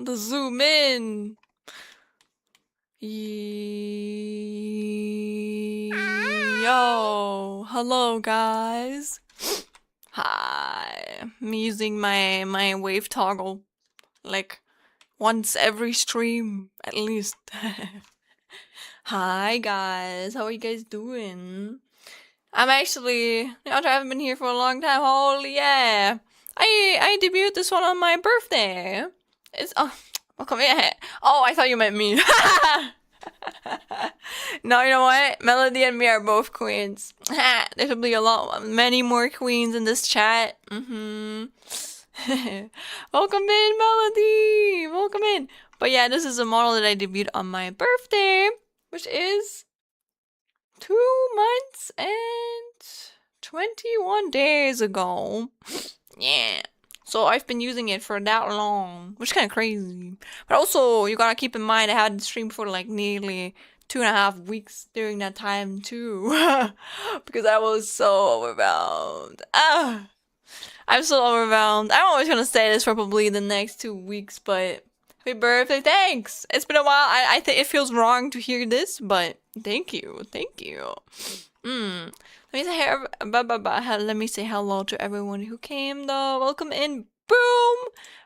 to zoom in. Yo, hello guys. Hi. I'm using my wave toggle like once every stream at least. Hi guys, how are you guys doing? I'm actually, I haven't been here for a long time. Holy yeah. I debuted this one on my birthday. It's welcome here. Oh, I thought you meant me. No, you know what? Melody and me are both queens. There should be many more queens in this chat. Welcome in, Melody. Welcome in. But yeah, this is a model that I debuted on my birthday, which is 2 months and 21 days ago. Yeah. So I've been using it for that long, which is kind of crazy. But also, you gotta keep in mind I hadn't streamed for like nearly 2.5 weeks during that time too. Because I was so overwhelmed. I'm so overwhelmed. I'm always gonna say this for probably the next 2 weeks, but happy birthday, thanks! It's been a while. I think it feels wrong to hear this, but thank you. Thank you. Let me say hello to everyone who came though. Welcome in. Boom!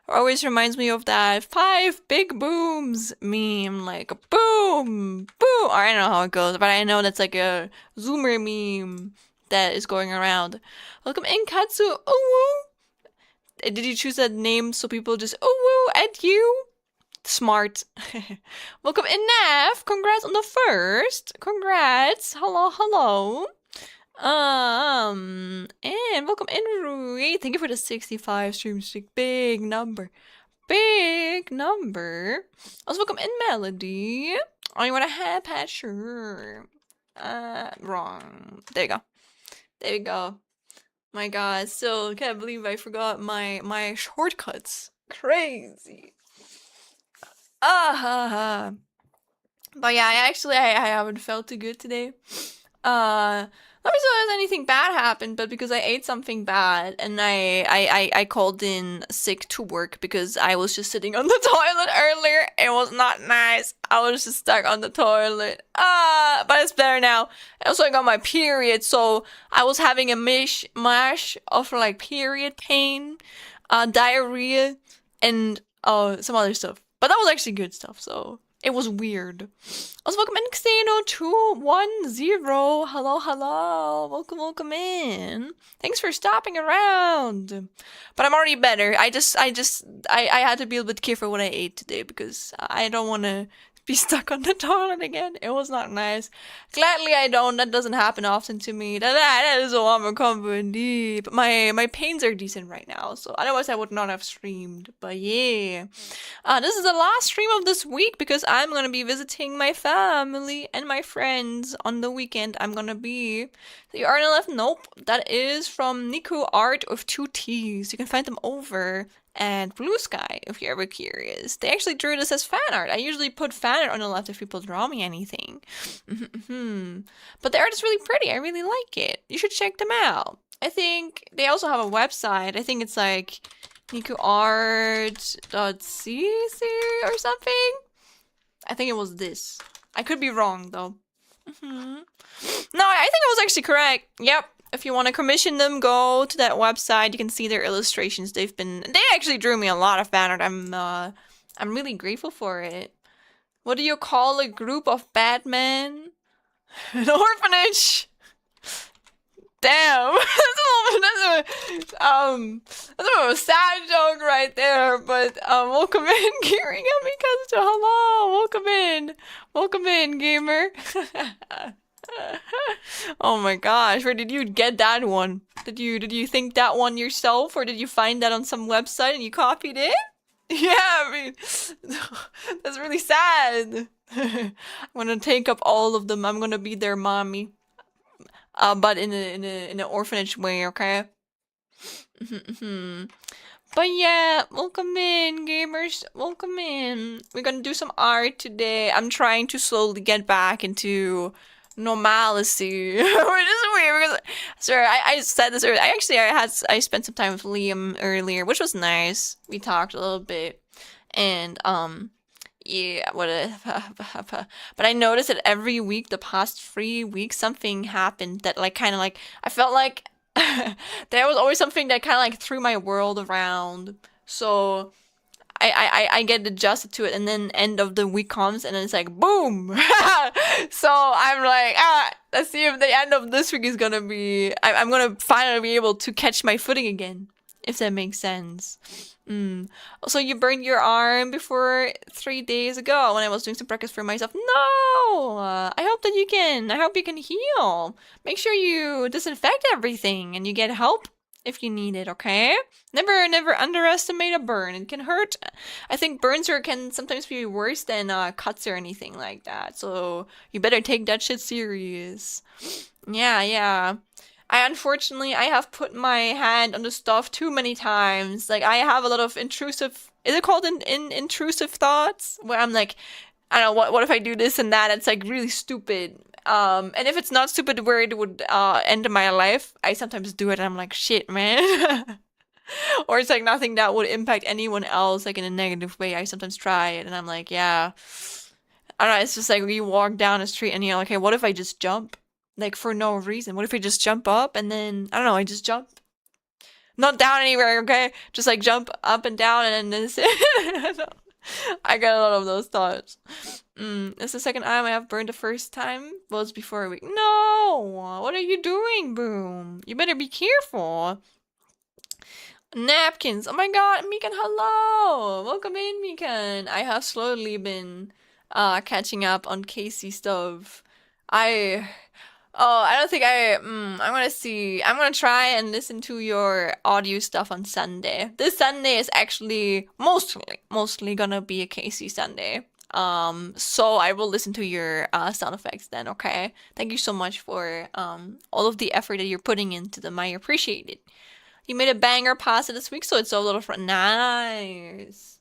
Always reminds me of that 5 big booms meme. Like boom, boom. I don't know how it goes, but I know that's like a Zoomer meme that is going around. Welcome in, Katsu. Ooh woo. Did you choose that name so people just ooh woo at you? Smart. Welcome in, Nav. Congrats on the first. Congrats. Hello, hello. And welcome in, Rui. Thank you for the 65 stream streak. Big number. Big number. Also, welcome in, Melody. Oh, you want a hat pat? Sure. Wrong. There you go. There you go. My god, still can't believe I forgot my shortcuts. Crazy. But yeah, I haven't felt too good today. Not because there's anything bad happened, but because I ate something bad and I called in sick to work because I was just sitting on the toilet earlier. It was not nice. I was just stuck on the toilet. But it's better now. Also, I got my period, so I was having a mishmash of like period pain, diarrhea, and some other stuff. But that was actually good stuff, so it was weird. Also, welcome in, Xeno210. Hello, hello. Welcome in. Thanks for stopping around. But I'm already better. I had to be a bit careful what I ate today because I don't want to be stuck on the toilet again. It was not nice. Gladly I don't. That doesn't happen often to me. That is a warmer company. But my pains are decent right now, so otherwise I would not have streamed. But yeah. This is the last stream of this week because I'm gonna be visiting my family and my friends on the weekend. I'm gonna be the art on the left. Nope. That is from Niku Art of 2 T's. You can find them over and Blue Sky, if you're ever curious. They actually drew this as fan art. I usually put fan art on the left if people draw me anything. But the art is really pretty. I really like it. You should check them out. I think they also have a website. I think it's like nikuart.cc or something. I think it was this. I could be wrong though. No, I think it was actually correct. Yep. If you want to commission them, go to that website. You can see their illustrations. They actually drew me a lot of fan art. I'm really grateful for it. What do you call a group of bad men? An orphanage. Damn. That's a sad joke right there. But welcome in, Gearing Amikazu. Hello, welcome in, gamer. Oh my gosh, where did you get that one? Did you think that one yourself, or did you find that on some website and you copied it? Yeah, I mean, that's really sad. I'm gonna take up all of them. I'm gonna be their mommy, but in an orphanage way, okay? But yeah, welcome in, gamers. Welcome in. We're gonna do some art today. I'm trying to slowly get back into normalcy, which is weird because, sorry, I said this earlier. I spent some time with Liam earlier, which was nice. We talked a little bit, And yeah, what but I noticed that every week, the past 3 weeks, something happened that like kind of like I felt like there was always something that kind of like threw my world around. So I get adjusted to it, and then end of the week comes, and then it's like boom. So I'm like, let's see if the end of this week is gonna be. I'm gonna finally be able to catch my footing again, if that makes sense. So you burned your arm before 3 days ago when I was doing some practice for myself. No, I hope that you can. I hope you can heal. Make sure you disinfect everything and you get help if you need it. Okay? Never underestimate a burn. It can hurt. I think burns can sometimes be worse than cuts or anything like that. So you better take that shit serious. Yeah, yeah. Unfortunately, I have put my hand on the stuff too many times. Like I have a lot of intrusive. Is it called in intrusive thoughts? Where I'm like, I don't know, what if I do this and that? It's like really stupid. And if it's not stupid where it would end my life, I sometimes do it and I'm like, shit, man. Or it's like nothing that would impact anyone else like in a negative way. I sometimes try it and I'm like, yeah. I don't know, it's just like you walk down the street and you're like, hey, what if I just jump? Like for no reason. What if I just jump up and then I don't know, I just jump. Not down anywhere, okay? Just like jump up and down and then this I got a lot of those thoughts. It's the second time I have burned. The first time was before a week. No! What are you doing, Boom? You better be careful. Napkins. Oh my god, Mikan, hello! Welcome in, Mikan. I have slowly been catching up on Casey stuff. I don't think I'm gonna see. I'm gonna try and listen to your audio stuff on Sunday. This Sunday is actually mostly gonna be a Casey Sunday. So I will listen to your sound effects then, okay? Thank you so much for all of the effort that you're putting into them. I appreciate it. You made a banger pasta this week, so it's a little nice.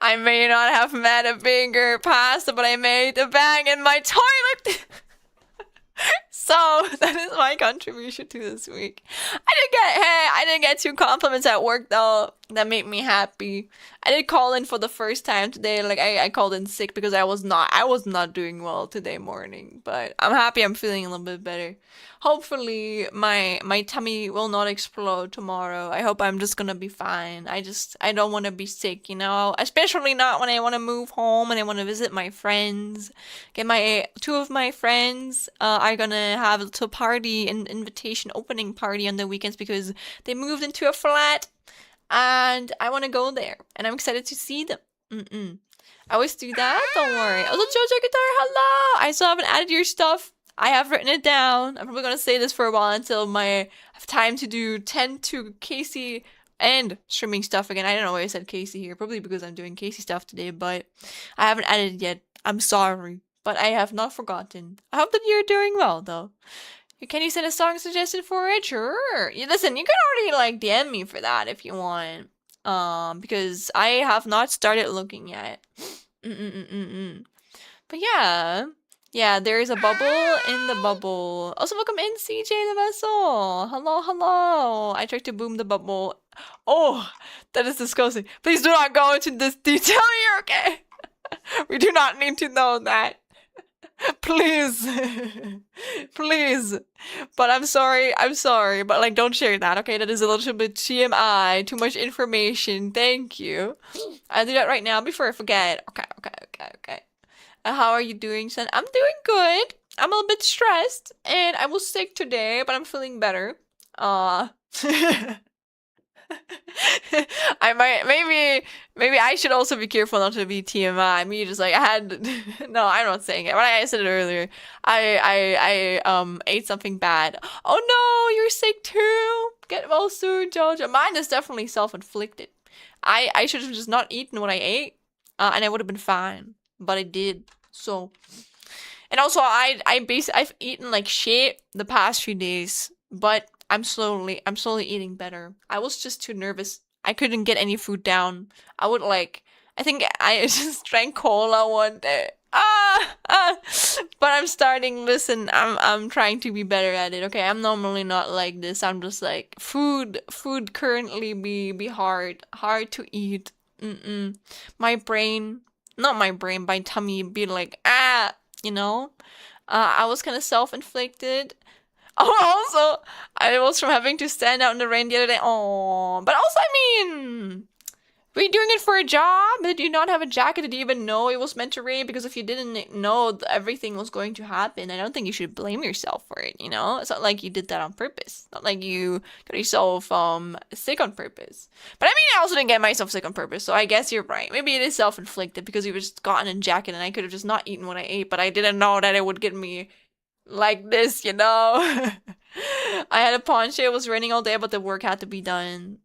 I may not have made a banger pasta, but I made a bang in my toilet. So that is my contribution to this week. I didn't get 2 compliments at work though. That made me happy. I did call in for the first time today. Like I called in sick because I was not doing well today morning. But I'm happy I'm feeling a little bit better. Hopefully my tummy will not explode tomorrow. I hope I'm just gonna be fine. I don't want to be sick, you know, especially not when I want to move home and I want to visit my friends. Get my 2 of my friends are gonna have a little party, an invitation opening party on the weekends because they moved into a flat and I want to go there and I'm excited to see them. I always do that. Don't worry. Also, Jojo Guitar, hello. I still haven't added your stuff. I have written it down. I'm probably gonna say this for a while until I have time to do 10 to Casey and streaming stuff again. I don't know why I said Casey here. Probably because I'm doing Casey stuff today, but I haven't added it yet. I'm sorry, but I have not forgotten. I hope that you're doing well, though. Can you send a song suggestion for it? Sure. Listen, you can already like DM me for that if you want. Because I have not started looking yet. But yeah. Yeah, there is a bubble in the bubble. Also, welcome in, CJ the Vessel. Hello, hello. I tried to boom the bubble. Oh, that is disgusting. Please do not go into this detail here, okay? We do not need to know that. Please. Please. But I'm sorry, but like don't share that, okay? That is a little bit TMI, too much information. Thank you. I'll do that right now before I forget. Okay. How are you doing, son? I'm doing good. I'm a little bit stressed and I was sick today, but I'm feeling better. I might maybe I should also be careful not to be TMI. Me just like I had no, I'm not saying it. But I said it earlier. I ate something bad. Oh no, you're sick too. Get well soon, Jojo. Mine is definitely self-inflicted. I should have just not eaten what I ate, and I would have been fine. But I did. So, and also I've eaten like shit the past few days, but I'm slowly eating better. I was just too nervous. I couldn't get any food down. I think I just drank cola one day. But I'm starting. Listen, I'm trying to be better at it. Okay, I'm normally not like this. I'm just like food currently be hard to eat. My brain, not my brain, my tummy be like, ah, you know? I was kind of self-inflicted. Oh, also, I was from having to stand out in the rain the other day. Oh, but also, I mean, were you doing it for a job? Did you not have a jacket? Did you even know it was meant to rain? Because if you didn't know everything was going to happen, I don't think you should blame yourself for it, you know? It's not like you did that on purpose. Not like you got yourself sick on purpose. But I mean, I also didn't get myself sick on purpose, so I guess you're right. Maybe it is self-inflicted because you were just gotten a jacket and I could have just not eaten what I ate, but I didn't know that it would get me like this, you know? I had a poncho, it was raining all day, but the work had to be done.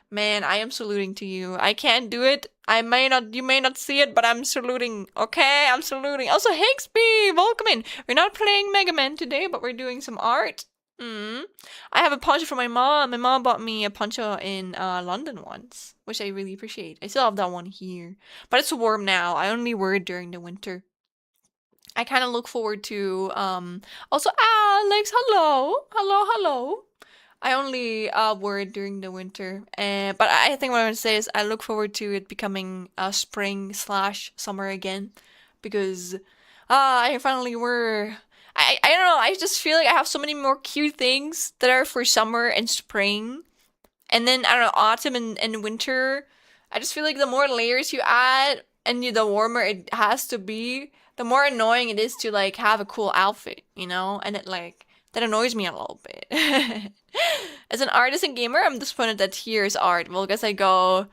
Man, I am saluting to you. I can't do it. You may not see it, but I'm saluting. Okay, I'm saluting. Also, Higsby, welcome in. We're not playing Mega Man today, but we're doing some art. I have a poncho from my mom. My mom bought me a poncho in London once, which I really appreciate. I still have that one here, but it's warm now. I only wear it during the winter. I kind of look forward to, also Alex, hello. I only wear it during the winter, but I think what I'm gonna say is I look forward to it becoming spring/summer again, because I finally wear. I don't know. I just feel like I have so many more cute things that are for summer and spring, and then I don't know, autumn and winter. I just feel like the more layers you add and the warmer it has to be, the more annoying it is to like have a cool outfit, you know? And it like that annoys me a little bit. As an artist and gamer, I'm disappointed that here's art. Well, I guess I go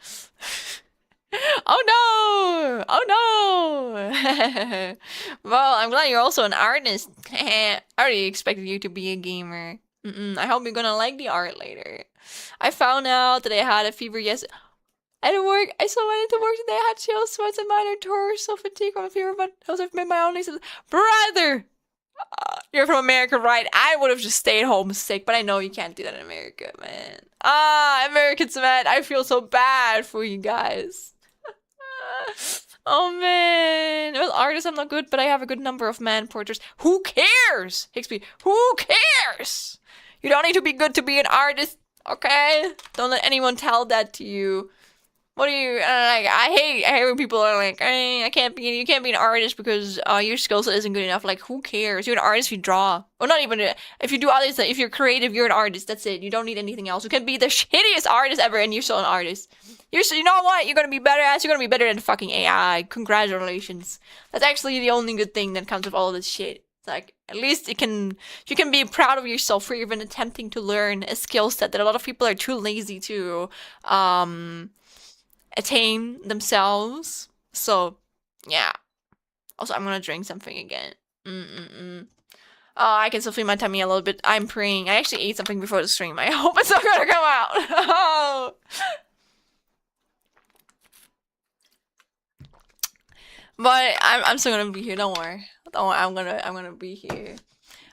oh no! Oh no! Well, I'm glad you're also an artist. I already expected you to be a gamer. I hope you're gonna like the art later. I found out that I had a fever yesterday. At work, I still went into work today. I had chills, sweats, and minor torso fatigue from a fever, but I was made my own reasons. Brother! You're from America, right? I would have just stayed home sick, but I know you can't do that in America, man. Americans, man. I feel so bad for you guys. Oh, man. Well, artists, I'm not good, but I have a good number of man portraits. Who cares? Higsby, who cares? You don't need to be good to be an artist, okay? Don't let anyone tell that to you. What do you like? I hate when people are like, you can't be an artist because your skill set isn't good enough. Like, who cares? You're an artist if you draw, or not even if you do all this. If you're creative, you're an artist. That's it. You don't need anything else. You can be the shittiest artist ever, and you're still an artist. You know what? You're gonna be better at. You're gonna be better than fucking AI. Congratulations. That's actually the only good thing that comes with all of this shit. It's like, at least you can be proud of yourself for even attempting to learn a skill set that a lot of people are too lazy to attain themselves. So, yeah. Also, I'm gonna drink something again. Oh, I can still feel my tummy a little bit. I'm praying. I actually ate something before the stream. I hope it's not gonna come out. Oh. But I'm still gonna be here. Don't worry. I'm gonna be here.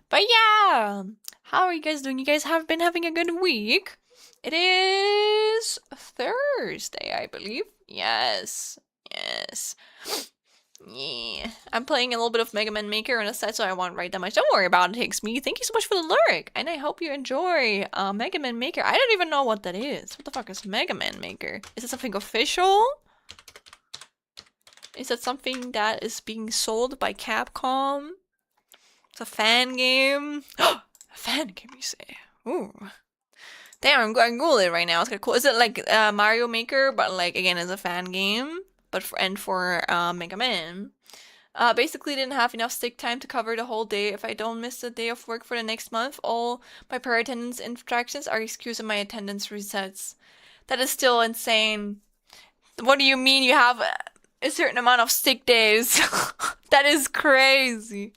But yeah, how are you guys doing? You guys have been having a good week. It is Thursday, I believe. Yes. Yeah. I'm playing a little bit of Mega Man Maker on the side, so I won't write that much. Don't worry about it, Higsby. Thank you so much for the lyric, and I hope you enjoy Mega Man Maker. I don't even know what that is. What the fuck is Mega Man Maker? Is it something official? Is it something that is being sold by Capcom? It's a fan game. A fan game, you say? Ooh. Damn, I'm going to Google it right now. It's kind of cool. Is it like Mario Maker, but like again as a fan game, but for Mega Man? Basically, didn't have enough stick time to cover the whole day. If I don't miss a day of work for the next month, all my per attendance interactions are excused and my attendance resets. That is still insane. What do you mean you have a certain amount of sick days? That is crazy.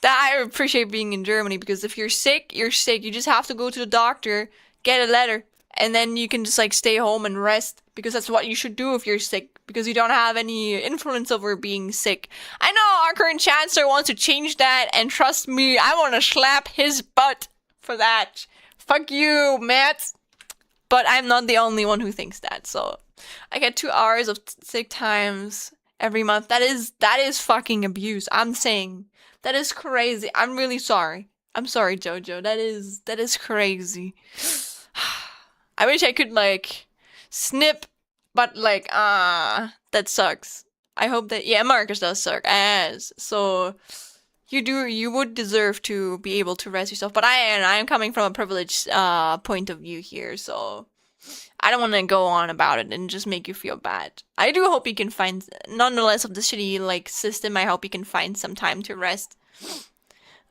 That I appreciate being in Germany, because if you're sick, you're sick. You just have to go to the doctor, get a letter, and then you can just like stay home and rest, because that's what you should do if you're sick, because you don't have any influence over being sick. I know our current chancellor wants to change that, and trust me, I want to slap his butt for that. Fuck you, Matt. But I'm not the only one who thinks that, so I get 2 hours of sick times every month. That is fucking abuse. I'm saying. That is crazy. I'm really sorry. I'm sorry, Jojo. That is crazy. I wish I could like snip, but like, that sucks. I hope that, yeah, Marcus does suck ass. So you would deserve to be able to rest yourself. But I'm coming from a privileged point of view here, so I don't want to go on about it and just make you feel bad. I do hope you can find, nonetheless of the shitty like system, I hope you can find some time to rest.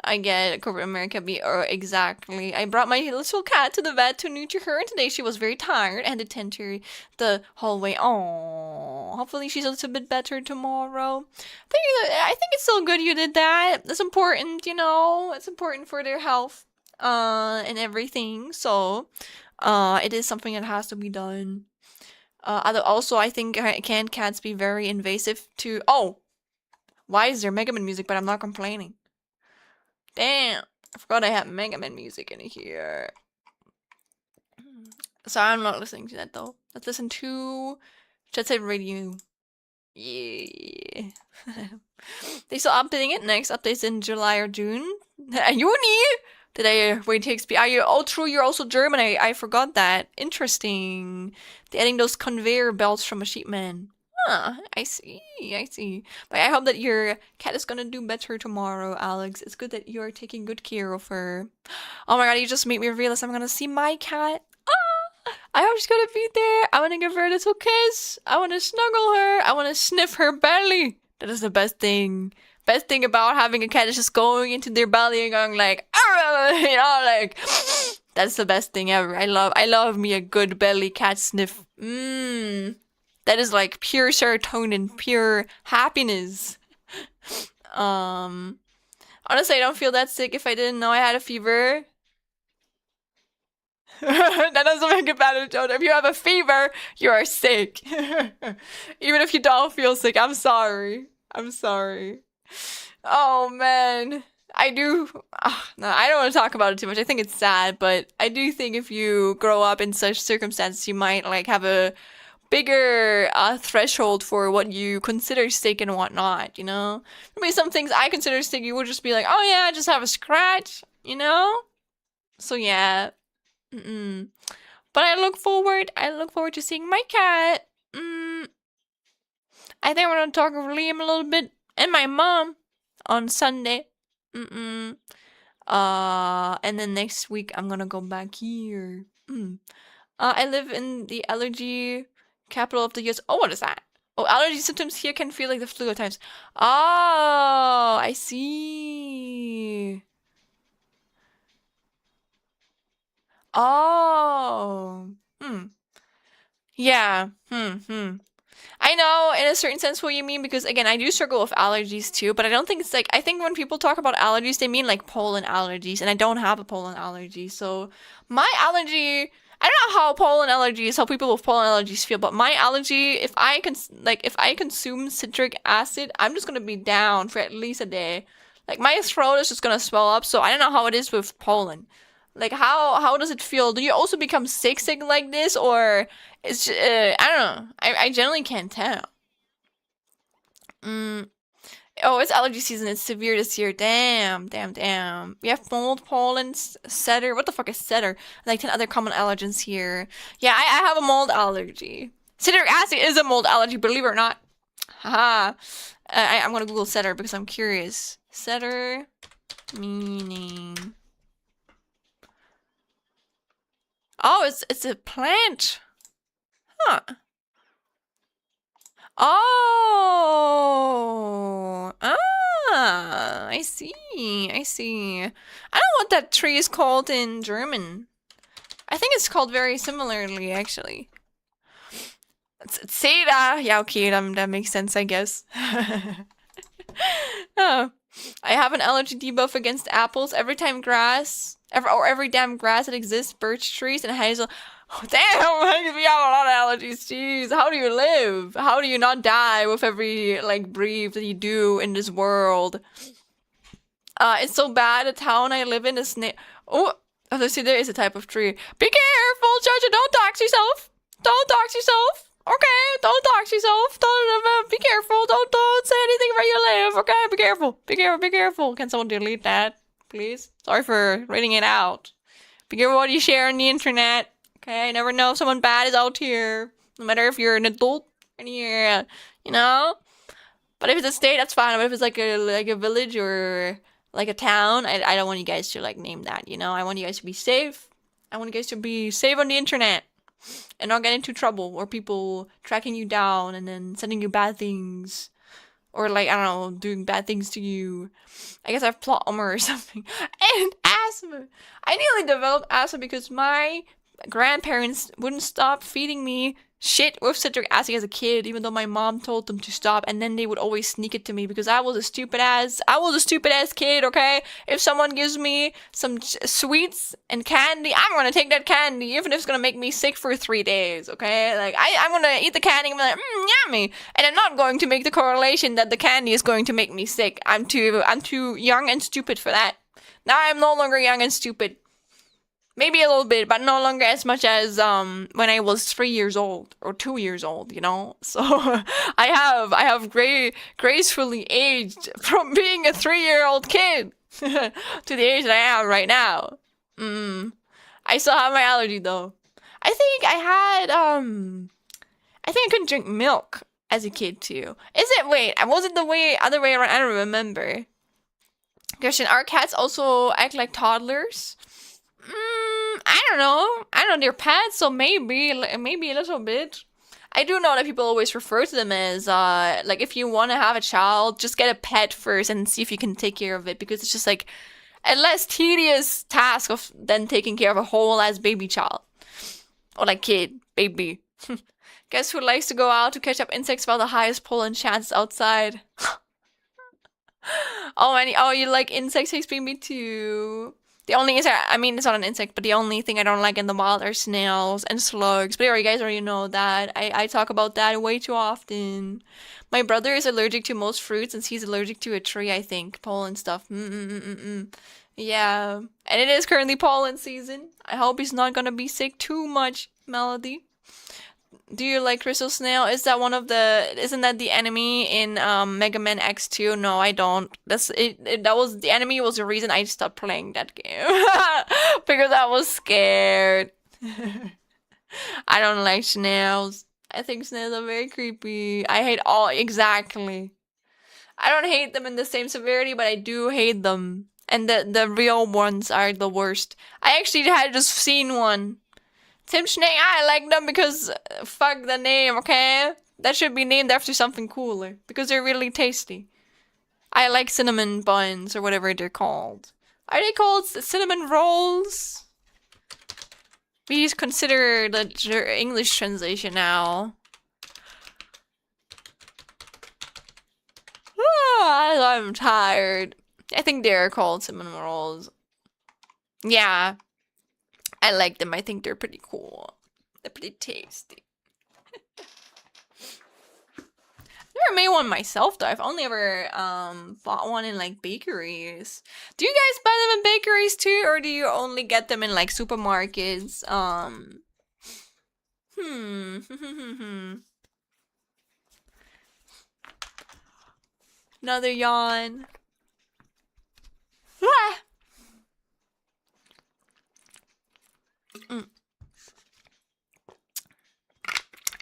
I get corporate America be exactly. I brought my little cat to the vet to neuter her, and today she was very tired and to tend to the hallway. Oh, hopefully she's a little bit better tomorrow. I think it's so good you did that. It's important, you know. It's important for their health, and everything. So, it is something that has to be done. Also, I think can cats be very invasive to. Oh, why is there Mega Man music? But I'm not complaining. Damn, I forgot I had Mega Man music in here. So I'm not listening to that though. Let's listen to Jet Set Radio. Yeah. They still updating it. Next update's in July or June. Juni? Did I wait to XP? Are you? Oh, true. You're also German. I forgot that. Interesting. They're adding those conveyor belts from a sheepman. I see. But I hope that your cat is gonna do better tomorrow, Alex. It's good that you're taking good care of her. Oh my god, you just made me realize I'm gonna see my cat. I hope she's gonna be there. I wanna give her a little kiss. I wanna snuggle her. I wanna sniff her belly. That is the best thing. Best thing about having a cat is just going into their belly and going like, you know, like, that's the best thing ever. I love me a good belly cat sniff. That is like pure serotonin, pure happiness. Honestly, I don't feel that sick if I didn't know I had a fever. That doesn't make it better, Joe. If you have a fever, you are sick. Even if you don't feel sick, I'm sorry. Oh man. I do. No, I don't want to talk about it too much. I think it's sad, but I do think if you grow up in such circumstances, you might like have a bigger threshold for what you consider sick and whatnot, you know? Maybe some things I consider sick, you would just be like, oh yeah, I just have a scratch, you know? So yeah. But I look forward to seeing my cat. I think we're gonna talk with Liam a little bit and my mom on Sunday. And then next week I'm gonna go back here. I live in the allergy capital of the US. Oh, what is that? Oh, allergy symptoms here can feel like the flu at times. Oh, I see. Oh. Yeah. I know in a certain sense what you mean, because again, I do struggle with allergies too, but I don't think it's like, I think when people talk about allergies, they mean like pollen allergies, and I don't have a pollen allergy. So my allergy, I don't know how pollen allergies, how people with pollen allergies feel, but my allergy, if I consume citric acid, I'm just gonna be down for at least a day. Like my throat is just gonna swell up, so I don't know how it is with pollen. Like how does it feel? Do you also become sick like this, or it's just, I don't know. I generally can't tell. Oh, it's allergy season. It's severe this year. Damn. We have mold, pollen, setter. What the fuck is setter? Like 10 other common allergens here. Yeah, I have a mold allergy. Citric acid is a mold allergy, believe it or not. Haha. I'm gonna Google setter because I'm curious. Setter meaning. Oh, it's a plant. Huh. Oh. I see. I don't know what that tree is called in German. I think it's called very similarly, actually. Cedar. Yeah, okay, that makes sense, I guess. Oh. I have an allergy debuff against apples. Every damn grass that exists, birch trees and hazel. Oh, damn, we have a lot of allergies. Jeez, how do you live? How do you not die with every like breathe that you do in this world? It's so bad. The town I live in is oh, see, there is a type of tree. Be careful, Jojo. Don't dox yourself. Okay, don't dox yourself. Don't be careful. Don't say anything where you live. Okay, be careful. Can someone delete that, please? Sorry for reading it out. Be careful what you share on the internet. Okay, I never know if someone bad is out here. No matter if you're an adult and you're, you know. But if it's a state, that's fine. But if it's like a village or like a town, I don't want you guys to like name that. You know, I want you guys to be safe. I want you guys to be safe on the internet and not get into trouble or people tracking you down and then sending you bad things or like I don't know, doing bad things to you. I guess I have plot armor or something. And asthma. I nearly developed asthma because my grandparents wouldn't stop feeding me shit with citric acid as a kid, even though my mom told them to stop, and then they would always sneak it to me because I was a stupid ass kid, okay? If someone gives me some sweets and candy, I'm gonna take that candy, even if it's gonna make me sick for 3 days, okay? Like, I'm gonna eat the candy and be like, yummy! And I'm not going to make the correlation that the candy is going to make me sick. I'm too young and stupid for that. Now I'm no longer young and stupid. Maybe a little bit, but no longer as much as when I was 3 years old or 2 years old, you know. So I have gracefully aged from being a 3-year-old kid to the age that I am right now. I still have my allergy though. I think I couldn't drink milk as a kid too. Was it the other way around? I don't remember. Christian, our cats also act like toddlers. I don't know. They're pets, so maybe a little bit. I do know that people always refer to them as, like, if you want to have a child, just get a pet first and see if you can take care of it, because it's just, like, a less tedious task of than taking care of a whole-ass baby child. Or, like, kid, baby. Guess who likes to go out to catch up insects while the highest pollen chance outside? Oh, you like insects, Hixby? Me too. The only insect, I mean, it's not an insect, but the only thing I don't like in the wild are snails and slugs. But you guys already know that. I talk about that way too often. My brother is allergic to most fruits, and he's allergic to a tree, I think. Pollen stuff. Yeah. And it is currently pollen season. I hope he's not gonna be sick too much, Melody. Do you like Crystal Snail? Isn't that the enemy in Mega Man X2? No, I don't. The enemy was the reason I stopped playing that game. Because I was scared. I don't like snails. I think snails are very creepy. Exactly. I don't hate them in the same severity, but I do hate them. And the real ones are the worst. I actually had just seen one. Tim Snake, I like them because fuck the name, okay? That should be named after something cooler because they're really tasty. I like cinnamon buns or whatever they're called. Are they called cinnamon rolls? Please consider the English translation now. I'm tired. I think they're called cinnamon rolls. Yeah. I like them. I think they're pretty cool. They're pretty tasty. Never made one myself though. I've only ever bought one in like bakeries. Do you guys buy them in bakeries too, or do you only get them in like supermarkets? Another yawn. Ah!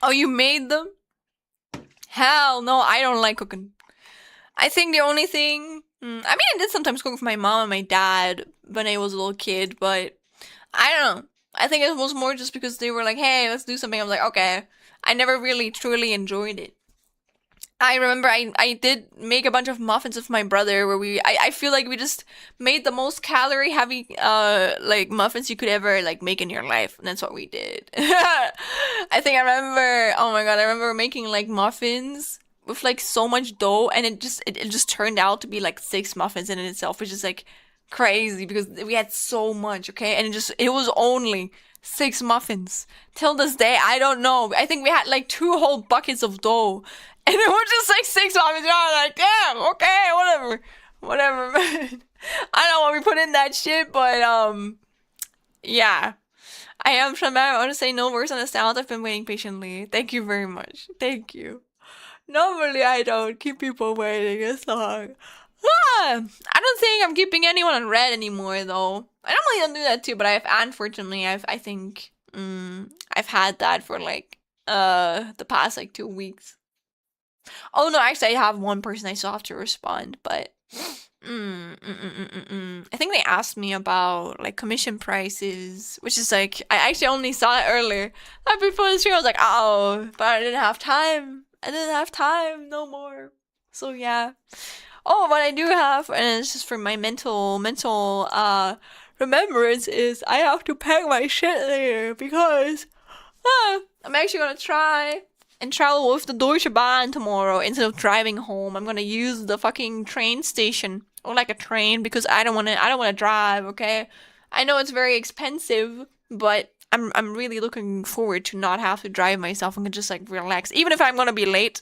Oh, you made them? Hell no, I don't like cooking. I think the only thing... I mean, I did sometimes cook for my mom and my dad when I was a little kid, but I don't know. I think it was more just because they were like, hey, let's do something. I was like, okay. I never really truly enjoyed it. I remember I did make a bunch of muffins with my brother where I feel like we just made the most calorie heavy like muffins you could ever like make in your life, and that's what we did. I think I remember, oh my god, I remember making like muffins with like so much dough, and it just turned out to be like 6 muffins in itself, which is like crazy because we had so much, okay? And it was only 6 muffins. Till this day, I don't know. I think we had like 2 whole buckets of dough. And it was just like 6 muffins. And I was like, damn, okay, whatever, man. I don't know what we put in that shit, but, yeah. I am Schlen. I want to say no worse on the sound. I've been waiting patiently. Thank you very much. Thank you. Normally, I don't keep people waiting a song. I don't think I'm keeping anyone on red anymore, though. I normally don't do that too, but unfortunately, I think, I've had that for like the past like 2 weeks. Oh no, actually I have one person I still have to respond, but I think they asked me about like commission prices, which is like I actually only saw it earlier. Right before the stream, I was like, oh, but I didn't have time. I didn't have time no more. So yeah. Oh, what I do have, and it's just for my mental remembrance, is I have to pack my shit later because I'm actually gonna try and travel with the Deutsche Bahn tomorrow instead of driving home. I'm gonna use the fucking train station or like a train because I don't wanna drive. Okay, I know it's very expensive, but I'm really looking forward to not have to drive myself. I can just like relax, even if I'm gonna be late,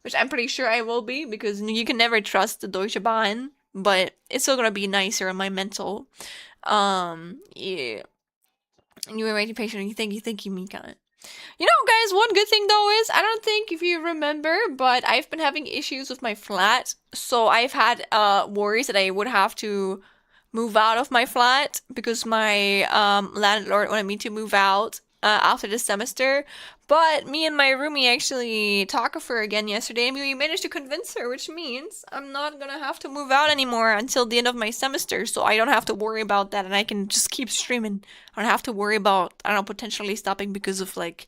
which I'm pretty sure I will be because you can never trust the Deutsche Bahn. But it's still gonna be nicer on my mental. Yeah. You were waiting patiently. Thank you, Mika. You know, guys, one good thing though is, I don't think if you remember, but I've been having issues with my flat. So I've had worries that I would have to move out of my flat because my landlord wanted me to move out after the semester. But me and my roomie actually talked with her again yesterday, and we managed to convince her, which means I'm not gonna have to move out anymore until the end of my semester, so I don't have to worry about that, and I can just keep streaming. I don't have to worry about, I don't know, potentially stopping because of, like,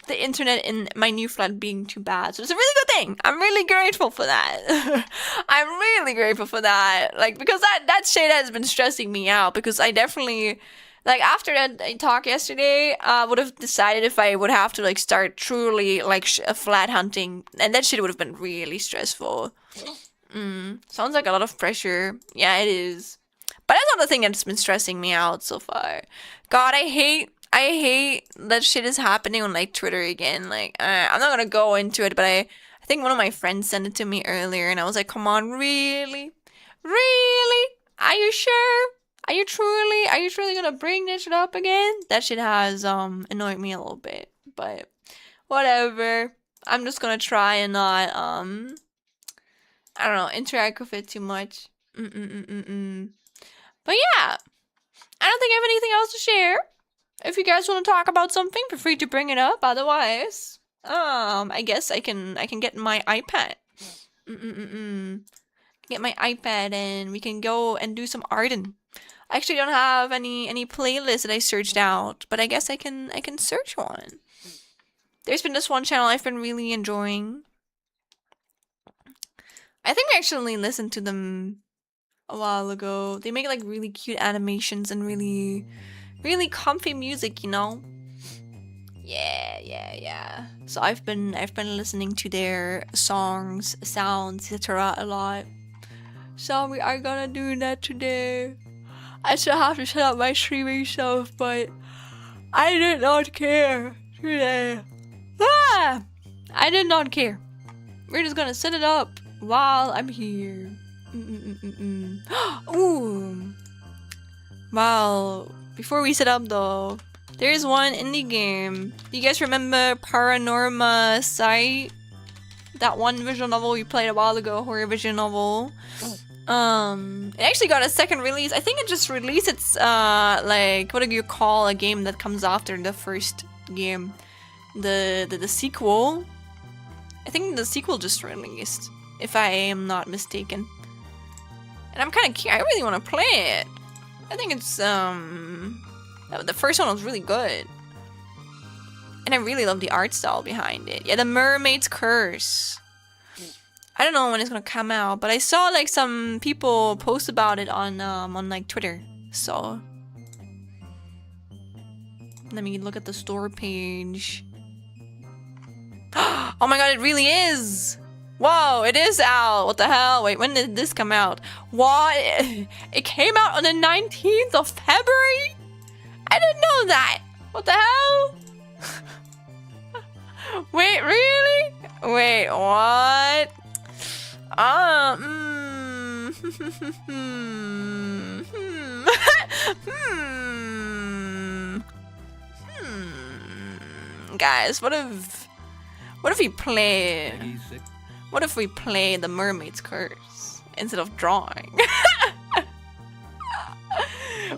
the internet in my new flat being too bad. So it's a really good thing. I'm really grateful for that. I'm really grateful for that. Like, because that shit has been stressing me out, because I definitely... Like, after that talk yesterday, I would have decided if I would have to, like, start truly, like, flat hunting. And that shit would have been really stressful. Sounds like a lot of pressure. Yeah, it is. But that's not the thing that's been stressing me out so far. God, I hate that shit is happening on, like, Twitter again. Like, I'm not gonna go into it, but I think one of my friends sent it to me earlier, and I was like, come on, really? Really? Are you sure? Are you truly gonna bring this shit up again? That shit has annoyed me a little bit, but whatever. I'm just gonna try and not I don't know, interact with it too much. But yeah, I don't think I have anything else to share. If you guys want to talk about something, feel free to bring it up. Otherwise, I guess I can get my iPad. Get my iPad and we can go and do some arting. I actually don't have any playlists that I searched out, but I guess I can search one. There's been this one channel I've been really enjoying. I think I actually listened to them a while ago. They make like really cute animations and really comfy music, you know? Yeah. So I've been listening to their songs, sounds, etc. a lot. So we are gonna do that today. I still have to set up my streaming stuff, but I did not care today. I did not care. We're just gonna set it up while I'm here. Ooh. Well, before we set up though, there's one indie game. Do you guys remember Paranormasight? That one visual novel we played a while ago, horror visual novel. It actually got a second release. I think it just released its, like, what do you call a game that comes after the first game? The sequel? I think the sequel just released, if I am not mistaken. And I'm kind of curious. I really want to play it. I think it's, the first one was really good. And I really love the art style behind it. Yeah, the Mermaid's Curse. I don't know when it's gonna come out, but I saw like some people post about it on like Twitter. So let me look at the store page. Oh my god, it really is! Whoa, it is out! What the hell? Wait, when did this come out? What? It came out on the 19th of February? I didn't know that! What the hell? Wait, really? Wait, what? Guys, what if we play the Mermaid's Curse instead of drawing?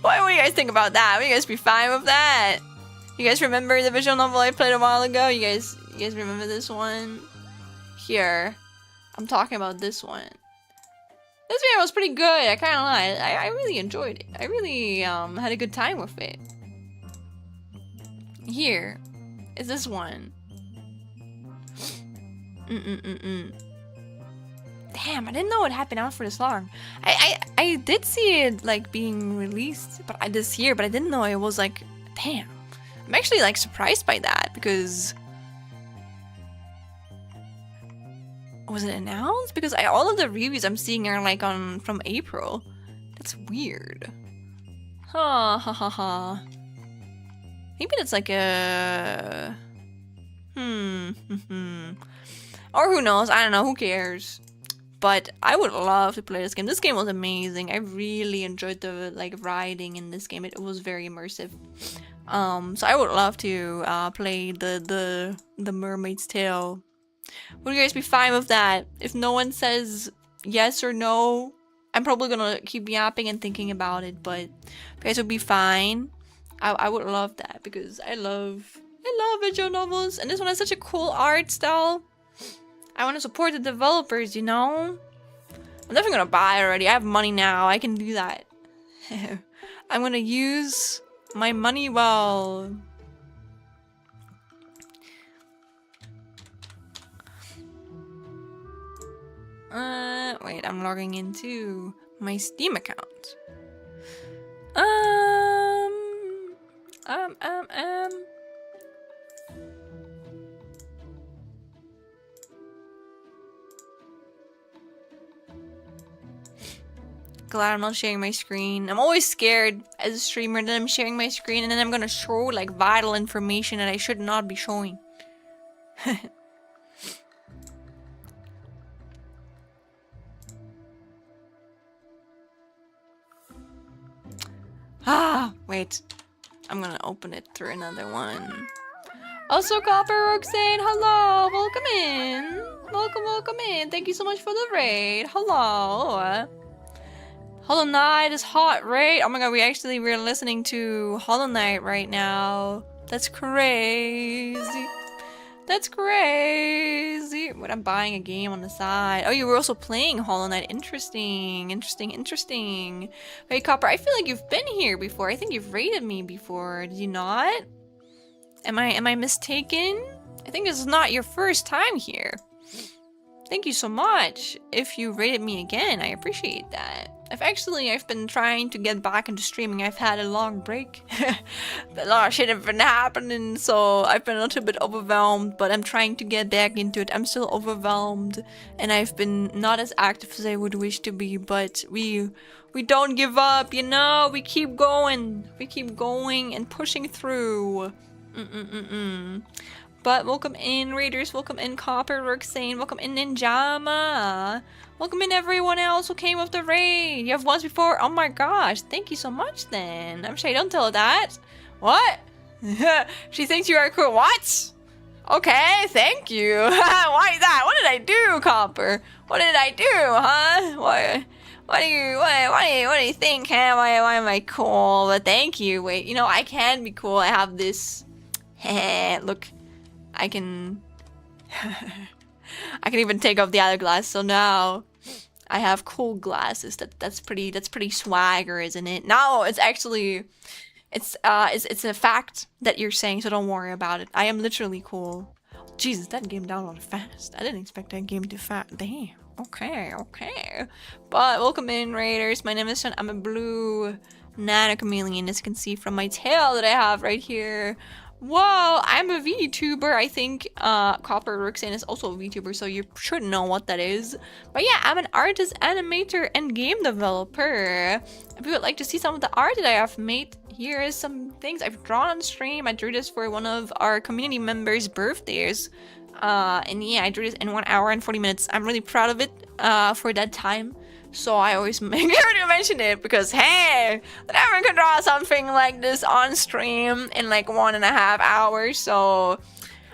What do you guys think about that? Would you guys be fine with that? You guys remember the visual novel I played a while ago? You guys remember this one? Here. I'm talking about this one. This video was pretty good, I can't lie. I really enjoyed it. I really had a good time with it. Here is this one. Damn, I didn't know it had been out for this long. I did see it like being released this year, but I didn't know it was like, damn. I'm actually like surprised by that because was it announced? Because all of the reviews I'm seeing are like from April. That's weird. Ha ha ha ha. Maybe that's like a or who knows? I don't know. Who cares? But I would love to play this game. This game was amazing. I really enjoyed the like riding in this game. It was very immersive. So I would love to play the Mermaid's Tale. Would you guys be fine with that? If no one says yes or no, I'm probably gonna keep yapping and thinking about it. But you guys would be fine. I would love that because I love visual novels, and this one has such a cool art style. I want to support the developers, you know? I'm definitely gonna buy already. I have money now. I can do that. I'm gonna use my money well. Wait, I'm logging into my Steam account. Glad I'm not sharing my screen. I'm always scared as a streamer that I'm sharing my screen and then I'm gonna show like vital information that I should not be showing. Wait. I'm gonna open it through another one. Also, Copper Roxanne, hello! Welcome in! Welcome in! Thank you so much for the raid! Hello! Hollow Knight is hot, right? Oh my god, we're listening to Hollow Knight right now. That's crazy. That's crazy. But I'm buying a game on the side. Oh, you were also playing Hollow Knight. Interesting. Hey, Copper, I feel like you've been here before. I think you've raided me before. Did you not? Am I mistaken? I think this is not your first time here. Thank you so much. If you rated me again, I appreciate that. I've been trying to get back into streaming. I've had a long break. A lot of shit has been happening, so I've been a little bit overwhelmed, but I'm trying to get back into it. I'm still overwhelmed, and I've been not as active as I would wish to be, but we don't give up, you know? We keep going. We keep going and pushing through. But welcome in, Raiders. Welcome in, Copper, Roxane. Welcome in, Ninjama. Welcome in, everyone else who came with the raid. You have once before. Oh my gosh. Thank you so much, then. I'm sure you don't tell her that. What? She thinks you are cool. What? Okay, thank you. Why is that? What did I do, Copper? What did I do, huh? What do you think, huh? Why am I cool? But thank you. Wait, you know, I can be cool. I have this. Look. I can even take off the other glass, so now I have cool glasses. That's pretty swagger, isn't it? No, it's actually it's a fact that you're saying, so don't worry about it. I am literally cool. Jesus, that game downloaded fast. I didn't expect that game to fast. Damn. Okay. But welcome in, Raiders. My name is Schlen. I'm a blue nano chameleon, as you can see from my tail that I have right here. Whoa, I'm a VTuber. I think Copper Roxanne is also a VTuber, so you should know what that is. But yeah, I'm an artist, animator, and game developer. If you would like to see some of the art that I have made, here is some things I've drawn on stream. I drew this for one of our community members' birthdays. And yeah, I drew this in 1 hour and 40 minutes. I'm really proud of it for that time. So I always make sure to mention it because, hey, I never could draw something like this on stream in like 1.5 hours. So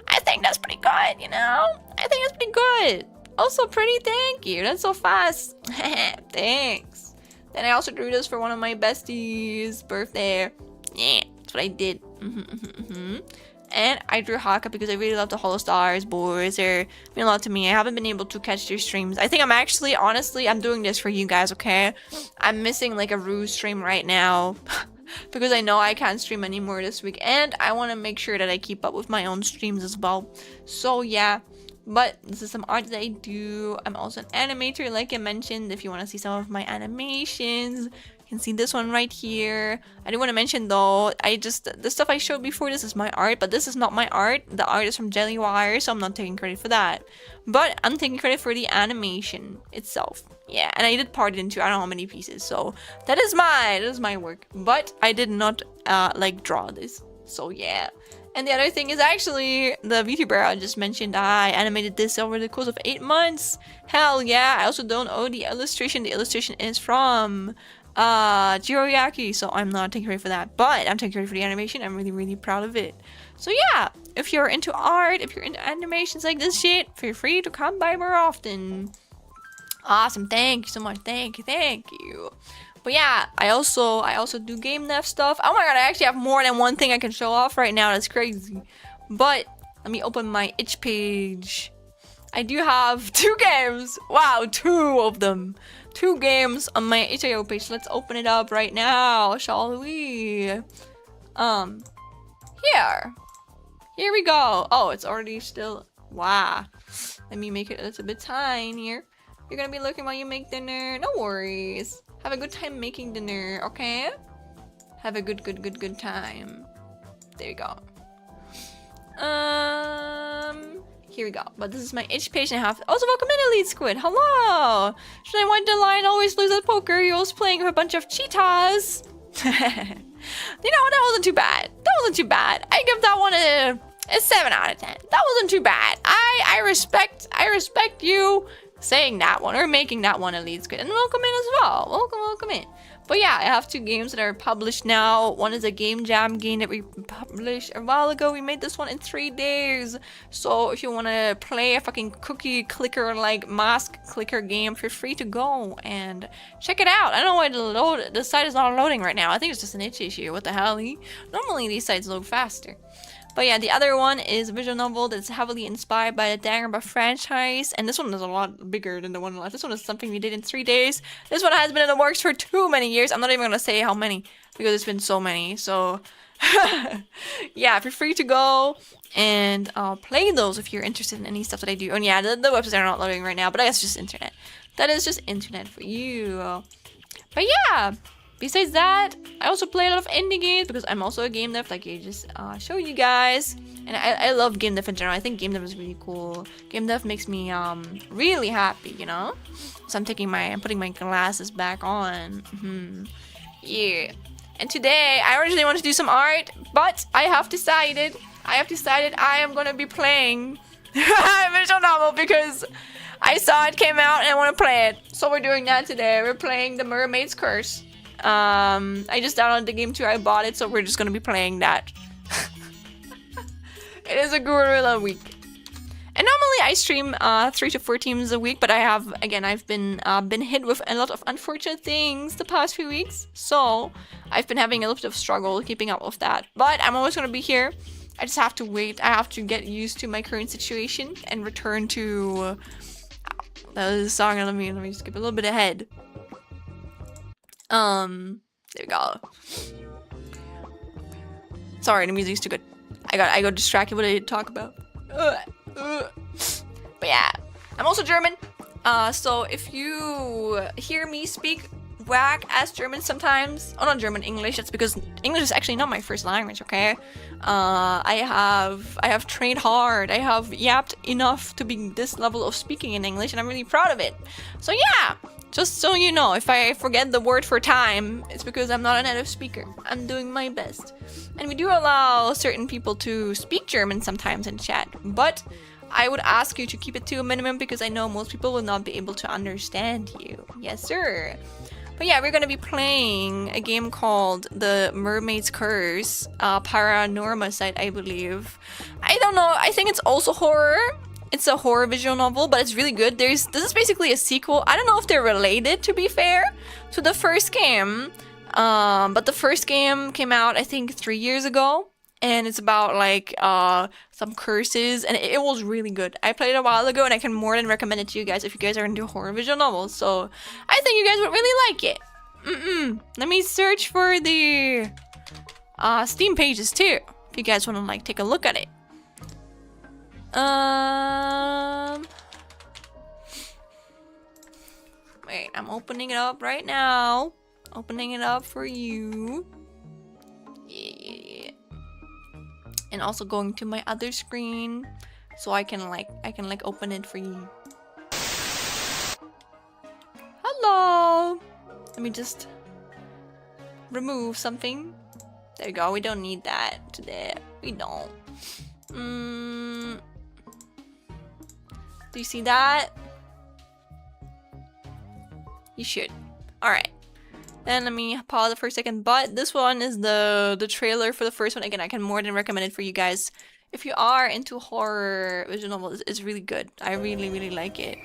I think that's pretty good, you know? I think that's pretty good. Also pretty, thank you. That's so fast. Thanks. Then I also drew this for one of my besties' birthday. Yeah, that's what I did. And I drew Haka because I really love the Hollow Stars boys. They're mean a lot to me. I haven't been able to catch their streams. I think I'm actually, honestly, I'm doing this for you guys, okay? I'm missing like a Ruse stream right now because I know I can't stream anymore this week. And I want to make sure that I keep up with my own streams as well. So yeah, but this is some art that I do. I'm also an animator, like I mentioned. If you want to see some of my animations, you can see this one right here. I do want to mention though, the stuff I showed before, this is my art, but this is not my art. The art is from Jellywire, so I'm not taking credit for that. But I'm taking credit for the animation itself. Yeah, and I did part it into I don't know how many pieces, so that is my work. But I did not like draw this. So yeah. And the other thing is actually the VTuber I just mentioned. I animated this over the course of 8 months. Hell yeah. I also don't owe the illustration. The illustration is from Jiroyaki, so I'm not taking credit for that, but I'm taking credit for the animation. I'm really proud of it. So yeah, if you're into art, if you're into animations like this shit, feel free to come by more often. Awesome, thank you so much. Thank you. But yeah, I also do game dev stuff. Oh my god, I actually have more than one thing I can show off right now. That's crazy. But let me open my itch page. I do have 2 games. Wow, 2 of them. 2 games on my itch.io page. Let's open it up right now, shall we? Here we go. Oh, it's already still. Wow. Let me make it a little bit tinier. You're gonna be looking while you make dinner. No worries. Have a good time making dinner, okay? Have a good time. There you go. Here we go. But this is my itch page and I have also welcome in Elite Squid. Hello! Should I want the lion always lose at poker? You're always playing with a bunch of cheetahs. You know, that wasn't too bad. I give that one a 7 out of 10. That wasn't too bad. I respect you saying that one or making that one Elite Squid. And welcome in as well. Welcome in. But yeah, I have 2 games that are published now. One is a game jam game that we published a while ago. We made this one in 3 days. So if you want to play a fucking cookie clicker like mask clicker game, feel free to go and check it out. I don't know why the site is not loading right now. I think it's just an itch issue. What the hell? Normally these sites load faster. But yeah, the other one is a visual novel that's heavily inspired by the Danganronpa franchise. And this one is a lot bigger than the one left. This one is something we did in 3 days. This one has been in the works for too many years. I'm not even going to say how many because it's been so many. So yeah, feel free to go and play those if you're interested in any stuff that I do. And yeah, the websites are not loading right now, but that's just internet. That is just internet for you. But yeah. Besides that, I also play a lot of indie games because I'm also a game dev, like I just showed you guys. And I love game dev in general. I think game dev is really cool. Game dev makes me really happy, you know? So I'm putting my glasses back on. Yeah. And today, I originally wanted to do some art, but I have decided I am gonna be playing a visual novel because I saw it came out and I want to play it. So we're doing that today. We're playing The Mermaid's Curse. I just downloaded the game too. I bought it, so we're just gonna be playing that. It is a gorilla week. And normally I stream 3 to 4 teams a week, but I've been hit with a lot of unfortunate things the past few weeks. So I've been having a little bit of struggle keeping up with that. But I'm always gonna be here. I just have to wait. I have to get used to my current situation and return to the song. Let me skip a little bit ahead. There we go. Sorry, the music's too good. I got distracted what I did talk about. But yeah, I'm also German. So if you hear me speak whack ass German sometimes, oh not German, English, that's because English is actually not my first language, okay? I have trained hard. I have yapped enough to be this level of speaking in English, and I'm really proud of it. So yeah, just so you know, if I forget the word for time, it's because I'm not a native speaker. I'm doing my best. And we do allow certain people to speak German sometimes in chat, but I would ask you to keep it to a minimum because I know most people will not be able to understand you. Yes, sir. But yeah, we're gonna be playing a game called The Mermaid's Curse, PARANORMASIGHT, I believe. I don't know, I think it's also horror. It's a horror visual novel, but it's really good. This is basically a sequel. I don't know if they're related, to be fair, to the first game. But the first game came out, I think, 3 years ago. and it's about like some curses, and it was really good. I played it a while ago, and I can more than recommend it to you guys if you guys are into horror visual novels. So I think you guys would really like it. Let me search for the Steam pages too, if you guys want to like take a look at it. Wait, I'm opening it up right now. Opening it up for you. Yeah. And also going to my other screen so I can like open it for you. Hello. Let me just remove something. There you go. We don't need that today. We don't. Do you see that? You should. Alright. Then let me pause it for a second. But this one is the trailer for the first one. Again, I can more than recommend it for you guys. If you are into horror visual novels, it's really good. I really like it.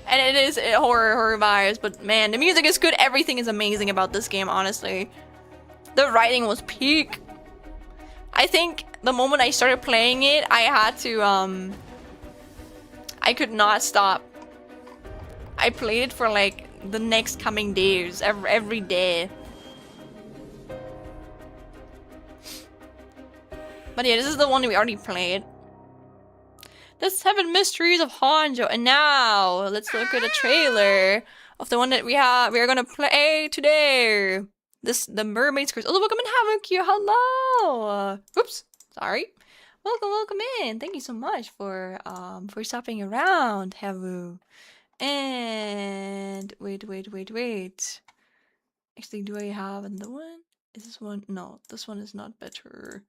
And it is a horror vibes, but man, the music is good. Everything is amazing about this game, honestly. The writing was peak. I think the moment I started playing it, I had to I could not stop. I played it for like the next coming days, every day. But yeah, this is the one we already played. The 7 Mysteries of Honjo. And now let's look at the trailer of the one that we are gonna play today. The Mermaid's Curse. Oh, welcome in, Havoc here. Hello. Oops, sorry. Welcome in. Thank you so much for stopping around, Havu. And wait. Actually, do I have another one? Is this one? No, this one is not better.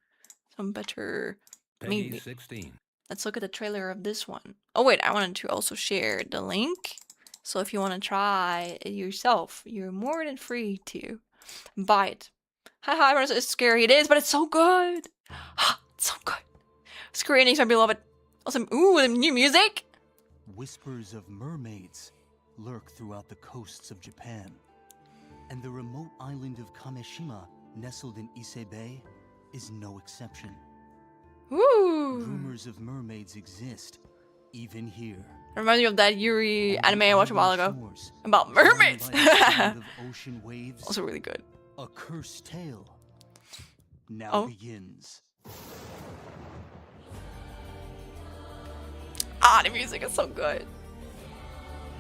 Some better. Maybe 16. Let's look at the trailer of this one. Oh wait, I wanted to also share the link. So if you want to try it yourself, you're more than free to buy it. Haha, it's scary. It is, but it's so good. It's so good. Square Enix, my beloved. Awesome. Ooh, the new music. Whispers of mermaids lurk throughout the coasts of Japan, and the remote island of Kameshima, nestled in Ise Bay, is no exception. Ooh. Rumors of mermaids exist, even here. Reminds me of that Yuri anime I watched a while ago about mermaids. Ocean waves, also really good. A cursed tale now begins. The music is so good.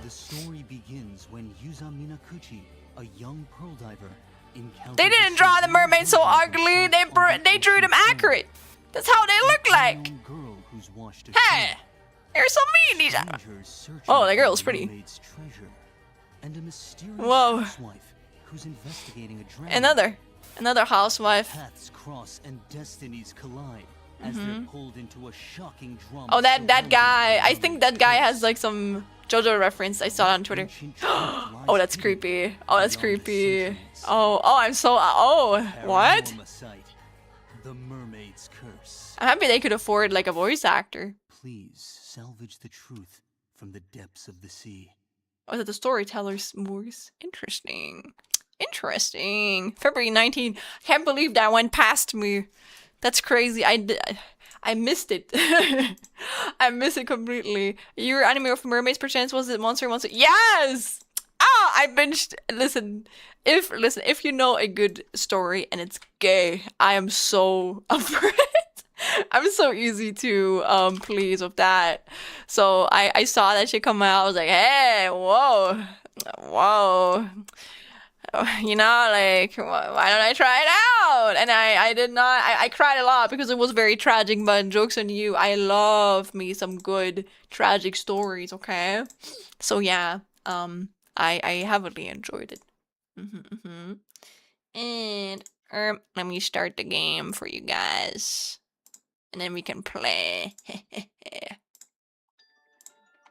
The story begins when Yuza Minakuchi, a young pearl diver, encounters. They didn't draw the mermaids so ugly. They drew them accurate. That's how they look like. Hey, you're so mean, Nisha. Oh, that girl's pretty. Whoa. Another housewife. Paths cross and destinies collide. As they're pulled into a shocking drama. Oh, that guy. I think that guy has like some JoJo reference. I saw it on Twitter. Oh, that's creepy. Oh, that's creepy. Oh, I'm so. Oh, what? The Mermaid's Curse. I'm happy they could afford like a voice actor. Please salvage the truth from the depths of the sea. Oh, is it the storyteller's voice? Interesting. February 19th. Can't believe that went past me. That's crazy. I missed it. I missed it completely. Your anime of mermaids, perchance, was it Monster? Yes. I binged. Listen, if you know a good story and it's gay, I am so up for it. I'm so easy to please with that. So I saw that shit come out. I was like, hey, whoa. You know, like, why don't I try it out? And I did not. I cried a lot because it was very tragic, but jokes on you, I love me some good tragic stories, okay? So yeah, I heavily enjoyed it. And let me start the game for you guys, and then we can play.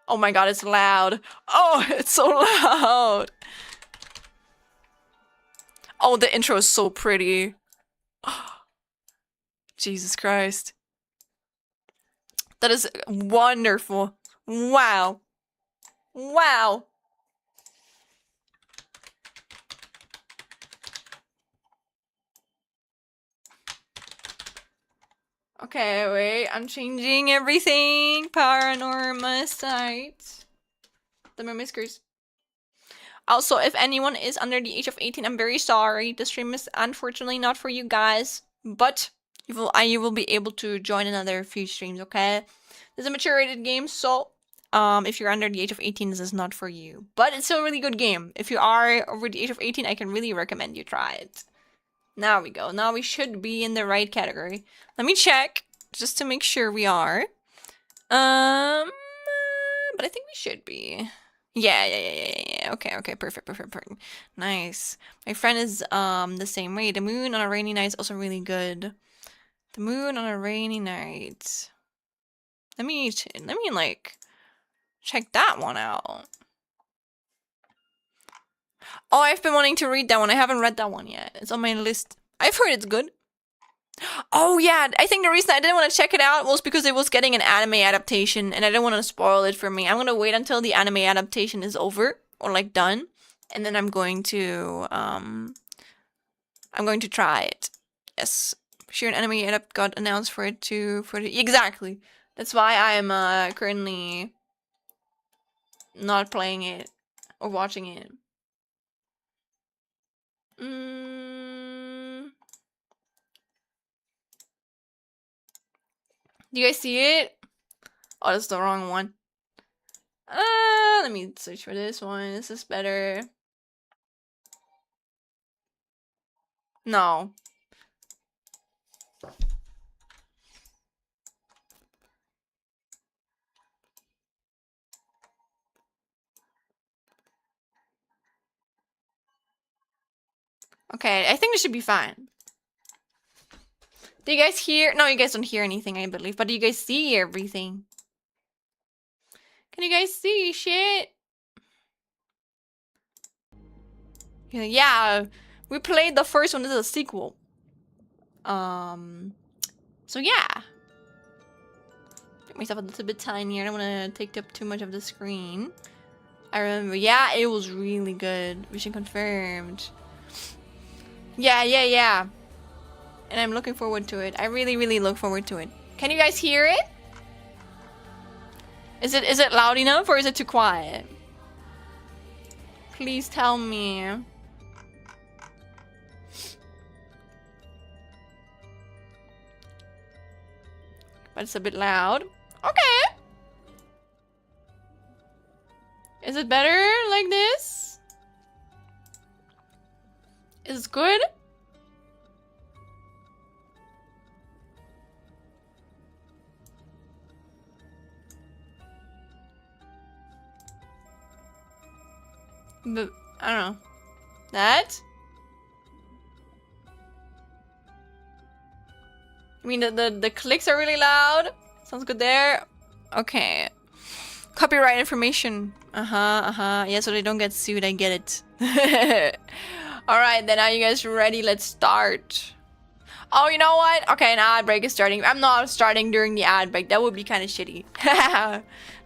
Oh my god, it's loud. Oh, it's so loud. Oh, the intro is so pretty. Jesus Christ. That is wonderful. Wow. Wow. Okay, wait, I'm changing everything. Paranormasight. The mermaid curse. Also, if anyone is under the age of 18, I'm very sorry. The stream is unfortunately not for you guys, but you will be able to join another few streams, okay? This is a mature rated game, so if you're under the age of 18, this is not for you. But it's still a really good game. If you are over the age of 18, I can really recommend you try it. Now we go. Now we should be in the right category. Let me check just to make sure we are. But I think we should be. Yeah. Okay. Perfect. Nice. My friend is the same way. The moon on a rainy night is also really good. The moon on a rainy night. Let me like check that one out. Oh, I've been wanting to read that one. I haven't read that one yet. It's on my list. I've heard it's good. Oh yeah, I think the reason I didn't want to check it out was because it was getting an anime adaptation and I didn't want to spoil it for me. I'm gonna wait until the anime adaptation is over or like done, and then I'm going to try it. Yes, sure, an anime adapt got announced for it too. Exactly. That's why I'm currently not playing it or watching it. Do you guys see it? Oh, that's the wrong one. Let me search for this one. This is better. No. Okay, I think this should be fine. Do you guys hear? No, you guys don't hear anything, I believe. But do you guys see everything? Can you guys see shit? Yeah, we played the first one. This is a sequel. So yeah. Make myself a little bit tinier. I don't want to take up too much of the screen. I remember. Yeah, it was really good. Mission confirmed. Yeah. And I'm looking forward to it. I really look forward to it. Can you guys hear it? Is it loud enough or is it too quiet? Please tell me. But it's a bit loud. Okay. Is it better like this? Is it good? But I don't know. That? I mean the clicks are really loud. Sounds good there. Okay. Copyright information. Yeah, so they don't get sued. I get it. Alright, then are you guys ready? Let's start. Oh, you know what? Okay, an ad break is starting. I'm not starting during the ad break. That would be kind of shitty.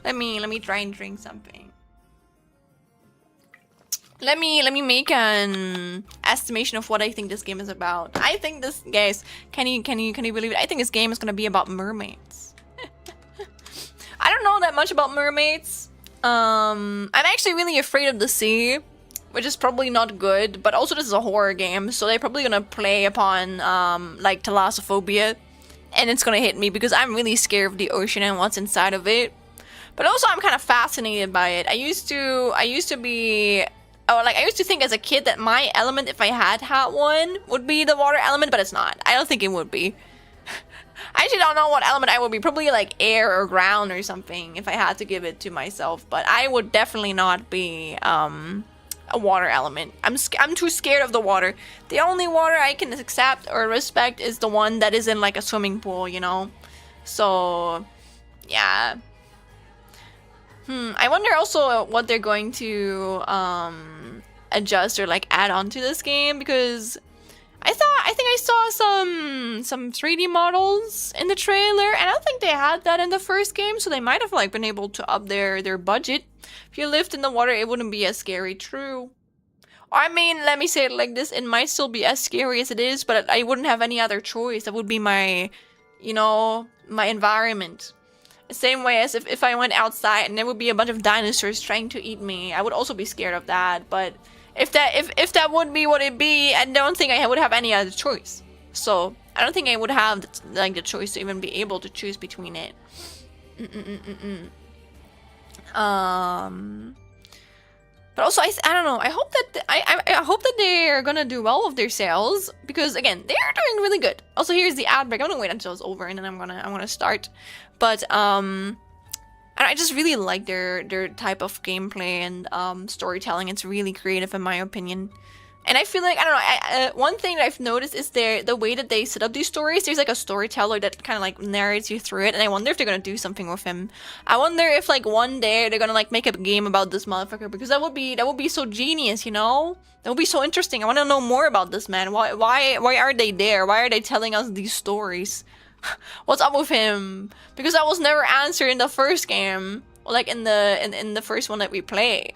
Let me try and drink something. Let me make an estimation of what I think this game is about. I think this, guys, can you believe it? I think this game is gonna be about mermaids. I don't know that much about mermaids. I'm actually really afraid of the sea, which is probably not good. But also, this is a horror game, so they're probably gonna play upon like thalassophobia, and it's gonna hit me because I'm really scared of the ocean and what's inside of it. But also, I'm kind of fascinated by it. I used to be. Oh, like, I used to think as a kid that my element, if I had one, would be the water element, but it's not. I don't think it would be. I actually don't know what element I would be. Probably, like, air or ground or something, if I had to give it to myself. But I would definitely not be, a water element. I'm too scared of the water. The only water I can accept or respect is the one that is in, like, a swimming pool, you know? So, yeah. I wonder also what they're going to adjust or like add on to this game, because I think I saw some 3D models in the trailer, and I don't think they had that in the first game, so they might have like been able to up their budget. If you lived in the water, it wouldn't be as scary. True. I mean, let me say it like this: it might still be as scary as it is, but I wouldn't have any other choice. That would be my you know, my environment. The same way as if I went outside and there would be a bunch of dinosaurs trying to eat me. I would also be scared of that. But if that would be what it be, I don't think I would have any other choice. So I don't think I would have like the choice to even be able to choose between it. But also I don't know. I hope that I hope that they're gonna do well with their sales, because again, they're doing really good. Also, here's the ad break. I'm gonna wait until it's over and then I'm gonna start. But I just really like their type of gameplay and storytelling. It's really creative in my opinion. And I feel like, I don't know, one thing that I've noticed is the way that they set up these stories. There's like a storyteller that kind of like narrates you through it, and I wonder if they're gonna do something with him. I wonder if like one day they're gonna like make a game about this motherfucker, because that would be so genius, you know? That would be so interesting. I want to know more about this man. Why are they there? Why are they telling us these stories? What's up with him? Because that was never answered in the first game, like in the first one that we played.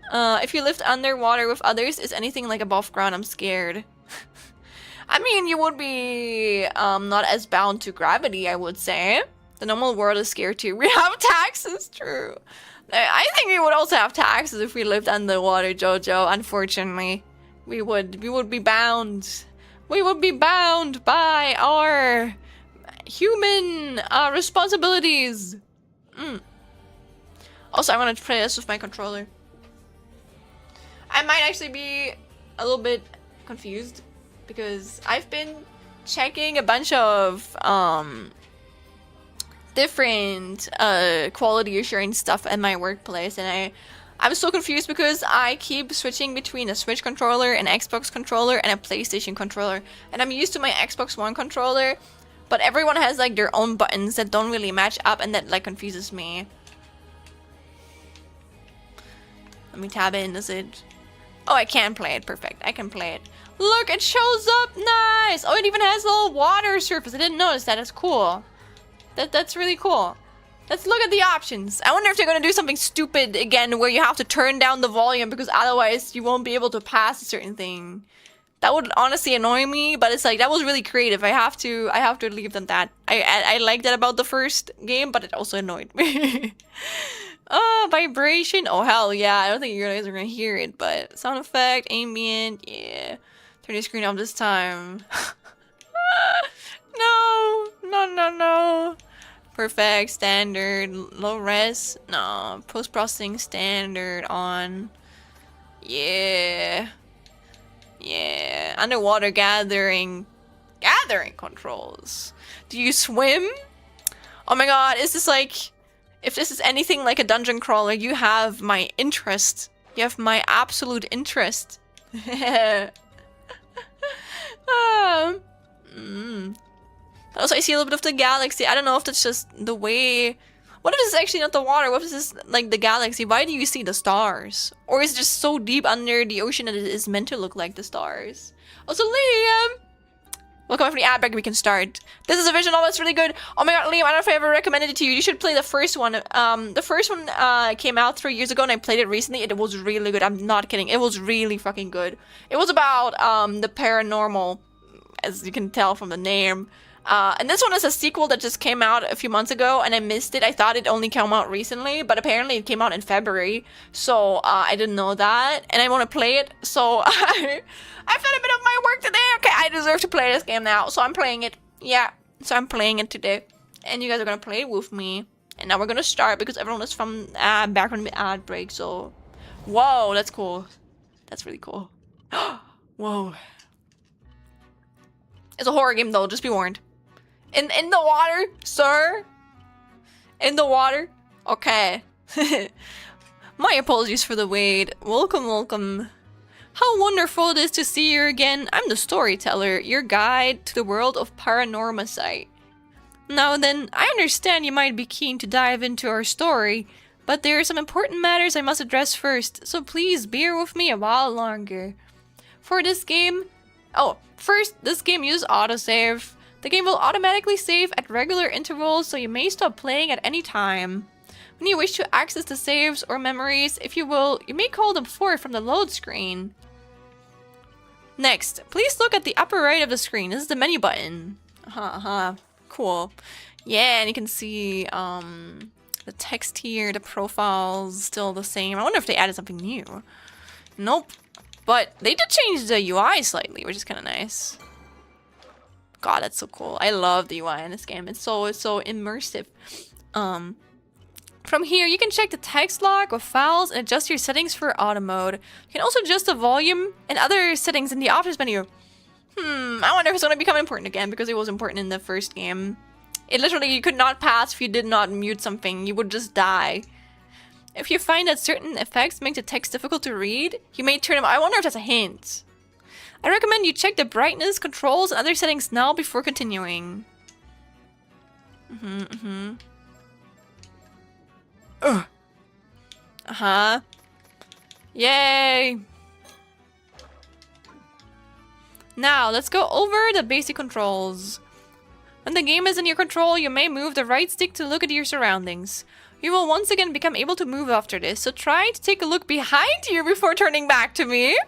If you lived underwater with others, is anything like above ground? I'm scared. I mean, you would be not as bound to gravity, I would say. The normal world is scared too. We have taxes, true. I think we would also have taxes if we lived underwater, Jojo. Unfortunately, we would be bound. We would be bound by our human responsibilities. Also, I want to play this with my controller. I might actually be a little bit confused because I've been checking a bunch of different quality assurance stuff at my workplace, and I'm so confused because I keep switching between a Switch controller, an Xbox controller, and a PlayStation controller. And I'm used to my Xbox One controller, but everyone has like their own buttons that don't really match up, and that like confuses me. Let me tab in, is it? Oh, I can play it. Perfect. I can play it. Look, it shows up. Nice. Oh, it even has a little water surface. I didn't notice that. It's cool. That's really cool. Let's look at the options. I wonder if they're going to do something stupid again where you have to turn down the volume because otherwise you won't be able to pass a certain thing. That would honestly annoy me, but it's like, that was really creative. I have to leave them that. I like that about the first game, but it also annoyed me. Oh, vibration. Oh, hell yeah. I don't think you guys are going to hear it, but sound effect, ambient, yeah. Turn your screen off this time. No. Perfect, standard, low res. No, post-processing standard on. Yeah. Underwater gathering controls. Do you swim? Oh my god, is this like... If this is anything like a dungeon crawler, you have my interest. You have my absolute interest. Also, I see a little bit of the galaxy. I don't know if that's just the way... What if this is actually not the water? What if this is like the galaxy? Why do you see the stars? Or is it just so deep under the ocean that it is meant to look like the stars? Also, Liam! Welcome for the ad break, we can start. This is a visual novel, it's really good. Oh my god, Liam, I don't know if I ever recommended it to you. You should play the first one. The first one came out 3 years ago and I played it recently. It was really good. I'm not kidding. It was really fucking good. It was about the paranormal, as you can tell from the name. And this one is a sequel that just came out a few months ago and I missed it. I thought it only came out recently, but apparently it came out in February. So I didn't know that and I want to play it. So I've done a bit of my work today. Okay, I deserve to play this game now. So I'm playing it. Yeah, so I'm playing it today. And you guys are going to play it with me. And now we're going to start because everyone is from back from the ad break. So, whoa, that's cool. That's really cool. Whoa. It's a horror game though, just be warned. In the water, sir? In the water? Okay. My apologies for the wait. Welcome. How wonderful it is to see you again. I'm the storyteller, your guide to the world of Paranormasight. Now then, I understand you might be keen to dive into our story, but there are some important matters I must address first, so please bear with me a while longer. For this game... Oh, first, this game uses autosave. The game will automatically save at regular intervals, so you may stop playing at any time. When you wish to access the saves or memories, if you will, you may call them forth from the load screen. Next, please look at the upper right of the screen. This is the menu button. cool. Yeah, and you can see the text here, the profile's still the same. I wonder if they added something new. Nope. But they did change the UI slightly, which is kind of nice. God, that's so cool. I love the UI in this game. It's so immersive. From here, you can check the text log of files and adjust your settings for auto mode. You can also adjust the volume and other settings in the options menu. I wonder if it's going to become important again, because it was important in the first game. It literally, you could not pass if you did not mute something. You would just die. If you find that certain effects make the text difficult to read, you may turn them. I wonder if that's a hint. I recommend you check the brightness, controls, and other settings now before continuing. Yay! Now, let's go over the basic controls. When the game is in your control, you may move the right stick to look at your surroundings. You will once again become able to move after this, so try to take a look behind you before turning back to me.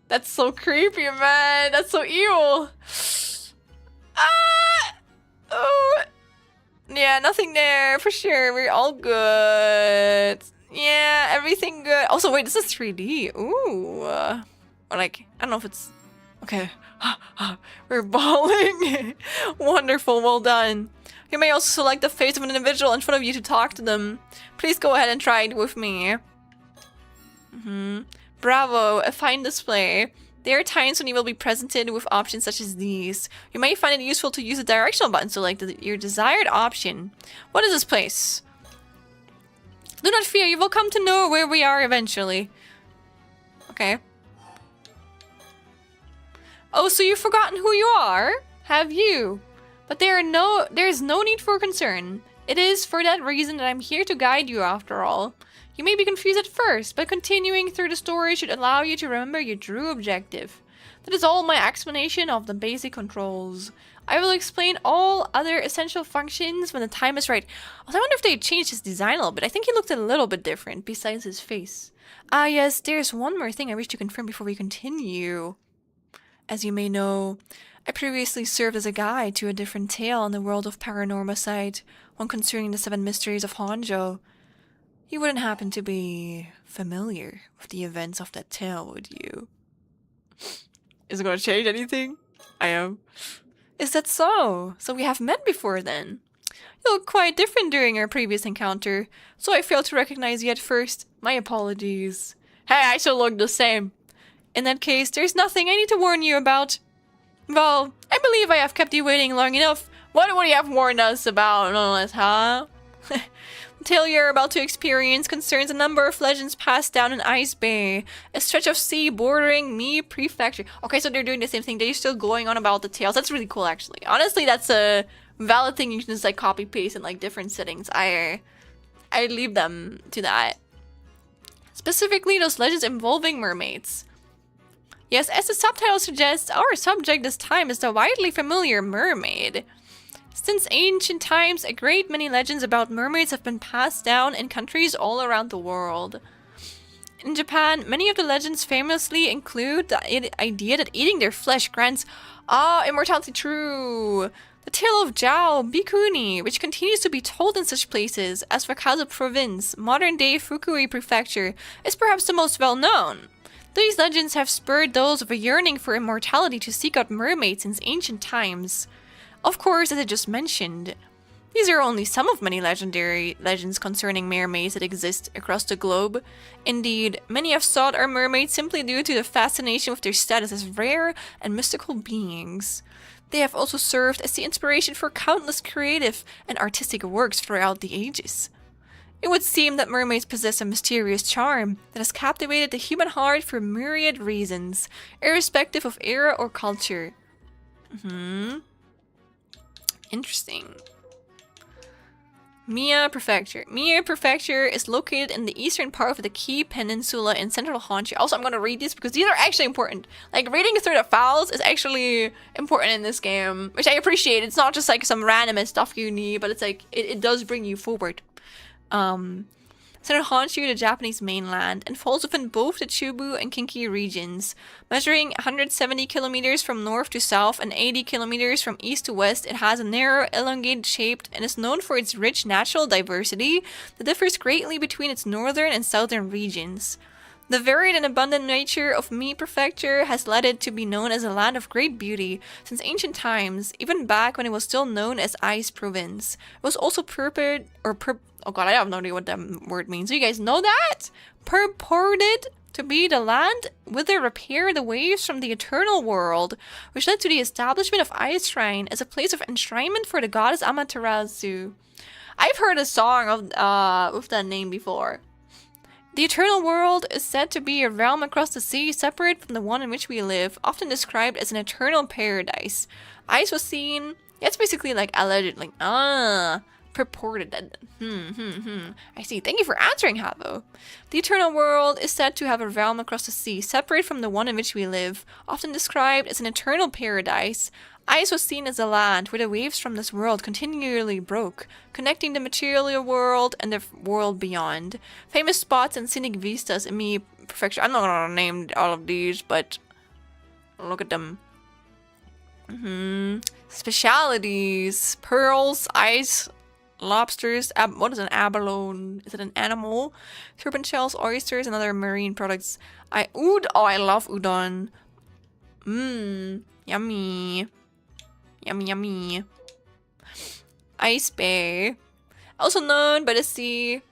That's so creepy, man. That's so evil. Oh. Yeah, nothing there for sure. We're all good. Yeah, everything good. Also, wait, this is 3D. Ooh. Or like, I don't know if it's... Okay. We're balling. Wonderful, well done. You may also select the face of an individual in front of you to talk to them. Please go ahead and try it with me. Bravo, a fine display. There are times when you will be presented with options such as these. You may find it useful to use the directional button to select your desired option. What is this place? Do not fear, you will come to know where we are eventually. Okay. Oh, so you've forgotten who you are? Have you? But there is no need for concern. It is for that reason that I'm here to guide you after all. You may be confused at first, but continuing through the story should allow you to remember your true objective. That is all my explanation of the basic controls. I will explain all other essential functions when the time is right. I wonder if they changed his design a little bit. I think he looked a little bit different besides his face. Ah yes, there's one more thing I wish to confirm before we continue. As you may know, I previously served as a guide to a different tale in the world of Paranormasight, one concerning the 7 mysteries of Honjo. You wouldn't happen to be familiar with the events of that tale, would you? Is it going to change anything? I am. Is that so? So we have met before then. You look quite different during our previous encounter, so I failed to recognize you at first. My apologies. Hey, I still look the same. In that case, there's nothing I need to warn you about. Well, I believe I have kept you waiting long enough. What would you have warned us about, nonetheless, huh? The tale you're about to experience concerns a number of legends passed down in Ice Bay, a stretch of sea bordering Mii Prefecture. Okay, so they're doing the same thing. They're still going on about the tales. That's really cool, actually. Honestly, that's a valid thing. You can just like copy paste in like different settings. I leave them to that. Specifically, those legends involving mermaids. Yes, as the subtitle suggests, our subject this time is the widely familiar mermaid. Since ancient times, a great many legends about mermaids have been passed down in countries all around the world. In Japan, many of the legends famously include the idea that eating their flesh grants immortality. True. The tale of Jiao Bikuni, which continues to be told in such places as Wakazu Province, modern-day Fukui Prefecture, is perhaps the most well-known. These legends have spurred those of a yearning for immortality to seek out mermaids since ancient times. Of course, as I just mentioned, these are only some of many legendary legends concerning mermaids that exist across the globe. Indeed, many have sought our mermaids simply due to the fascination with their status as rare and mystical beings. They have also served as the inspiration for countless creative and artistic works throughout the ages. It would seem that mermaids possess a mysterious charm that has captivated the human heart for myriad reasons, irrespective of era or culture. Interesting. Mii Prefecture. Mii Prefecture is located in the eastern part of the Kii Peninsula in central Honshu. Also, I'm going to read these because these are actually important. Like, reading through the files is actually important in this game, which I appreciate. It's not just like some random stuff you need, but it's like, it does bring you forward. Central Honshu, the Japanese mainland, and falls within both the Chubu and Kinki regions. Measuring 170 kilometers from north to south and 80 kilometers from east to west, it has a narrow, elongated shape and is known for its rich natural diversity that differs greatly between its northern and southern regions. The varied and abundant nature of Mii Prefecture has led it to be known as a land of great beauty since ancient times, even back when it was still known as Ice Province. It was also oh god, I have no idea what that word means. Do you guys know that? Purported to be the land whither repair the waves from the eternal world, which led to the establishment of Ice Shrine as a place of enshrinement for the goddess Amaterasu. I've heard a song of with that name before. The eternal world is said to be a realm across the sea, separate from the one in which we live, often described as an eternal paradise. Ice was seen. Yeah, it's basically like allegedly. Purported. I see. Thank you for answering, Havo. The eternal world is said to have a realm across the sea, separate from the one in which we live, often described as an eternal paradise. Ice was seen as a land where the waves from this world continually broke, connecting the material world and the world beyond. Famous spots and scenic vistas in Mii Prefecture. I'm not gonna name all of these, but look at them. Specialities: pearls, ice, lobsters. What is an abalone? Is it an animal? Turban shells, oysters, and other marine products. I love udon. Yummy. Yummy, yummy. Ice Bay. Also known by the sea,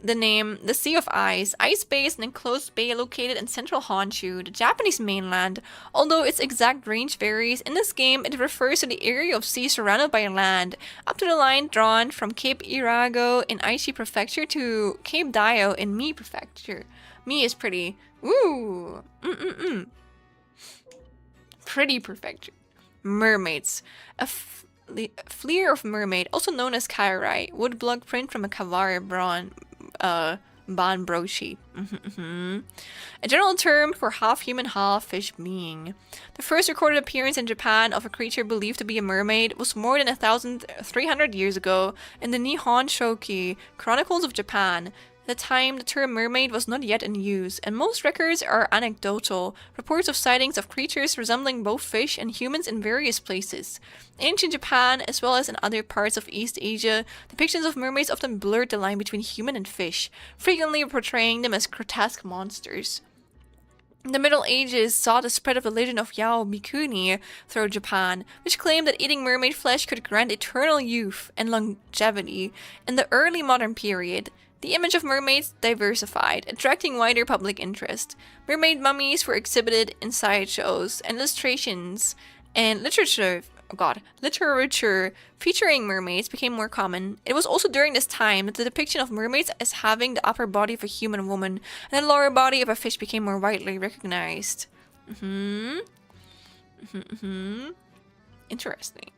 the name the Sea of Ice. Ice Bay is an enclosed bay located in central Honshu, the Japanese mainland. Although its exact range varies, in this game it refers to the area of sea surrounded by land, up to the line drawn from Cape Irago in Aichi Prefecture to Cape Dio in Mii Prefecture. Mii is pretty. Ooh. Pretty prefecture. Mermaids. A fleer of mermaid, also known as Kairai, wood block print from a Kavari Ban broshi. A general term for half-human, half-fish being. The first recorded appearance in Japan of a creature believed to be a mermaid was more than 1,300 years ago in the Nihon Shoki, Chronicles of Japan. At the time, the term mermaid was not yet in use, and most records are anecdotal, reports of sightings of creatures resembling both fish and humans in various places. In ancient Japan, as well as in other parts of East Asia, depictions of mermaids often blurred the line between human and fish, frequently portraying them as grotesque monsters. The Middle Ages saw the spread of the legend of Yao Mikuni throughout Japan, which claimed that eating mermaid flesh could grant eternal youth and longevity. In the early modern period, the image of mermaids diversified, attracting wider public interest. Mermaid mummies were exhibited in sideshows, and illustrations and literature featuring mermaids became more common. It was also during this time that the depiction of mermaids as having the upper body of a human woman and the lower body of a fish became more widely recognized. Interesting.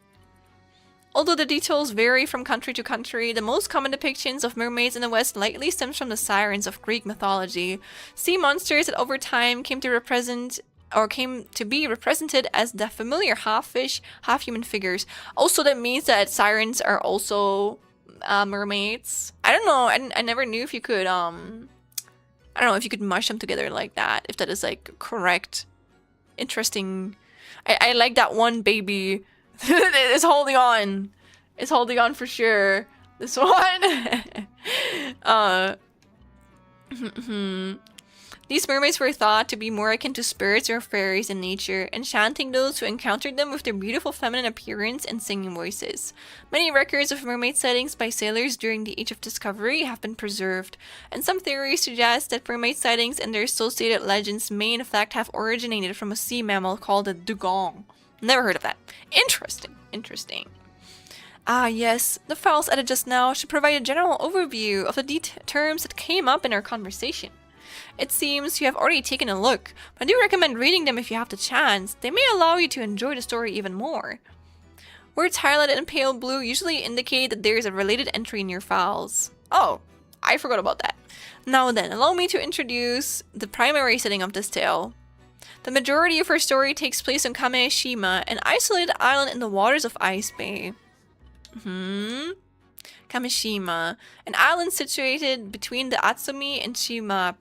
Although the details vary from country to country, the most common depictions of mermaids in the West likely stems from the sirens of Greek mythology, sea monsters that over time came to be represented as the familiar half-fish, half-human figures. Also, that means that sirens are also mermaids. I don't know. I never knew if you could I don't know if you could mush them together like that. If that is like correct. Interesting. I like that one baby. It's holding on. It's holding on for sure. This one. These mermaids were thought to be more akin to spirits or fairies in nature, enchanting those who encountered them with their beautiful feminine appearance and singing voices. Many records of mermaid sightings by sailors during the Age of Discovery have been preserved, and some theories suggest that mermaid sightings and their associated legends may in fact have originated from a sea mammal called a dugong. Never heard of that. Interesting. Ah yes, the files added just now should provide a general overview of the terms that came up in our conversation. It seems you have already taken a look, but I do recommend reading them if you have the chance. They may allow you to enjoy the story even more. Words highlighted in pale blue usually indicate that there is a related entry in your files. Oh, I forgot about that. Now then, allow me to introduce the primary setting of this tale. The majority of her story takes place on Kameshima, an isolated island in the waters of Ice Bay. Kamishima, an island situated between the Atsumi and Shima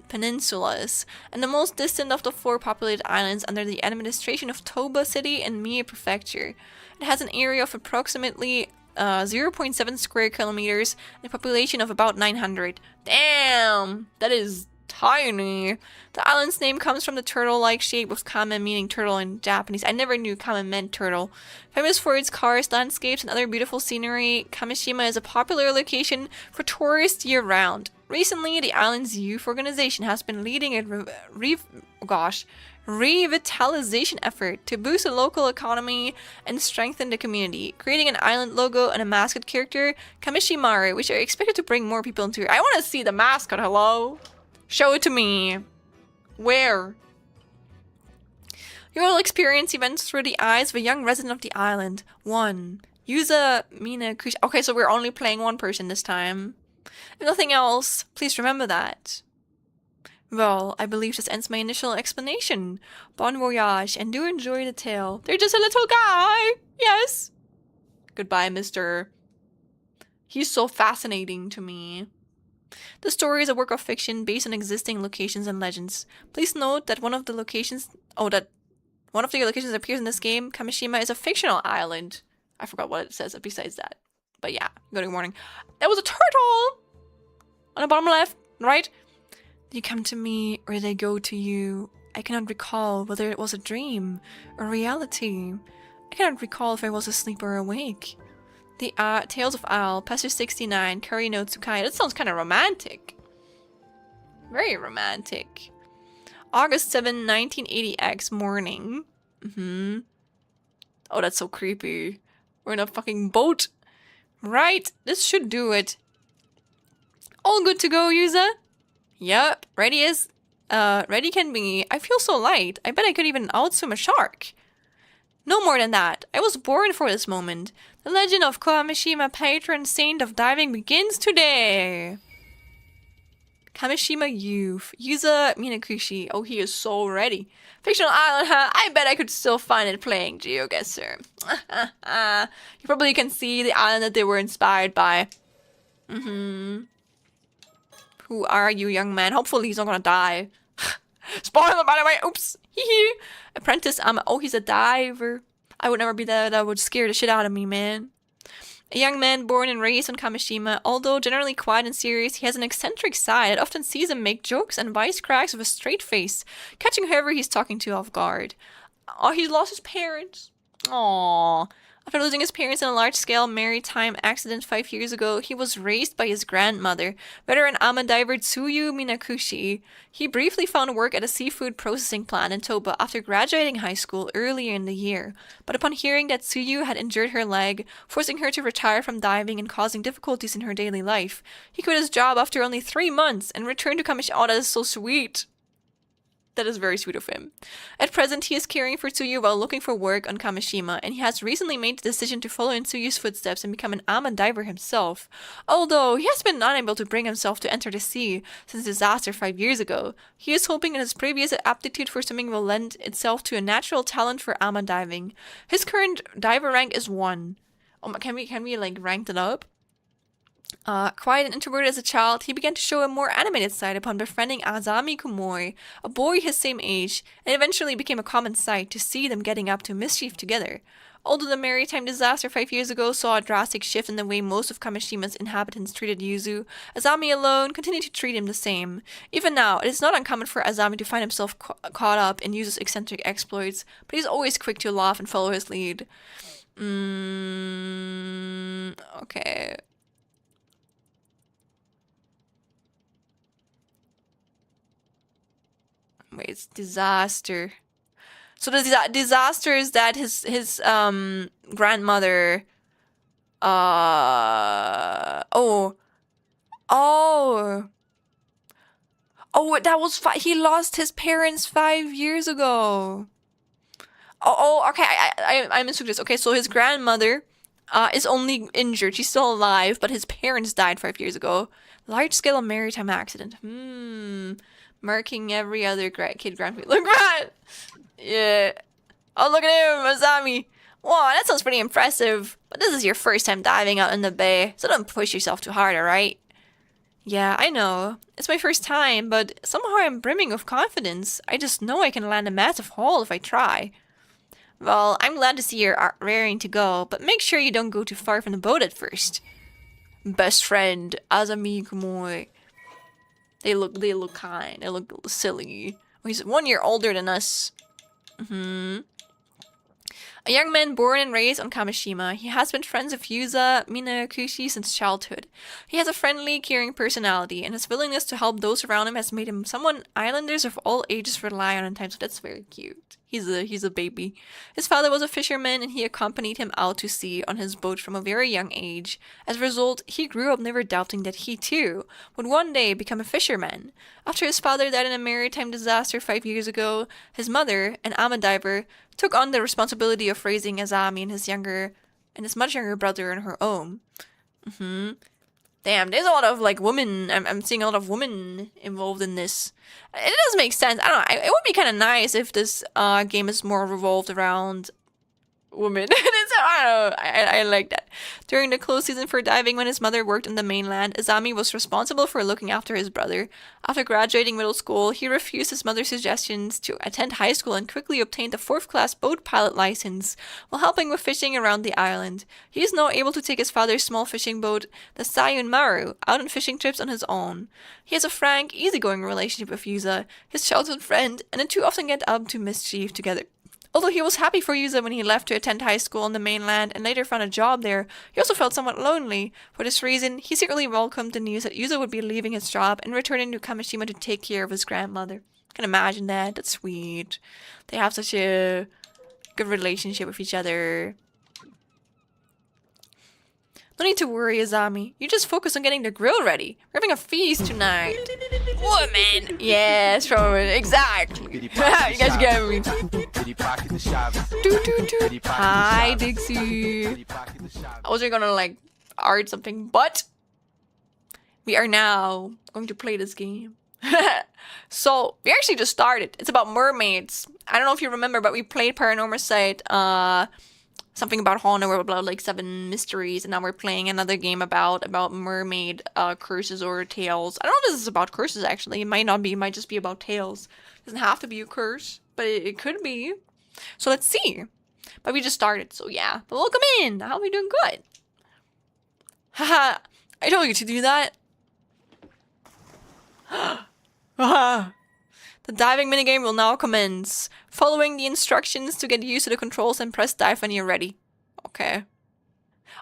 peninsulas, and the most distant of the 4 populated islands under the administration of Toba City and Mie Prefecture. It has an area of approximately 0.7 square kilometers and a population of about 900. Damn! That is tiny. The island's name comes from the turtle-like shape with kame meaning turtle in Japanese. I never knew kame meant turtle. Famous for its karst landscapes and other beautiful scenery, Kamishima is a popular location for tourists year-round. Recently, the island's youth organization has been leading a revitalization effort to boost the local economy and strengthen the community, creating an island logo and a mascot character, Kamishimaru, which are expected to bring more people into it. I want to see the mascot, hello? Show it to me. Where? You will experience events through the eyes of a young resident of the island. 1. Yuza Minakushi. Okay, so we're only playing one person this time. If nothing else, please remember that. Well, I believe this ends my initial explanation. Bon voyage, and do enjoy the tale. They're just a little guy! Yes! Goodbye, mister. He's so fascinating to me. The story is a work of fiction based on existing locations and legends. Please note that one of the locations that appears in this game, Kamishima, is a fictional island. I forgot what it says besides that. But yeah, good morning. There was a turtle! On the bottom left, right? You come to me, or they go to you. I cannot recall whether it was a dream or reality. I cannot recall if I was asleep or awake. The Tales of Owl, Pastor 69, Kari no Tsukai. That sounds kind of romantic. Very romantic. August 7, 1980X morning. Oh, that's so creepy. We're in a fucking boat. Right, this should do it. All good to go, Yuza? Yep, ready can be. I feel so light. I bet I could even outswim a shark. No more than that. I was born for this moment. The legend of Kamishima, patron saint of diving, begins today. Kamishima youth. Yuza Minakushi. Oh, he is so ready. Fictional island, huh? I bet I could still find it playing GeoGuessr. You probably can see the island that they were inspired by. Who are you, young man? Hopefully he's not gonna die. Spoiler, by the way. Oops. Hee. Apprentice oh, he's a diver. I would never be that. That would scare the shit out of me, man. A young man born and raised on Kamishima, although generally quiet and serious, he has an eccentric side that often sees him make jokes and wisecracks with a straight face, catching whoever he's talking to off guard. Oh, he lost his parents. Aww. After losing his parents in a large-scale maritime accident 5 years ago, he was raised by his grandmother, veteran ama diver Tsuyu Minakushi. He briefly found work at a seafood processing plant in Toba after graduating high school earlier in the year. But upon hearing that Tsuyu had injured her leg, forcing her to retire from diving and causing difficulties in her daily life, he quit his job after only 3 months and returned to Kamishima. Oh, that is so sweet. That is very sweet of him. At present, he is caring for Tsuyu while looking for work on Kamishima, and he has recently made the decision to follow in Tsuyu's footsteps and become an ama diver himself. Although he has been unable to bring himself to enter the sea since the disaster 5 years ago, he is hoping that his previous aptitude for swimming will lend itself to a natural talent for ama diving. His current diver rank is 1. Oh, can we like rank it up? Quiet and introverted as a child, he began to show a more animated side upon befriending Azami Kumori, a boy his same age, and eventually became a common sight to see them getting up to mischief together. Although the maritime disaster 5 years ago saw a drastic shift in the way most of Kamishima's inhabitants treated Yuzu, Azami alone continued to treat him the same. Even now, it is not uncommon for Azami to find himself caught up in Yuzu's eccentric exploits, but he's always quick to laugh and follow his lead. Okay. Wait, it's disaster. So the disaster is that his grandmother oh that was he lost his parents 5 years ago. Okay, I mistook this. Okay, so his grandmother is only injured. She's still alive, but his parents died 5 years ago. Large-scale maritime accident. Marking every other kid grandparent. Look at that! Yeah. Oh, look at him, Azami. Whoa, that sounds pretty impressive. But this is your first time diving out in the bay, so don't push yourself too hard, alright? Yeah, I know. It's my first time, but somehow I'm brimming with confidence. I just know I can land a massive haul if I try. Well, I'm glad to see you're raring to go, but make sure you don't go too far from the boat at first. Best friend, Azami Kumoy. They look kind. They look silly. He's 1 year older than us. A young man born and raised on Kamishima, he has been friends with Yuza Minakushi since childhood. He has a friendly, caring personality, and his willingness to help those around him has made him someone islanders of all ages rely on in times. So that's very cute. He's a baby. His father was a fisherman, and he accompanied him out to sea on his boat from a very young age. As a result, he grew up never doubting that he too would one day become a fisherman. After his father died in a maritime disaster 5 years ago, his mother, an ama diver, took on the responsibility of raising Azami and his much younger brother on her own. Damn, there's a lot of like women. I'm seeing a lot of women involved in this. It does make sense. I don't know. It would be kind of nice if this game is more revolved around women. I don't know. I like that. During the close season for diving, when his mother worked in the mainland, Azami was responsible for looking after his brother. After graduating middle school, he refused his mother's suggestions to attend high school and quickly obtained a 4th class boat pilot license while helping with fishing around the island. He is now able to take his father's small fishing boat, the Sayun Maru, out on fishing trips on his own. He has a frank, easygoing relationship with Yuza, his childhood friend, and the two often get up to mischief together. Although he was happy for Yuza when he left to attend high school on the mainland and later found a job there, he also felt somewhat lonely. For this reason, he secretly welcomed the news that Yuza would be leaving his job and returning to Kamishima to take care of his grandmother. I can imagine that. That's sweet. They have such a good relationship with each other. No need to worry, Azami. You just focus on getting the grill ready. We're having a feast tonight. Woman! Yes, Roman. Exactly. You guys get me. Hi, Dixie. I wasn't gonna like art something, but we are now going to play this game. So we actually just started. It's about mermaids. I don't know if you remember, but we played Paranormasight, something about Hana, or about like 7 mysteries, and now we're playing another game about mermaid curses or tales. I don't know if this is about curses actually. It might not be. It might just be about tales. It doesn't have to be a curse, but it could be. So let's see. But we just started, so yeah. But welcome in. How are we doing? Good. Haha. I told you to do that. The diving minigame will now commence. Following the instructions to get used to the controls and press dive when you're ready. Okay.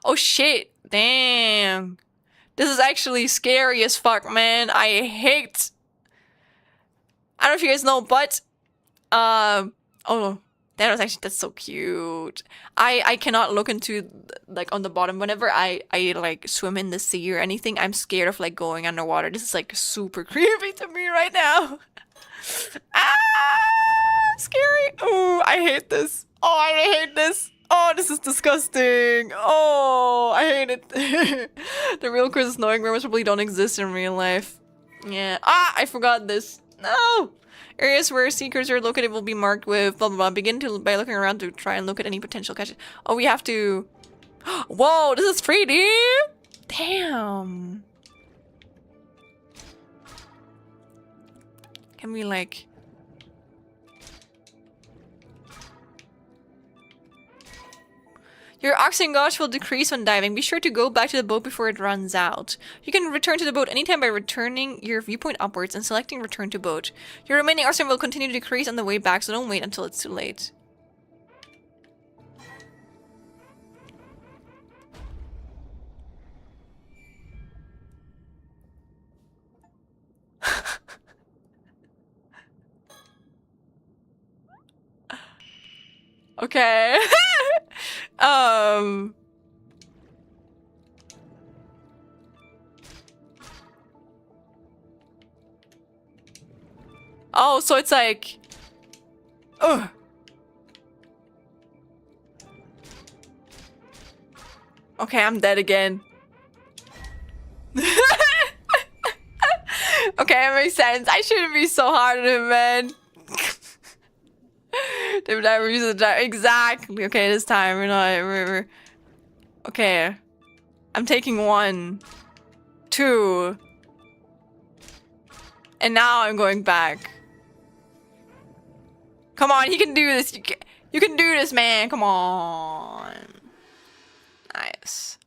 Oh shit. Damn. This is actually scary as fuck, man. I hate... I don't know if you guys know, but... Oh, that's so cute. I cannot look into, like, on the bottom. Whenever I like, swim in the sea or anything, I'm scared of, like, going underwater. This is, like, super creepy to me right now. Scary. Oh, I hate this. Oh, I hate this. Oh, this is disgusting. Oh, I hate it. The real curses knowing mermaids probably don't exist in real life. Yeah. I forgot this. No. Areas where seekers are located will be marked with blah blah blah. Begin by looking around to try and look at any potential catches. Oh, we have to... Whoa, this is 3D? Damn. Can we like... Your oxygen gauge will decrease when diving. Be sure to go back to the boat before it runs out. You can return to the boat anytime by returning your viewpoint upwards and selecting return to boat. Your remaining oxygen will continue to decrease on the way back, so don't wait until it's too late. Okay. Oh, so it's like... Ugh. Okay, I'm dead again. Okay, that makes sense. I shouldn't be so hard on him, man. They've never used the diver. Exactly. Okay, this time we're not. We're okay. I'm taking 1, 2, and now I'm going back. Come on, he can do this. You can do this, man. Come on. Nice.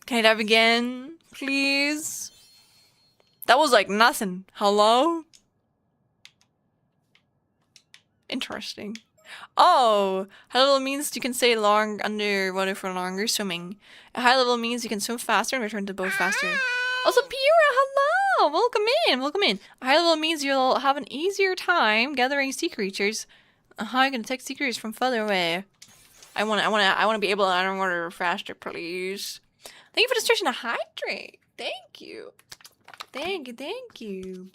Can I dive again, please? That was like nothing. Hello? Interesting. Oh, high level means you can stay long underwater for longer swimming. A high level means you can swim faster and return to the boat faster. Also, Pura, hello! Welcome in, welcome in. A high level means you'll have an easier time gathering sea creatures. You can detect sea creatures from further away. I wanna be able to underwater faster, please. Thank you for the suggestion to hydrate. Thank you. Thank you, thank you.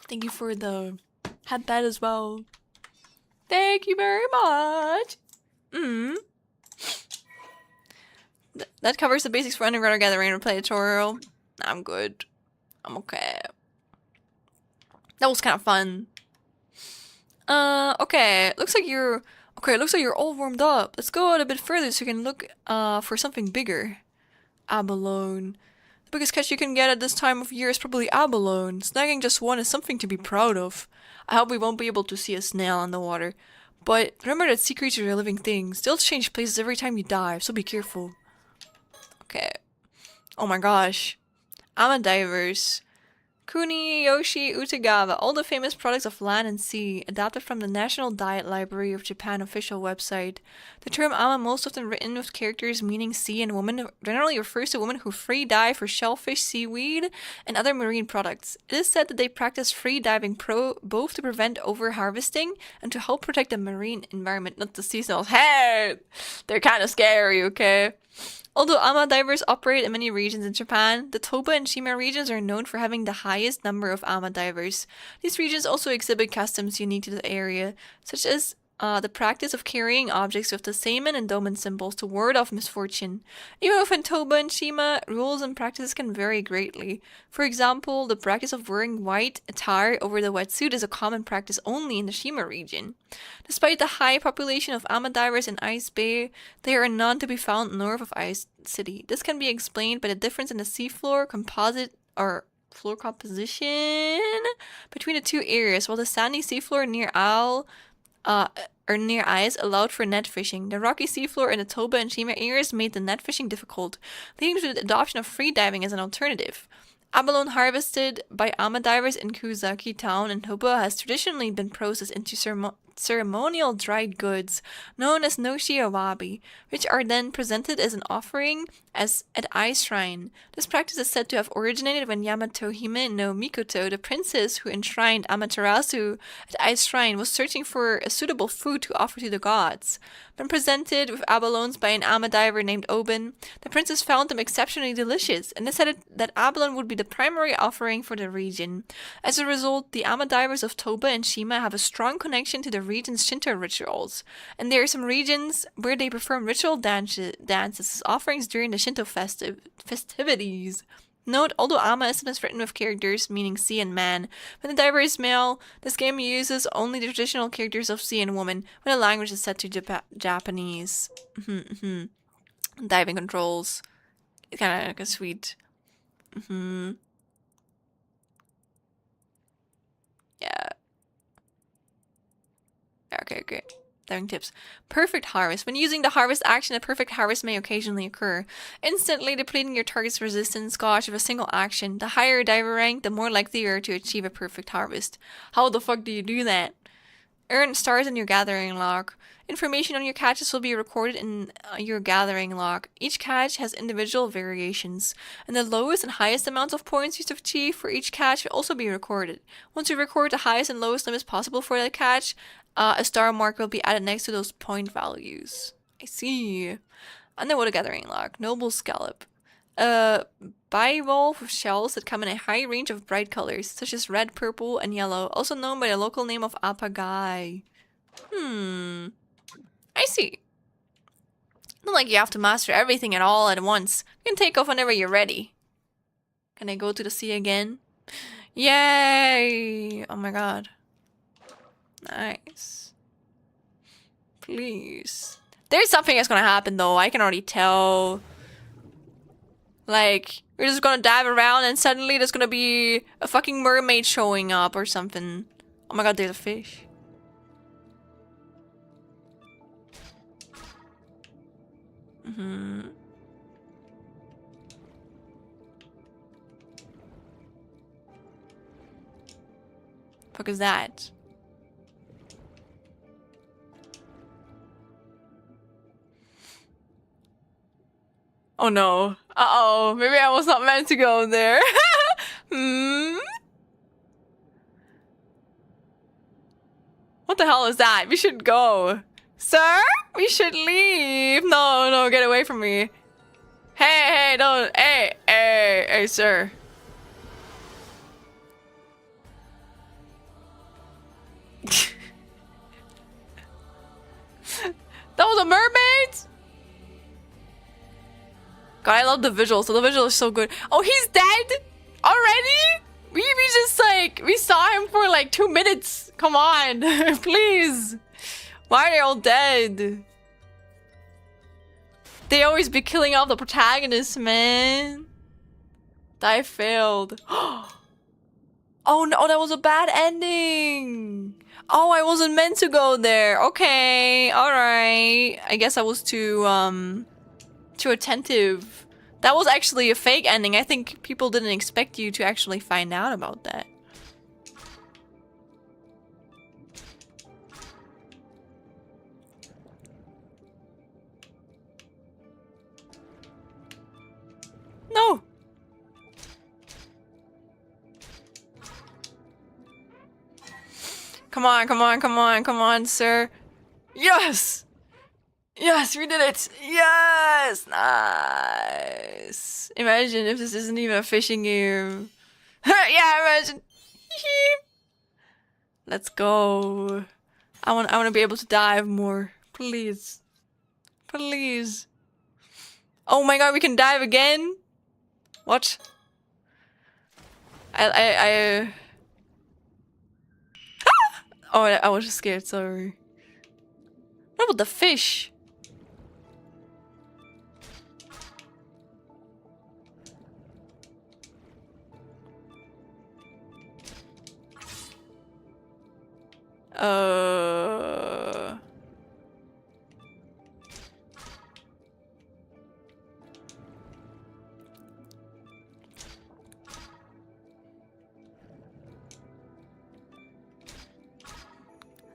Thank you for the headband as well. Thank you very much. That covers the basics for underwater gathering and play tutorial. I'm good. I'm okay. That was kind of fun. Okay. Looks like you're all warmed up. Let's go out a bit further so you can look for something bigger. Abalone. The biggest catch you can get at this time of year is probably abalone. Snagging just one is something to be proud of. I hope we won't be able to see a snail in the water. But remember that sea creatures are living things. They'll change places every time you dive, so be careful. Okay. Oh my gosh. Amadivers. Kuni, Yoshi, Utagawa, all the famous products of land and sea, adapted from the National Diet Library of Japan official website. The term ama, most often written with characters meaning sea and woman, generally refers to women who free dive for shellfish, seaweed, and other marine products. It is said that they practice free diving both to prevent over-harvesting and to help protect the marine environment, not the seasonals. Hey! They're kind of scary, okay? Although ama divers operate in many regions in Japan, the Toba and Shima regions are known for having the highest number of ama divers. These regions also exhibit customs unique to the area, such as the practice of carrying objects with the Seimin and Domin symbols to ward off misfortune. Even within Toba and Shima, rules and practices can vary greatly. For example, the practice of wearing white attire over the wetsuit is a common practice only in the Shima region. Despite the high population of ama divers in Ice Bay, there are none to be found north of Ice City. This can be explained by the difference in the seafloor floor composition between the two areas, while the sandy seafloor near near ice allowed for net fishing. The rocky seafloor in the Toba and Shima areas made the net fishing difficult, leading to the adoption of free diving as an alternative. Abalone harvested by ama divers in Kuzaki town in Toba has traditionally been processed into ceremonial dried goods known as noshi awabi, which are then presented as an offering at Ice Shrine. This practice is said to have originated when Yamato Hime no Mikoto, the princess who enshrined Amaterasu at Ice Shrine, was searching for a suitable food to offer to the gods. When presented with abalones by an ama diver named Oben, the princess found them exceptionally delicious and decided that abalone would be the primary offering for the region. As a result, the ama divers of Toba and Shima have a strong connection to the region's Shinto rituals, and there are some regions where they perform ritual dances as offerings during the Shinto festivities. Note, although ama is sometimes written with characters meaning sea and man, when the diver is male, this game uses only the traditional characters of sea and woman when the language is set to Japanese. Diving controls. It's kind of like a sweet. Yeah. Okay. Diving tips. Perfect harvest. When using the harvest action, a perfect harvest may occasionally occur, instantly depleting your target's resistance gauge with a single action. The higher your diver rank, the more likely you are to achieve a perfect harvest. How the fuck do you do that? Earn stars in your gathering log. Information on your catches will be recorded in your gathering log. Each catch has individual variations, and the lowest and highest amounts of points you achieve for each catch will also be recorded. Once you record the highest and lowest limits possible for that catch, a star mark will be added next to those point values. I see. Underwater gathering log. Noble scallop. Bivalve with shells that come in a high range of bright colors, such as red, purple, and yellow, also known by the local name of apagai. I see. Not like you have to master everything at all at once. You can take off whenever you're ready. Can I go to the sea again? Yay! Oh my god. Nice. Please. There's something that's gonna happen though, I can already tell. Like, we're just gonna dive around and suddenly there's gonna be a fucking mermaid showing up or something. Oh my god, there's a fish. Mm-hmm. Fuck is that? Oh no. Uh-oh. Maybe I was not meant to go there. Hmm? What the hell is that? We should go. Sir? We should leave. No, no, get away from me. Hey, hey, don't. Hey, hey, hey, sir. That was a mermaid? God, I love the visual. So the visual is so good. Oh, he's dead? Already? We just like, we saw him for like 2 minutes. Come on, please. Why are they all dead? They always be killing off the protagonists, man. I failed. Oh no, that was a bad ending. Oh, I wasn't meant to go there. Okay, alright. I guess I was too attentive. That was actually a fake ending. I think people didn't expect you to actually find out about that. No! Come on, come on, come on, come on, sir. Yes! Yes, we did it! Yes! Nice! Imagine if this isn't even a fishing game. Yeah, imagine! Let's go. I want to be able to dive more. Please. Please. Oh my god, we can dive again? What? Oh, I was just scared, sorry. What about the fish?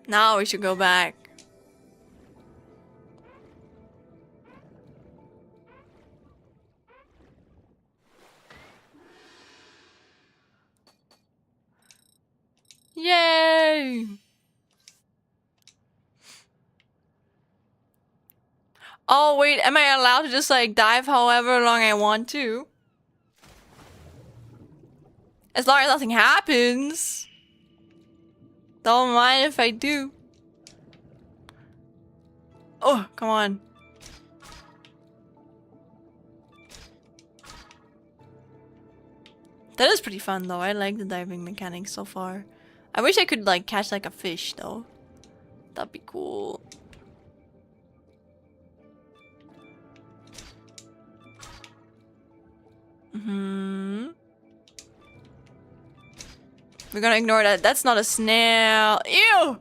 Now we should go back. Yay! Oh wait, am I allowed to just like dive however long I want to? As long as nothing happens. Don't mind if I do. Oh, come on. That is pretty fun though. I like the diving mechanics so far. I wish I could like catch like a fish though. That'd be cool. We're gonna ignore that. That's not a snail. Ew!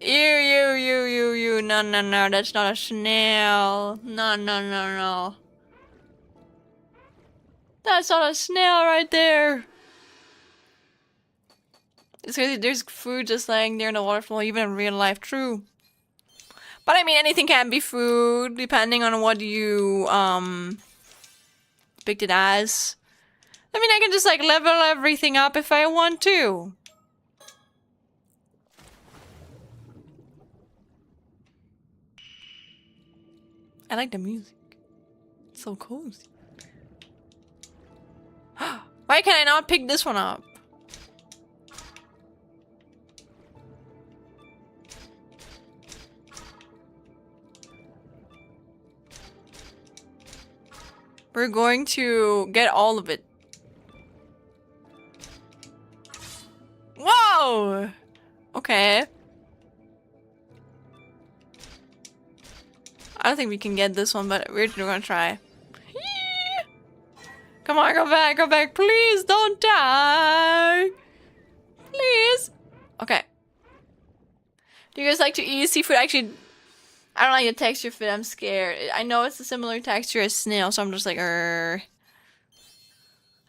Ew. No, no, no. That's not a snail. No, no, no, no. That's not a snail right there. It's crazy. There's food just laying there in the waterfall, even in real life. True. But I mean, anything can be food, depending on what you, picked it as. I mean, I can just, like, level everything up if I want to. I like the music. It's so cozy. Why can I not pick this one up? We're going to get all of it. Okay. I don't think we can get this one, but we're gonna try. Come on, go back, please don't die. Please. Okay. Do you guys like to eat seafood? Actually, I don't like the texture of it. I'm scared. I know it's a similar texture as snail, so I'm just like, I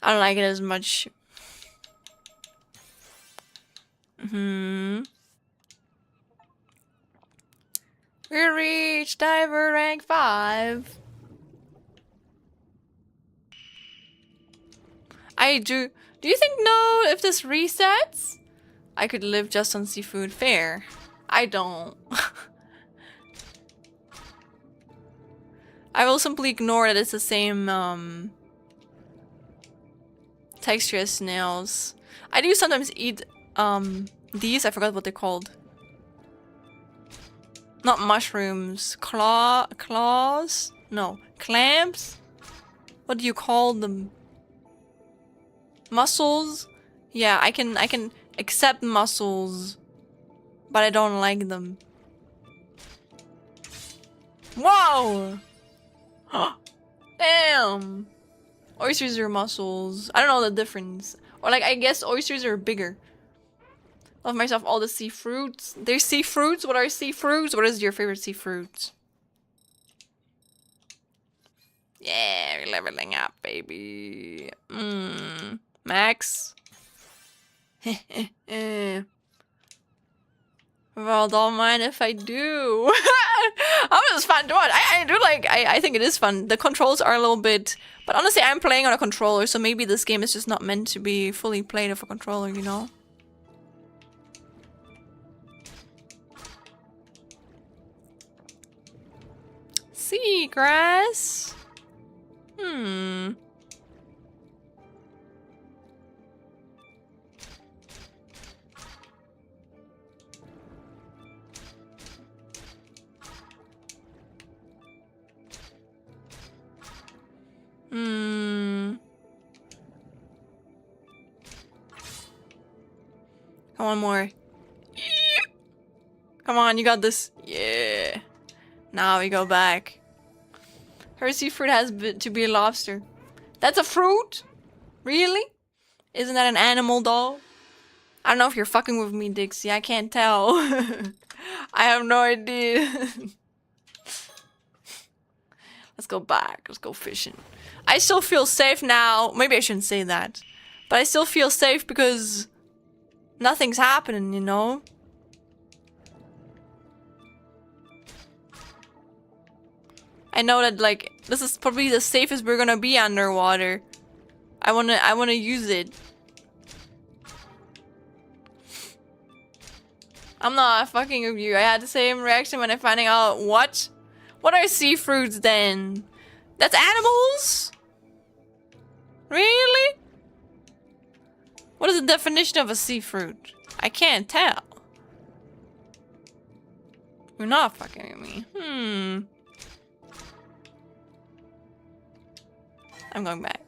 don't like it as much. We reached diver rank 5. Do you think no, if this resets, I could live just on seafood? Fair. I don't. I will simply ignore that it's the same texture as snails. I do sometimes eat these, I forgot what they're called. Not mushrooms. Claws? No. Clams? What do you call them? Mussels? Yeah, I can accept mussels, but I don't like them. Whoa! Damn! Oysters are mussels. I don't know the difference. Or like, I guess oysters are bigger. Love myself all the sea fruits. There's sea fruits? What are sea fruits? What is your favorite sea fruit? Yeah, we're leveling up, baby. Max? Well, don't mind if I do. I'm just fun to watch. I do like, I think it is fun. The controls are a little bit, but honestly, I'm playing on a controller, so maybe this game is just not meant to be fully played off a controller, you know? Seagrass? Come on, more. Come on, you got this. Yeah. Now we go back. Her seafood has to be a lobster. That's a fruit? Really? Isn't that an animal, doll? I don't know if you're fucking with me, Dixie. I can't tell. I have no idea. Let's go back. Let's go fishing. I still feel safe now. Maybe I shouldn't say that. But I still feel safe because nothing's happening, you know? I know that, like, this is probably the safest we're gonna be underwater. I wanna use it. I'm not fucking with you. I had the same reaction when I finding out what? What are sea fruits then? That's animals? Really? What is the definition of a sea fruit? I can't tell. You're not fucking with me. I'm going back.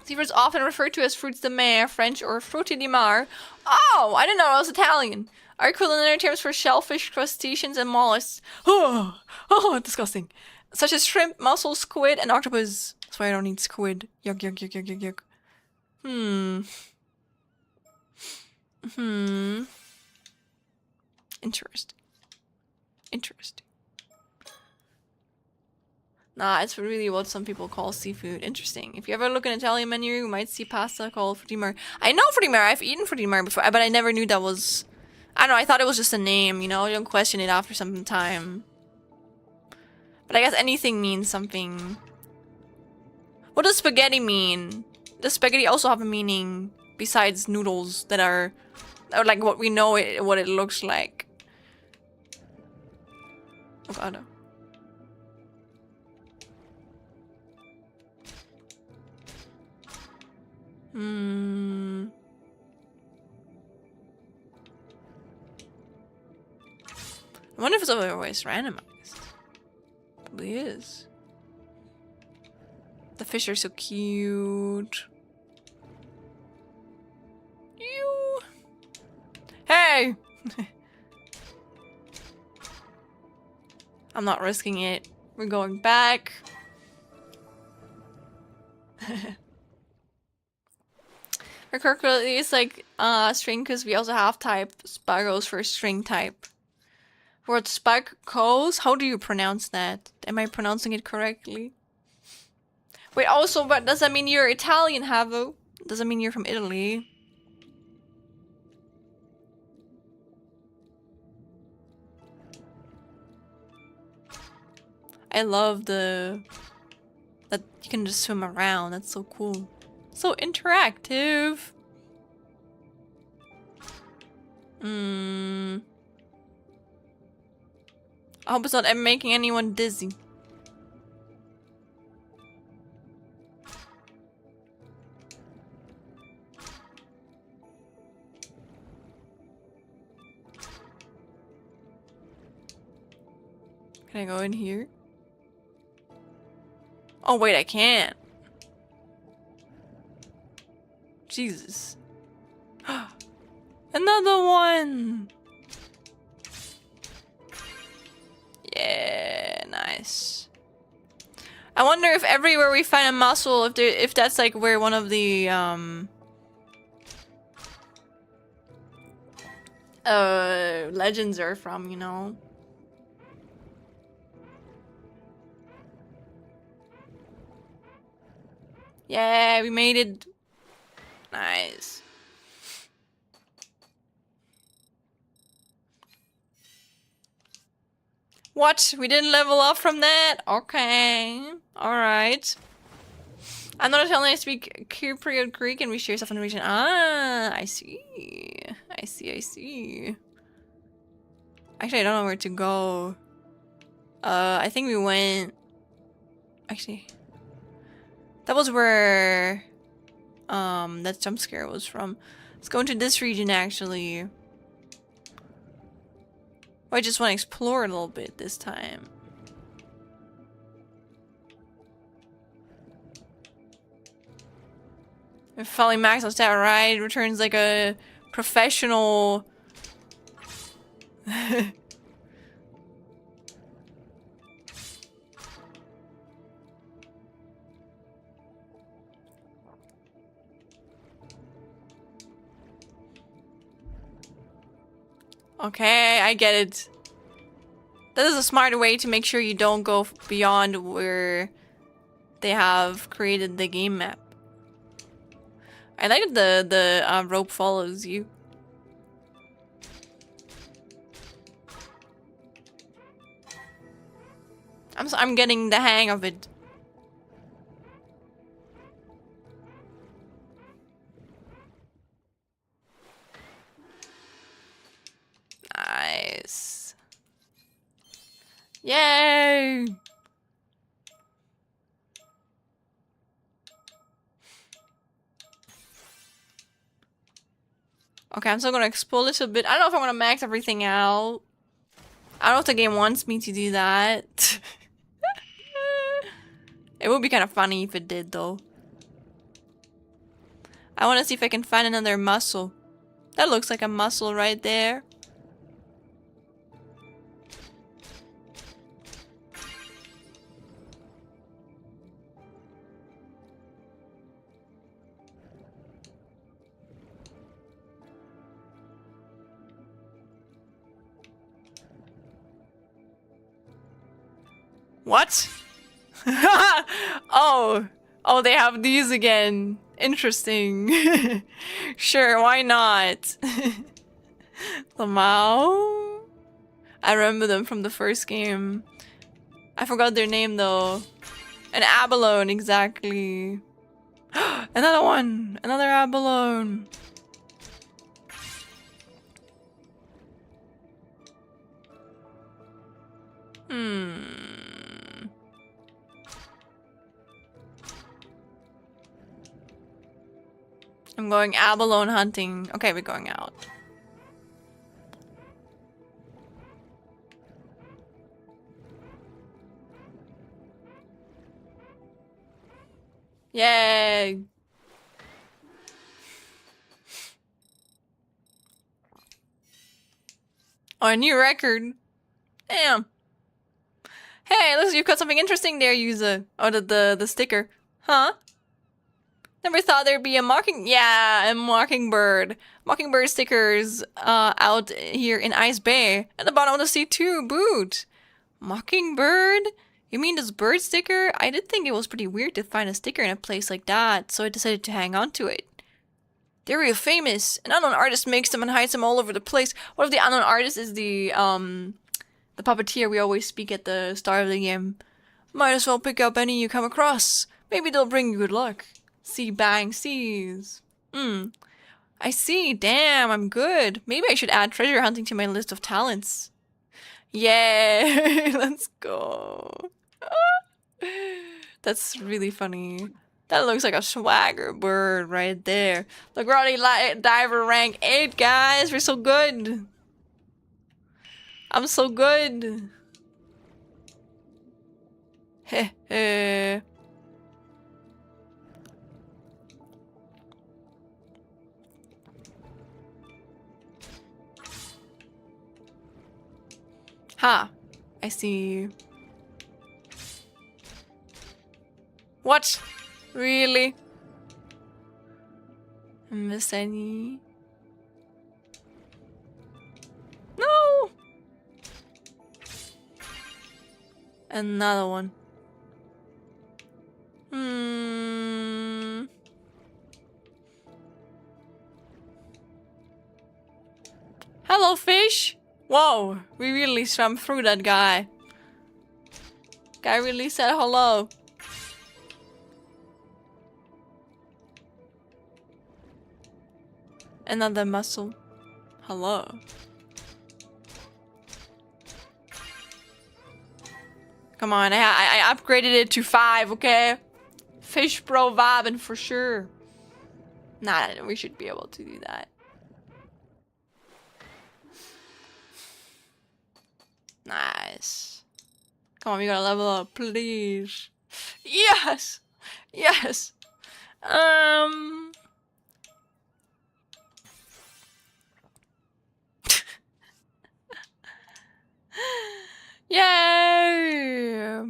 Seafruits often referred to as fruits de mer, French, or frutti di mar. Oh, I didn't know it was Italian. Are culinary terms for shellfish, crustaceans, and mollusks. Oh, disgusting. Such as shrimp, mussels, squid, and octopus. That's why I don't eat squid. Yuck, yuck, yuck, yuck, yuck, yuck. Interesting. Interesting. Nah, it's really what some people call seafood. Interesting. If you ever look at an Italian menu, you might see pasta called frutti di mare. I know frutti di mare. I've eaten frutti di mare before, but I never knew that was... I don't know, I thought it was just a name, you know? You don't question it after some time. But I guess anything means something. What does spaghetti mean? Does spaghetti also have a meaning besides noodles that are like what we know what it looks like? Oh god. I wonder if it's otherwise randomized. Probably is. The fish are so cute. Cute. Yay! I'm not risking it. We're going back. Recurrently, it's like string because we also have type Sparrows for string type. Word Sparkles? How do you pronounce that? Am I pronouncing it correctly? Wait, also, but does that mean you're Italian, Havo? Does that mean you're from Italy? I love that you can just swim around. That's so cool. So interactive. I hope it's not making anyone dizzy. Can I go in here? Oh wait, I can't. Jesus. Another one! Yeah, nice. I wonder if everywhere we find a mussel, if that's like where one of the legends are from, you know? Yeah, we made it. Nice. What? We didn't level up from that? Okay. Alright. I'm not Italian, I speak Cypriot Greek and we share stuff in the region. Ah, I see. I see. Actually, I don't know where to go. I think we went... Actually... That was where... that jump scare was from. Let's go into this region, actually. I just want to explore a little bit this time. If finally max out stat right, returns like a professional. Okay, I get it. That is a smart way to make sure you don't go beyond where they have created the game map. I like that the rope follows you. I'm getting the hang of it. Nice. Yay! Okay, I'm still gonna explore a little bit. I don't know if I'm gonna max everything out. I don't know if the game wants me to do that. It would be kind of funny if it did, though. I want to see if I can find another mussel. That looks like a mussel right there. What? Oh. Oh, they have these again. Interesting. Sure, why not? Lamau? I remember them from the first game. I forgot their name though. An abalone, exactly. Another one! Another abalone! I'm going abalone hunting. Okay, we're going out. Yay! Oh, a new record. Damn. Hey, looks like you've got something interesting there, user. Oh, the sticker. Huh? Never thought there'd be a mockingbird. Mockingbird stickers out here in Ice Bay. At the bottom of the sea too, boot. Mockingbird? You mean this bird sticker? I did think it was pretty weird to find a sticker in a place like that, so I decided to hang on to it. They're real famous. An unknown artist makes them and hides them all over the place. What if the unknown artist is the puppeteer we always speak at the start of the game? Might as well pick up any you come across. Maybe they'll bring you good luck. See bang sees. I see. Damn, I'm good. Maybe I should add treasure hunting to my list of talents. Yay! Let's go. That's really funny. That looks like a swagger bird right there. Look, we're already diver rank 8, guys. We're so good. I'm so good. Heh heh. Ha! I see. What? Really? Miss any? No! Another one. Hello, fish! Whoa, we really swam through that guy. Guy really said hello. Another mussel. Hello. Come on, I upgraded it to 5, okay? Fish bro vibing for sure. Nah, we should be able to do that. Nice. Come on, we gotta level up, please. Yes! Yes! Yay!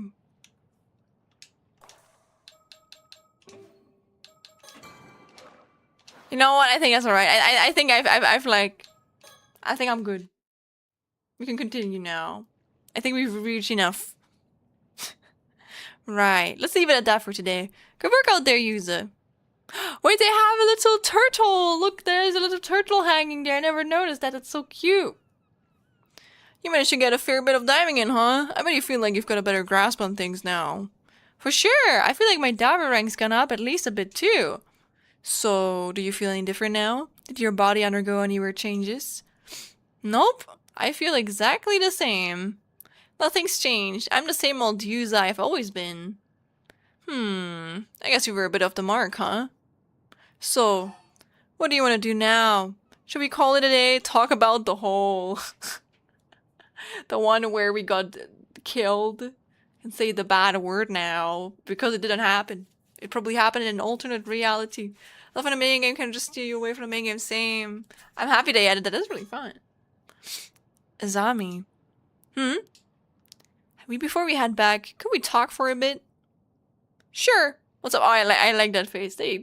You know what? I think that's alright. I think I've like... I think I'm good. We can continue now. I think we've reached enough. Right. Let's leave it at that for today. Good work out there, user. Wait, they have a little turtle! Look, there's a little turtle hanging there. I never noticed that. It's so cute. You managed to get a fair bit of diving in, huh? I bet you feel like you've got a better grasp on things now. For sure. I feel like my diver rank's gone up at least a bit too. So, do you feel any different now? Did your body undergo any weird changes? Nope. I feel exactly the same. Nothing's changed. I'm the same old user I've always been. I guess you were a bit off the mark, huh? So, what do you want to do now? Should we call it a day? Talk about the whole... the one where we got killed? And say the bad word now. Because it didn't happen. It probably happened in an alternate reality. Love in a main game can just steer you away from the main game. Same. I'm happy they added that. That's really fun. Azami. Before we head back, could we talk for a bit? Sure. What's up? Oh, I like that face. They're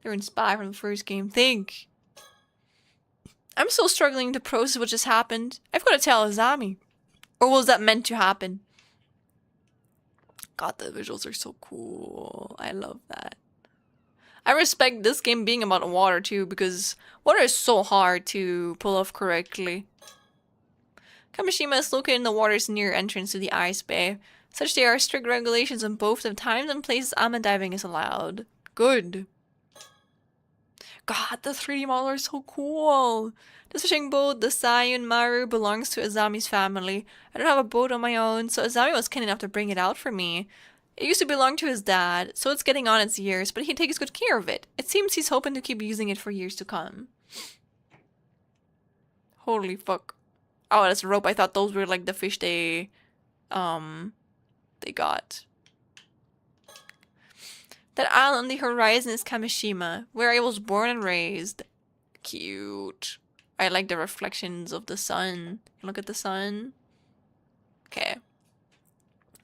inspired from the first game. Think. I'm still struggling to process what just happened. I've got to tell Azami. Or was that meant to happen? God, the visuals are so cool. I love that. I respect this game being about water too, because water is so hard to pull off correctly. Kamishima is located in the waters near entrance to the ice bay. Such there are strict regulations on both the times and places almond diving is allowed. Good. God, the 3D model are so cool. The fishing boat, the Sayun Maru, belongs to Azami's family. I don't have a boat on my own, so Azami was kind enough to bring it out for me. It used to belong to his dad, so it's getting on its years, but he takes good care of it. It seems he's hoping to keep using it for years to come. Holy fuck. Oh, that's a rope. I thought those were like the fish they got. That island on the horizon is Kamishima, where I was born and raised. Cute. I like the reflections of the sun. Look at the sun. Okay.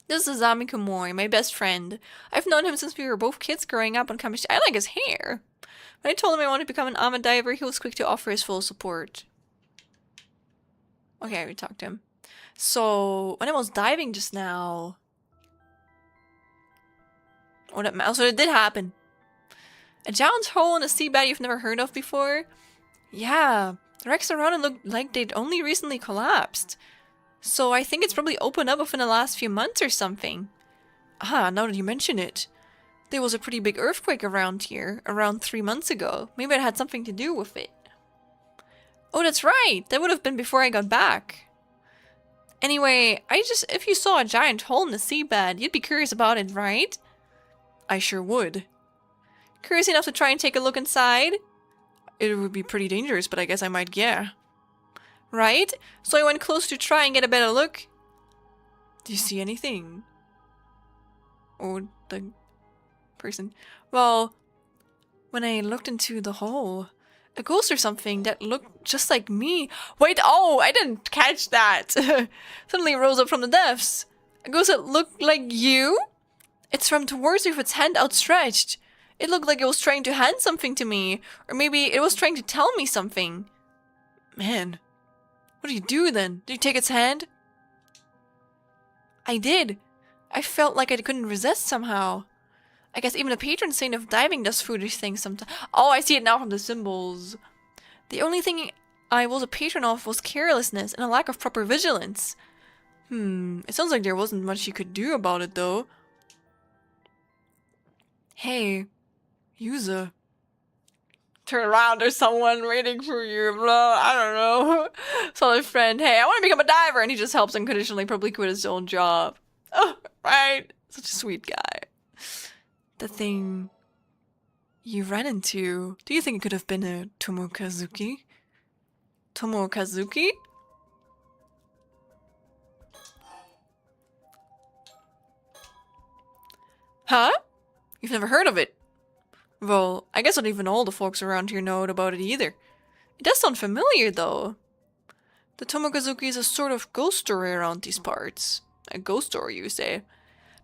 This is Amikumori, my best friend. I've known him since we were both kids growing up on Kamishi. I like his hair. When I told him I wanted to become an ama diver, he was quick to offer his full support. Okay, we talked to him. So, when I was diving just now... Oh, so it did happen. A giant hole in a seabed you've never heard of before? Yeah, the wrecks around it looked like they'd only recently collapsed. So I think it's probably opened up within the last few months or something. Ah, now that you mention it. There was a pretty big earthquake around here, around 3 months ago. Maybe it had something to do with it. Oh, that's right! That would have been before I got back. Anyway, if you saw a giant hole in the seabed, you'd be curious about it, right? I sure would. Curious enough to try and take a look inside? It would be pretty dangerous, but I guess I might, yeah. Right? So I went close to try and get a better look. Do you see anything? Oh, the person. Well, when I looked into the hole, a ghost or something that looked just like me. Wait, oh, I didn't catch that. Suddenly rose up from the depths. A ghost that looked like you? It swam towards me with its hand outstretched. It looked like it was trying to hand something to me. Or maybe it was trying to tell me something. Man, what did you do then? Did you take its hand? I did. I felt like I couldn't resist somehow. I guess even a patron saint of diving does foolish things sometimes. Oh, I see it now from the symbols. The only thing I was a patron of was carelessness and a lack of proper vigilance. It sounds like there wasn't much you could do about it though. Hey, Yuza. Turn around, there's someone waiting for you, blah, I don't know. Solid friend, hey, I want to become a diver, and he just helps unconditionally probably quit his own job. Oh, right, such a sweet guy. The thing you ran into, do you think it could have been a Tomokazuki? Tomokazuki? Huh? You've never heard of it? Well, I guess not even all the folks around here know about it either. It does sound familiar, though. The Tomokazuki is a sort of ghost story around these parts. A ghost story, you say?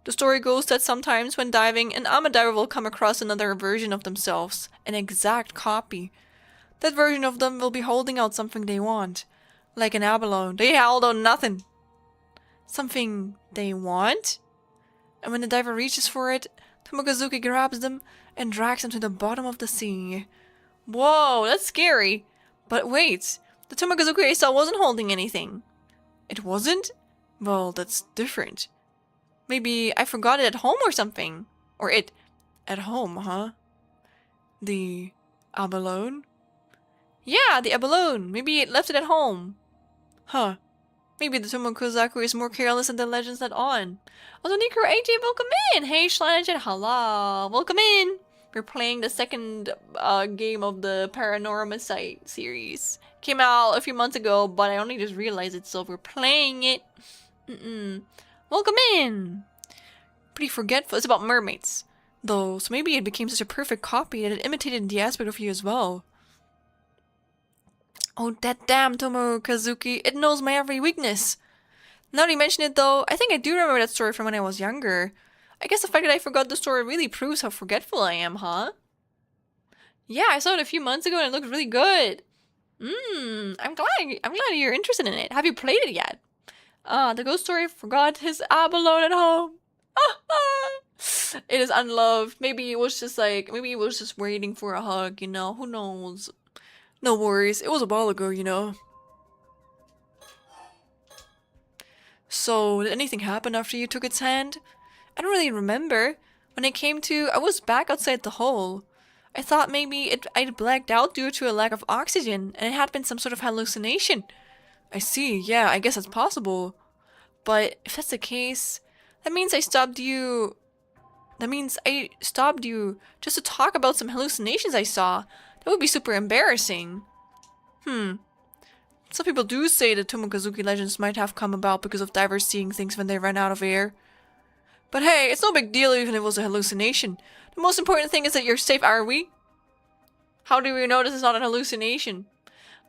The story goes that sometimes when diving, an ama diver will come across another version of themselves, an exact copy. That version of them will be holding out something they want. Like an abalone. They held out nothing. Something they want? And when the diver reaches for it, Tomokazuki grabs them and drags them to the bottom of the sea. Whoa, that's scary. But wait, the Tomokazuki I saw wasn't holding anything. It wasn't? Well, that's different. Maybe I forgot it at home or something. Or it at home, huh? The abalone? Yeah, the abalone. Maybe it left it at home. Huh. Maybe the Tomokazuki is more careless than the legends let on. Also, Nikro AJ, welcome in! Hey, Schlen, hello! Welcome in! We're playing the second game of the Paranormasights series. Came out a few months ago, but I only just realized it, so we're playing it. Welcome in! Pretty forgetful. It's about mermaids, though, so maybe it became such a perfect copy that it imitated the aspect of you as well. Oh, that damn Tomokazuki, it knows my every weakness. Now that you mention it though, I think I do remember that story from when I was younger. I guess the fact that I forgot the story really proves how forgetful I am, huh? Yeah, I saw it a few months ago and it looked really good. I'm glad you're interested in it. Have you played it yet? The ghost story forgot his abalone at home. It is unloved. Maybe it was just waiting for a hug, you know, who knows? No worries, it was a while ago, you know. So, did anything happen after you took its hand? I don't really remember. When I came to, I was back outside the hole. I thought maybe I'd blacked out due to a lack of oxygen, and it had been some sort of hallucination. I see, yeah, I guess that's possible. But if that's the case, that means I stopped you just to talk about some hallucinations I saw. That would be super embarrassing. Some people do say that Tomokazuki legends might have come about because of divers seeing things when they ran out of air. But hey, it's no big deal even if it was a hallucination. The most important thing is that you're safe, are we? How do we know this is not an hallucination?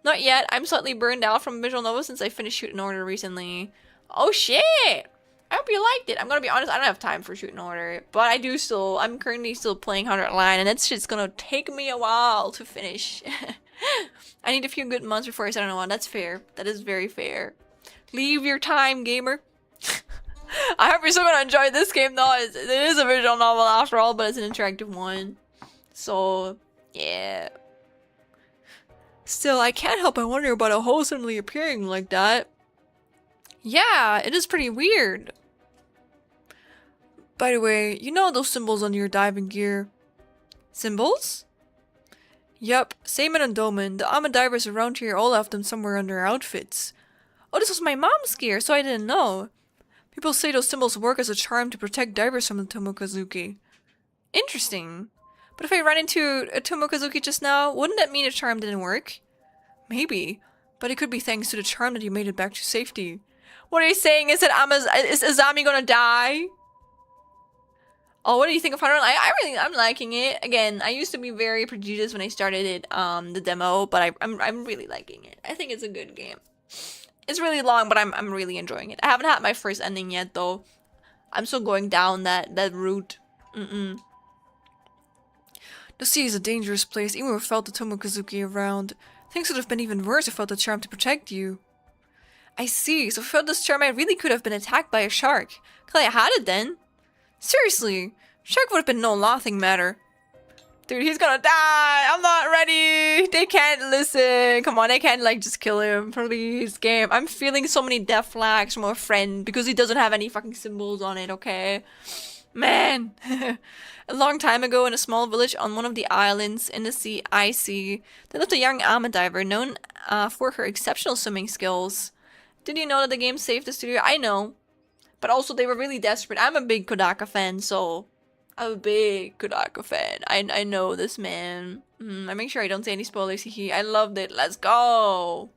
Not yet. I'm slightly burned out from visual novel since I finished Shoot in Order recently. Oh shit! I hope you liked it. I'm gonna be honest, I don't have time for Shoot in Order, but I'm currently still playing 100 Line, and it's just gonna take me a while to finish. I need a few good months before I start on one. That's fair. That is very fair. Leave your time, gamer. I hope you're still gonna enjoy this game though. It is a visual novel after all, but it's an interactive one. So, yeah. Still, I can't help but wonder about a hole suddenly appearing like that. Yeah, it is pretty weird. By the way, you know those symbols on your diving gear? Symbols? Yup, Seaman and Dolman, the Ama divers around here all have them somewhere on their outfits. Oh, this was my mom's gear, so I didn't know. People say those symbols work as a charm to protect divers from the Tomokazuki. Interesting. But if I ran into a Tomokazuki just now, wouldn't that mean the charm didn't work? Maybe. But it could be thanks to the charm that you made it back to safety. What are you saying? Is Azami gonna die? Oh, what do you think of Hunter? I'm liking it. Again, I used to be very prejudiced when I started it, the demo, but I'm really liking it. I think it's a good game. It's really long, but I'm really enjoying it. I haven't had my first ending yet, though. I'm still going down that route. The sea is a dangerous place, even without the Tomokazuki around. Things would have been even worse without the charm to protect you. I see, so without this charm I really could have been attacked by a shark. Glad I had it then. Seriously, shark would have been no laughing matter. Dude, he's gonna die! I'm not ready! They can't listen! Come on, they can't like just kill him, please, game. I'm feeling so many death flags from a friend because he doesn't have any fucking symbols on it, okay? Man! A long time ago in a small village on one of the islands in the sea, there lived a young Ama diver known for her exceptional swimming skills. Did you know that the game saved the studio? I know. But also they were really desperate. I'm a big Kodaka fan, so... I'm a big Kodaka fan. I know this, man. I make sure I don't say any spoilers. I loved it. Let's go!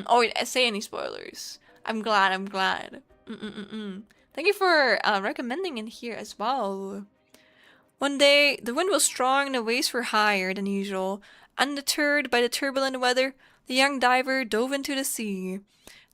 Oh, wait, I say any spoilers. I'm glad. Thank you for recommending it here as well. One day, the wind was strong and the waves were higher than usual. Undeterred by the turbulent weather, the young diver dove into the sea.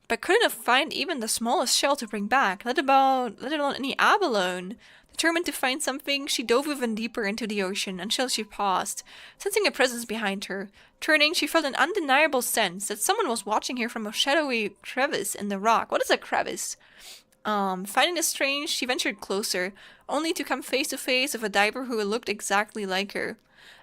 But couldn't find even the smallest shell to bring back, let alone any abalone. Determined to find something, she dove even deeper into the ocean until she paused, sensing a presence behind her. Turning, she felt an undeniable sense that someone was watching her from a shadowy crevice in the rock. What is a crevice? Finding this strange, she ventured closer, only to come face to face with a diver who looked exactly like her.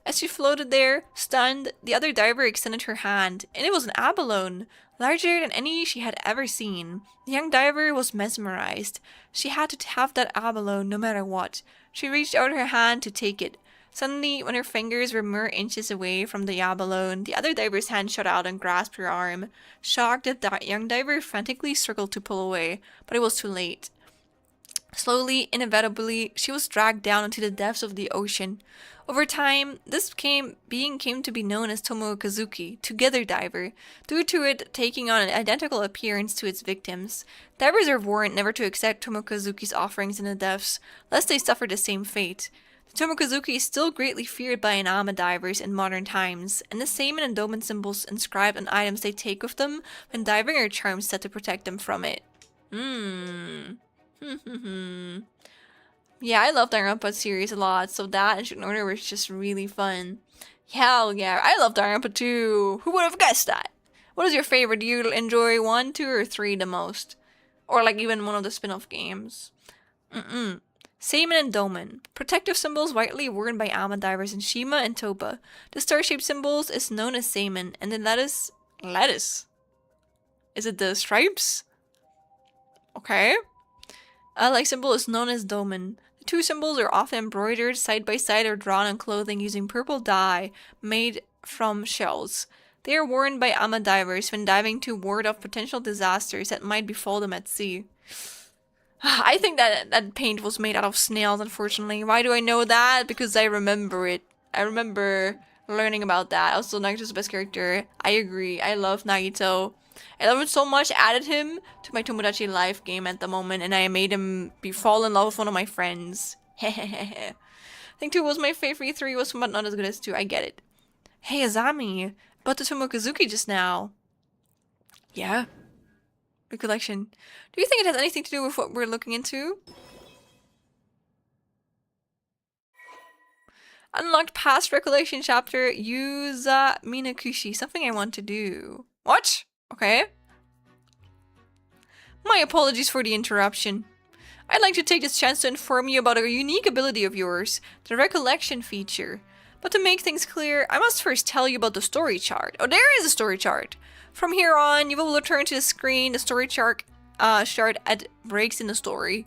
As she floated there, stunned, the other diver extended her hand, and it was an abalone, larger than any she had ever seen. The young diver was mesmerized. She had to have that abalone no matter what. She reached out her hand to take it. Suddenly, when her fingers were mere inches away from the abalone, the other diver's hand shot out and grasped her arm. Shocked, the young diver frantically struggled to pull away, but it was too late. Slowly, inevitably, she was dragged down into the depths of the ocean. Over time, this being came to be known as Tomokazuki, Together Diver, due to it taking on an identical appearance to its victims. Divers are warned never to accept Tomokazuki's offerings in the depths, lest they suffer the same fate. The Tomokazuki is still greatly feared by Ama divers in modern times, and the Seimin and Doman symbols inscribed on items they take with them when diving are charms set to protect them from it. Yeah, I love the Danganronpa series a lot, so that and Shoot in Order was just really fun. Hell yeah, I love Danganronpa too! Who would have guessed that? What is your favorite? Do you enjoy 1, 2, or 3 the most? Or like even one of the spin-off games? Seimin and Doman. Protective symbols widely worn by Ama divers in Shima and Toba. The star-shaped symbols is known as Seimin, and the lettuce... Is it the stripes? Okay. A like symbol is known as Doman. The two symbols are often embroidered side by side or drawn on clothing using purple dye made from shells. They are worn by Ama divers when diving to ward off potential disasters that might befall them at sea. I think that paint was made out of snails, unfortunately. Why do I know that? Because I remember it. I remember learning about that. Also, Nagito's the best character. I agree. I love Nagito. I love him so much. I added him to my Tomodachi Life game at the moment, and I made him fall in love with one of my friends. I think 2 was my favorite, 3 was somewhat not as good as 2. I get it. Hey, Azami, about the Tomokazuki just now. Yeah? Recollection. Do you think it has anything to do with what we're looking into? Unlocked past recollection chapter, Yuza Minakushi. Something I want to do. What? Okay. My apologies for the interruption. I'd like to take this chance to inform you about a unique ability of yours, the recollection feature. But to make things clear, I must first tell you about the story chart. Oh, there is a story chart. From here on, you will return to the screen, the story chart at breaks in the story.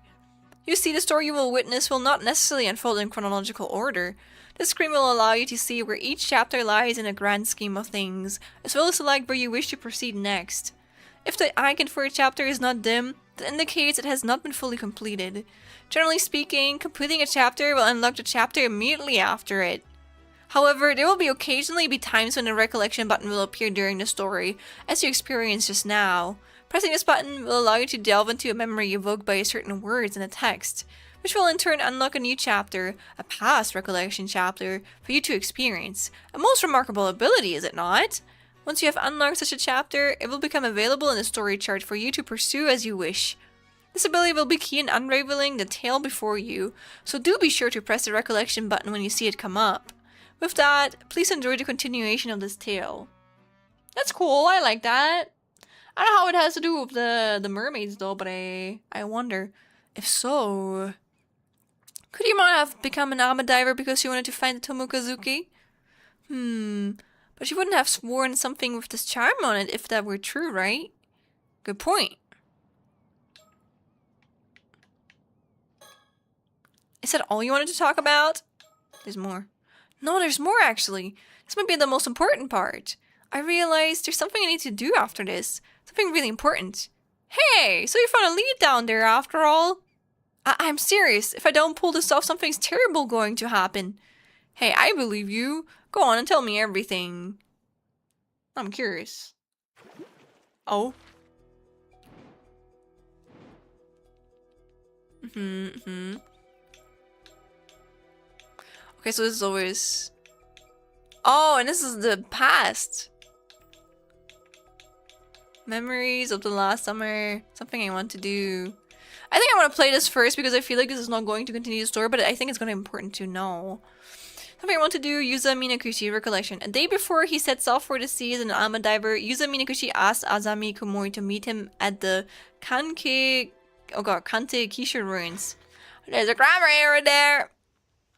You see, the story you will witness will not necessarily unfold in chronological order. The screen will allow you to see where each chapter lies in a grand scheme of things, as well as select where you wish to proceed next. If the icon for a chapter is not dim, that indicates it has not been fully completed. Generally speaking, completing a chapter will unlock the chapter immediately after it. However, there will occasionally be times when the recollection button will appear during the story, as you experienced just now. Pressing this button will allow you to delve into a memory evoked by certain words in a text, which will in turn unlock a new chapter, a past recollection chapter, for you to experience. A most remarkable ability, is it not? Once you have unlocked such a chapter, it will become available in the story chart for you to pursue as you wish. This ability will be key in unraveling the tale before you, so do be sure to press the recollection button when you see it come up. With that, please enjoy the continuation of this tale. That's cool, I like that. I don't know how it has to do with the mermaids though, but I wonder. If so, could you not have become an armor diver because you wanted to find the Tomokazuki? But you wouldn't have sworn something with this charm on it if that were true, right? Good point. Is that all you wanted to talk about? There's more. No, there's more actually. This might be the most important part. I realized there's something I need to do after this. Something really important. Hey, so you found a lead down there after all? I'm serious. If I don't pull this off, something's terrible going to happen. Hey, I believe you. Go on and tell me everything. I'm curious. Oh. Okay, so this is always... Oh, and this is the past. Memories of the last summer. Something I want to do. I think I want to play this first because I feel like this is not going to continue the story, but I think it's going to be important to know. Something I want to do, Yuza Minakushi, recollection. A day before he sets off for the sea as an alma diver, Yuza Minakushi asks Azami Komori to meet him at the Kante Kisha ruins. There's a grammar error there.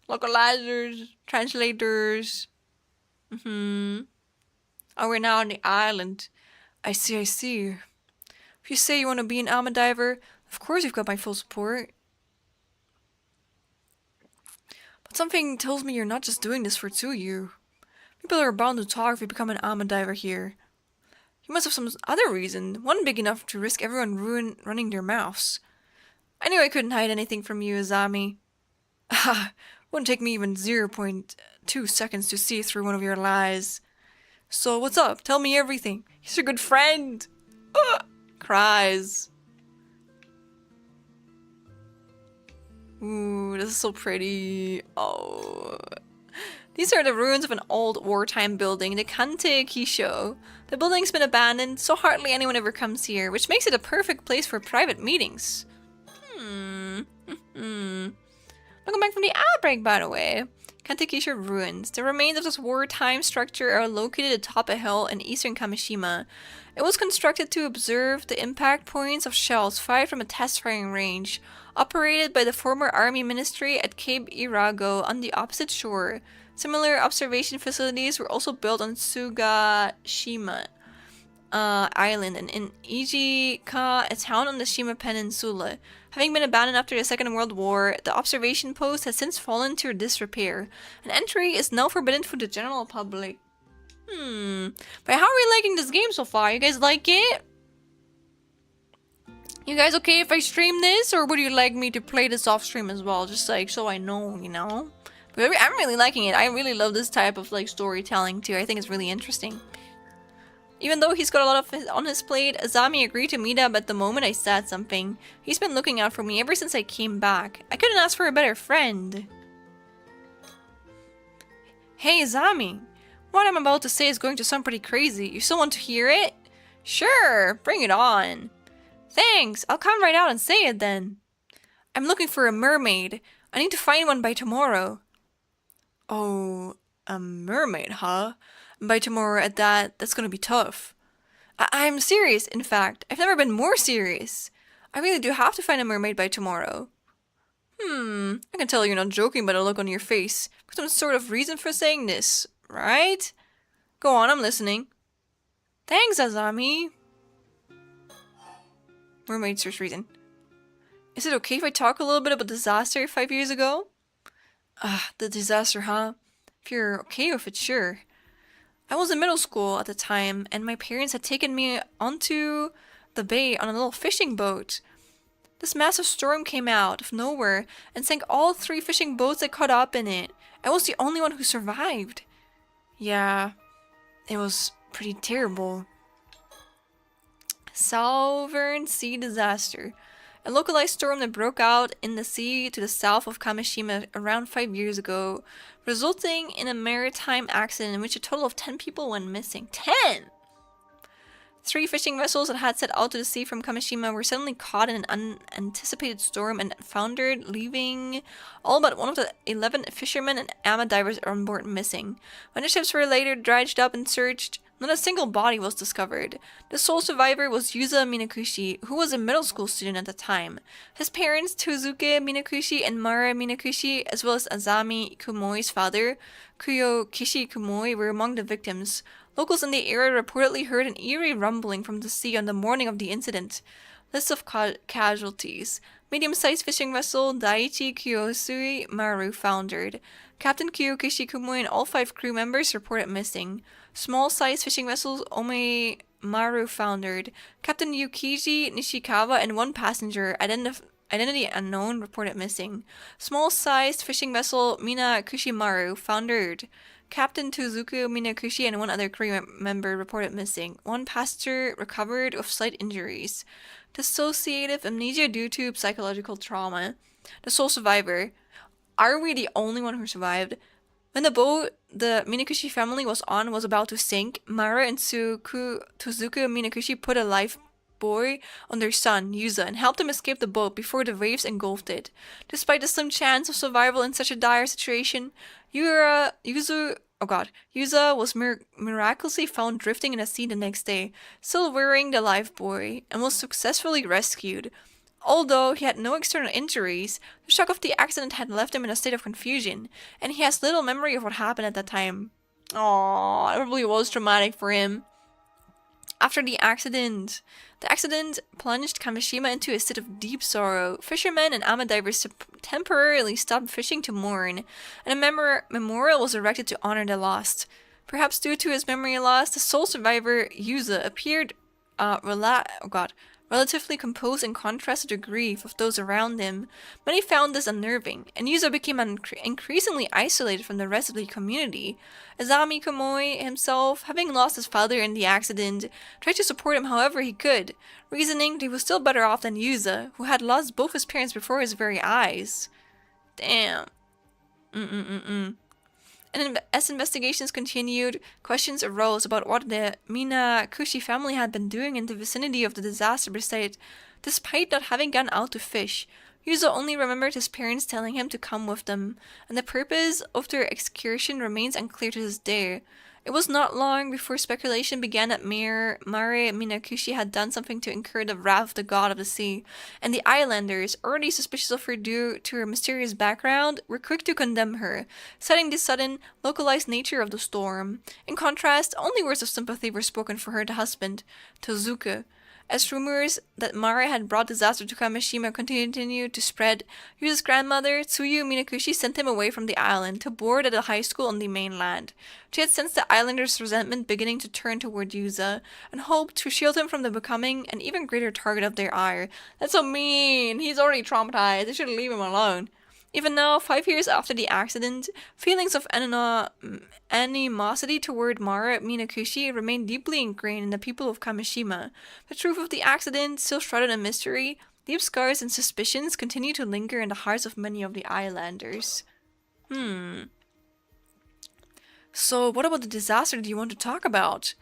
Localizers, translators. Oh, we're now on the island. I see. If you say you want to be an alma diver, of course you've got my full support. But something tells me you're not just doing this for Tsuyu. People are bound to talk if you become an alma diver here. You must have some other reason, one big enough to risk everyone running their mouths. I knew I couldn't hide anything from you, Azami. Wouldn't take me even 0.2 seconds to see through one of your lies. So what's up? Tell me everything. He's your good friend. Cries. Ooh, this is so pretty. Oh. These are the ruins of an old wartime building, the Kante Kisho. The building's been abandoned, so hardly anyone ever comes here, which makes it a perfect place for private meetings. Welcome back from the outbreak, by the way. Kante Kisho ruins. The remains of this wartime structure are located atop a hill in eastern Kamishima. It was constructed to observe the impact points of shells fired from a test firing range, operated by the former army ministry at Cape Irago on the opposite shore. Similar observation facilities were also built on Sugashima Island and in Ijika, a town on the Shima Peninsula. Having been abandoned after the Second World War, the observation post has since fallen to disrepair. An entry is now forbidden for the general public. But how are we liking this game so far? You guys like it? You guys okay if I stream this? Or would you like me to play this off stream as well? Just like, so I know, you know? But I'm really liking it. I really love this type of like storytelling too. I think it's really interesting. Even though he's got a lot on his plate, Azami agreed to meet up at the moment I said something. He's been looking out for me ever since I came back. I couldn't ask for a better friend. Hey Azami, What I'm about to say is going to sound pretty crazy. You still want to hear it? Sure, bring it on. Thanks, I'll come right out and say it then. I'm looking for a mermaid. I need to find one by tomorrow. Oh, a mermaid, huh? By tomorrow at that's gonna be tough. I'm serious, in fact. I've never been more serious. I really do have to find a mermaid by tomorrow. I can tell you're not joking by the look on your face. Some sort of reason for saying this, right? Go on, I'm listening. Thanks, Azami. Mermaid search reason. Is it okay if I talk a little bit about the disaster 5 years ago? The disaster, huh? If you're okay with it, sure. I was in middle school at the time, and my parents had taken me onto the bay on a little fishing boat. This massive storm came out of nowhere and sank all 3 fishing boats that caught up in it. I was the only one who survived. Yeah, it was pretty terrible. Southern Sea Disaster. A localized storm that broke out in the sea to the south of Kamishima around 5 years ago, resulting in a maritime accident in which a total of 10 people went missing. 10! 3 fishing vessels that had set out to the sea from Kamishima were suddenly caught in an unanticipated storm and foundered, leaving all but one of the 11 fishermen and ama divers on board missing. When the ships were later dredged up and searched, not a single body was discovered. The sole survivor was Yuza Minakushi, who was a middle school student at the time. His parents, Tozuke Minakushi and Mara Minakushi, as well as Azami Kumoi's father, Kuyo Kishi Kumoi, were among the victims. Locals in the area reportedly heard an eerie rumbling from the sea on the morning of the incident. List of casualties. Medium-sized fishing vessel Daiichi Kyosui Maru foundered. Captain Kyo Kishi Kumoi and all 5 crew members reported missing. Small-sized fishing vessels Ome Maru foundered. Captain Yukiji Nishikawa and 1 passenger, identity unknown, reported missing. Small-sized fishing vessel Mina Kushimaru foundered. Captain Tozuku Minakushi and 1 other crew member reported missing. 1 passenger recovered with slight injuries. Dissociative amnesia due to psychological trauma. The sole survivor. Are we the only one who survived? When the boat the Minakushi family was on was about to sink, Mara and Tozuku Minakushi put a lifebuoy on their son, Yuza, and helped him escape the boat before the waves engulfed it. Despite the slim chance of survival in such a dire situation, Yuza was miraculously found drifting in the sea the next day, still wearing the lifebuoy, and was successfully rescued. Although he had no external injuries, the shock of the accident had left him in a state of confusion, and he has little memory of what happened at that time. Aww, it probably was traumatic for him. After the accident plunged Kamishima into a state of deep sorrow. Fishermen and ama divers temporarily stopped fishing to mourn, and a memorial was erected to honor the lost. Perhaps due to his memory loss, the sole survivor, Yuza, appeared relatively composed in contrast to the grief of those around him. Many found this unnerving, and Yuza became increasingly isolated from the rest of the community. Azami Komoi himself, having lost his father in the accident, tried to support him however he could, reasoning that he was still better off than Yuza, who had lost both his parents before his very eyes. Damn. And as investigations continued, questions arose about what the Minakushi family had been doing in the vicinity of the disaster despite not having gone out to fish. Yuzo only remembered his parents telling him to come with them, and the purpose of their excursion remains unclear to this day. It was not long before speculation began that Mare Minakushi had done something to incur the wrath of the god of the sea, and the islanders, already suspicious of her due to her mysterious background, were quick to condemn her, citing the sudden, localized nature of the storm. In contrast, only words of sympathy were spoken for her husband, Tozuka. As rumors that Mara had brought disaster to Kamishima continued to spread, Yuza's grandmother, Tsuyu Minakushi, sent him away from the island to board at a high school on the mainland. She had sensed the islanders' resentment beginning to turn toward Yuza, and hoped to shield him from the becoming an even greater target of their ire. That's so mean! He's already traumatized. They should leave him alone. Even now, 5 years after the accident, feelings of animosity toward Mara Minakushi remain deeply ingrained in the people of Kamishima. The truth of the accident, still shrouded in mystery, deep scars and suspicions continue to linger in the hearts of many of the islanders. So, what about the disaster do you want to talk about?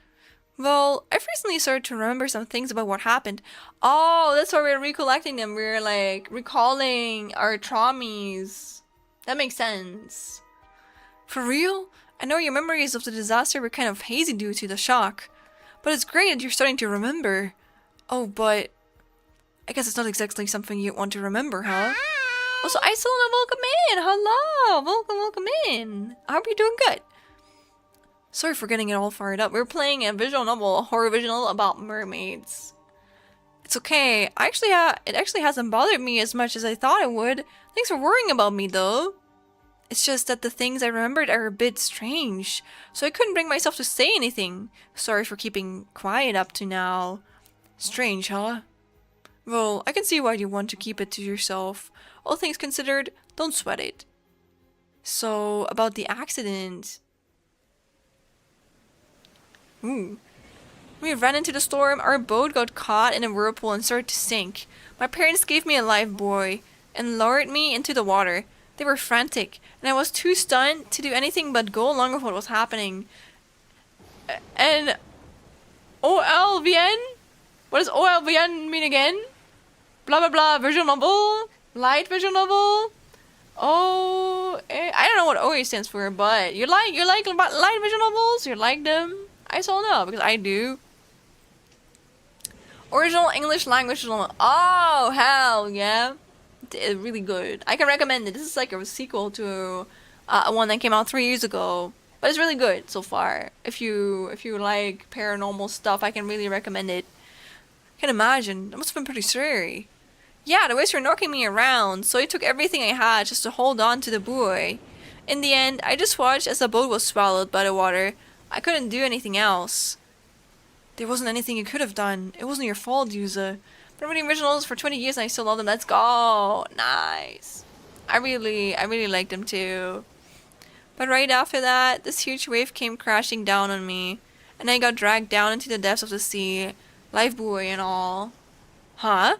Well, I've recently started to remember some things about what happened. Oh, that's why we're recollecting them. We're like recalling our traumas. That makes sense. For real? I know your memories of the disaster were kind of hazy due to the shock. But it's great that you're starting to remember. Oh, but I guess it's not exactly something you want to remember, huh? Also, Isolina, welcome in! Hello! Welcome in! I hope you're doing good. Sorry for getting it all fired up. We're playing a visual novel, a horror visual about mermaids. It's okay. It actually hasn't bothered me as much as I thought it would. Thanks for worrying about me, though. It's just that the things I remembered are a bit strange, so I couldn't bring myself to say anything. Sorry for keeping quiet up to now. Strange, huh? Well, I can see why you want to keep it to yourself. All things considered, don't sweat it. So, about the accident. Ooh. We ran into the storm, our boat got caught in a whirlpool and started to sink. My parents gave me a life buoy and lowered me into the water. They were frantic, and I was too stunned to do anything but go along with what was happening. And OLVN? What does OLVN mean again? Blah blah blah, visual novel? Light visual novel? Oh, I don't know what OA stands for, but you like light visual novels? You like them? I still know, because I do. Original English language novel. Oh, hell yeah. It's really good. I can recommend it. This is like a sequel to one that came out 3 years ago. But it's really good so far. If you like paranormal stuff, I can really recommend it. I can imagine. It must have been pretty scary. Yeah, the waves were knocking me around, so I took everything I had just to hold on to the buoy. In the end, I just watched as the boat was swallowed by the water. I couldn't do anything else. There wasn't anything you could have done. It wasn't your fault, Yuza. Been reading originals for 20 years and I still love them. Let's go! Nice. I really liked them too. But right after that, this huge wave came crashing down on me. And I got dragged down into the depths of the sea. Life buoy and all. Huh?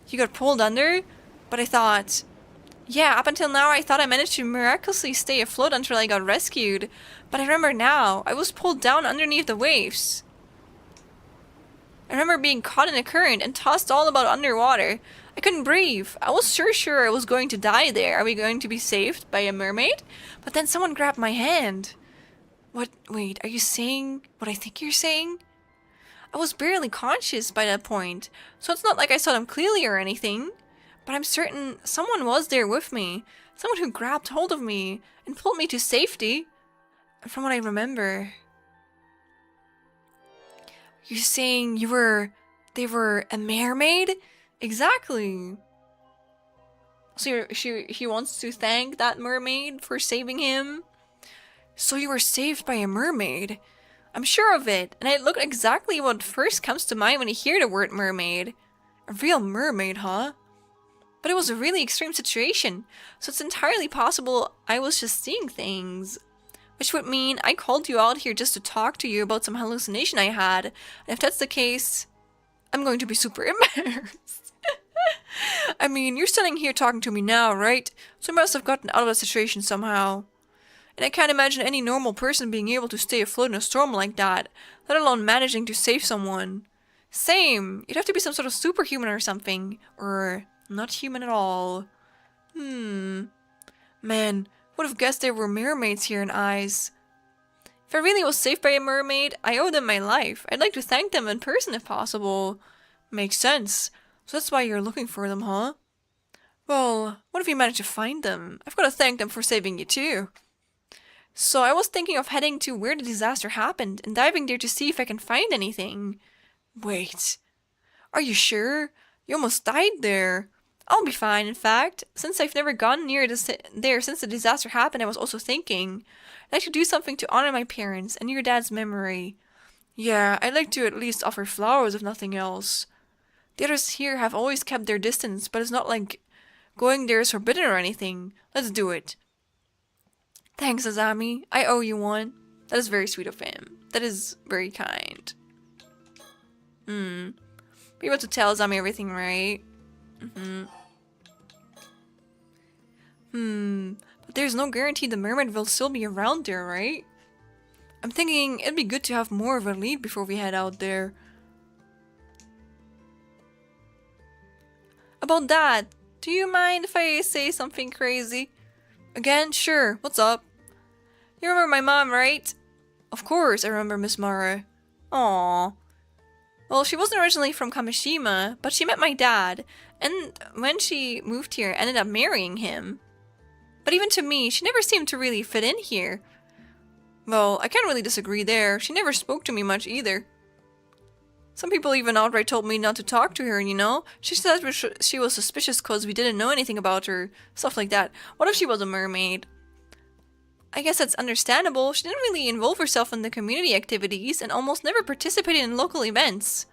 You got pulled under? But I thought... Yeah, up until now I thought I managed to miraculously stay afloat until I got rescued. But I remember now, I was pulled down underneath the waves. I remember being caught in a current and tossed all about underwater. I couldn't breathe. I was sure I was going to die there. Are we going to be saved by a mermaid? But then someone grabbed my hand. What? Wait, are you saying what I think you're saying? I was barely conscious by that point, so it's not like I saw them clearly or anything. But I'm certain someone was there with me. Someone who grabbed hold of me and pulled me to safety. And from what I remember... You're saying they were a mermaid? Exactly. So he wants to thank that mermaid for saving him? So you were saved by a mermaid? I'm sure of it, and it looked exactly what first comes to mind when you hear the word mermaid. A real mermaid, huh? But it was a really extreme situation, so it's entirely possible I was just seeing things. Which would mean I called you out here just to talk to you about some hallucination I had. And if that's the case, I'm going to be super embarrassed. I mean, you're standing here talking to me now, right? So I must have gotten out of the situation somehow. And I can't imagine any normal person being able to stay afloat in a storm like that, let alone managing to save someone. Same. You'd have to be some sort of superhuman or something. Or not human at all. Man, would have guessed there were mermaids here in Eyes. If I really was saved by a mermaid, I owe them my life. I'd like to thank them in person if possible. Makes sense. So that's why you're looking for them, huh? Well, what if you manage to find them? I've got to thank them for saving you too. So I was thinking of heading to where the disaster happened and diving there to see if I can find anything. Wait. Are you sure? You almost died there. I'll be fine, in fact. Since I've never gone near there since the disaster happened, I was also thinking. I'd like to do something to honor my parents and your dad's memory. Yeah, I'd like to at least offer flowers if nothing else. The others here have always kept their distance, but it's not like going there is forbidden or anything. Let's do it. Thanks, Azami. I owe you one. That is very sweet of him. That is very kind. Be able to tell Azami everything, right? But But there's no guarantee the mermaid will still be around there, right? I'm thinking it'd be good to have more of a lead before we head out there. About that, do you mind if I say something crazy? Again? Sure, what's up? You remember my mom, right? Of course, I remember Miss Mara. Aww. Well, she wasn't originally from Kamishima, but she met my dad, and when she moved here, ended up marrying him. But even to me, she never seemed to really fit in here. Well, I can't really disagree there. She never spoke to me much either. Some people even outright told me not to talk to her, you know? She said she was suspicious because we didn't know anything about her. Stuff like that. What if she was a mermaid? I guess that's understandable. She didn't really involve herself in the community activities and almost never participated in local events.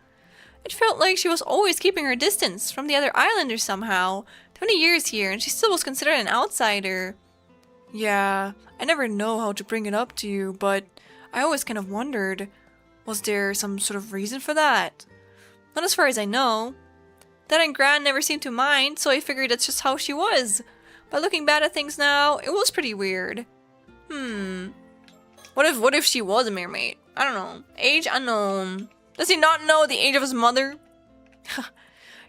It felt like she was always keeping her distance from the other islanders somehow. 20 years here and she still was considered an outsider. Yeah, I never know how to bring it up to you, but I always kind of wondered, was there some sort of reason for that? Not as far as I know. Dad and Gran never seemed to mind, so I figured that's just how she was. But looking back at things now, it was pretty weird. What if she was a mermaid? I don't know. Age unknown. Does he not know the age of his mother?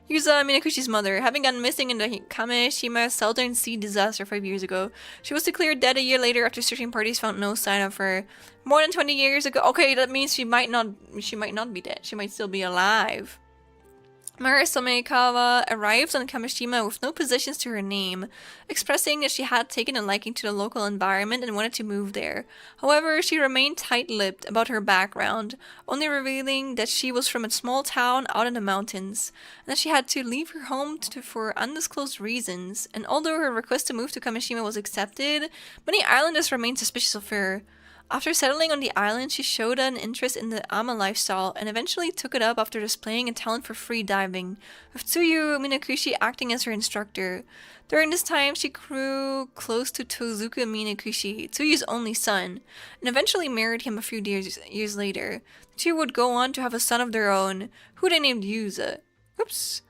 Yuza, Minakushi's mother, having gone missing in the Kamishima Southern Sea disaster 5 years ago. She was declared dead a year later after searching parties found no sign of her. More than 20 years ago. Okay, that means she might not be dead. She might still be alive. Mara Somekawa arrives on Kamishima with no possessions to her name, expressing that she had taken a liking to the local environment and wanted to move there. However, she remained tight-lipped about her background, only revealing that she was from a small town out in the mountains, and that she had to leave her home for undisclosed reasons. And although her request to move to Kamishima was accepted, many islanders remained suspicious of her. After settling on the island, she showed an interest in the ama lifestyle and eventually took it up after displaying a talent for free diving, with Tsuyu Minakushi acting as her instructor. During this time, she grew close to Tozuka Minakushi, Tsuyu's only son, and eventually married him a few years later. The two would go on to have a son of their own, who they named Yuza. Oops.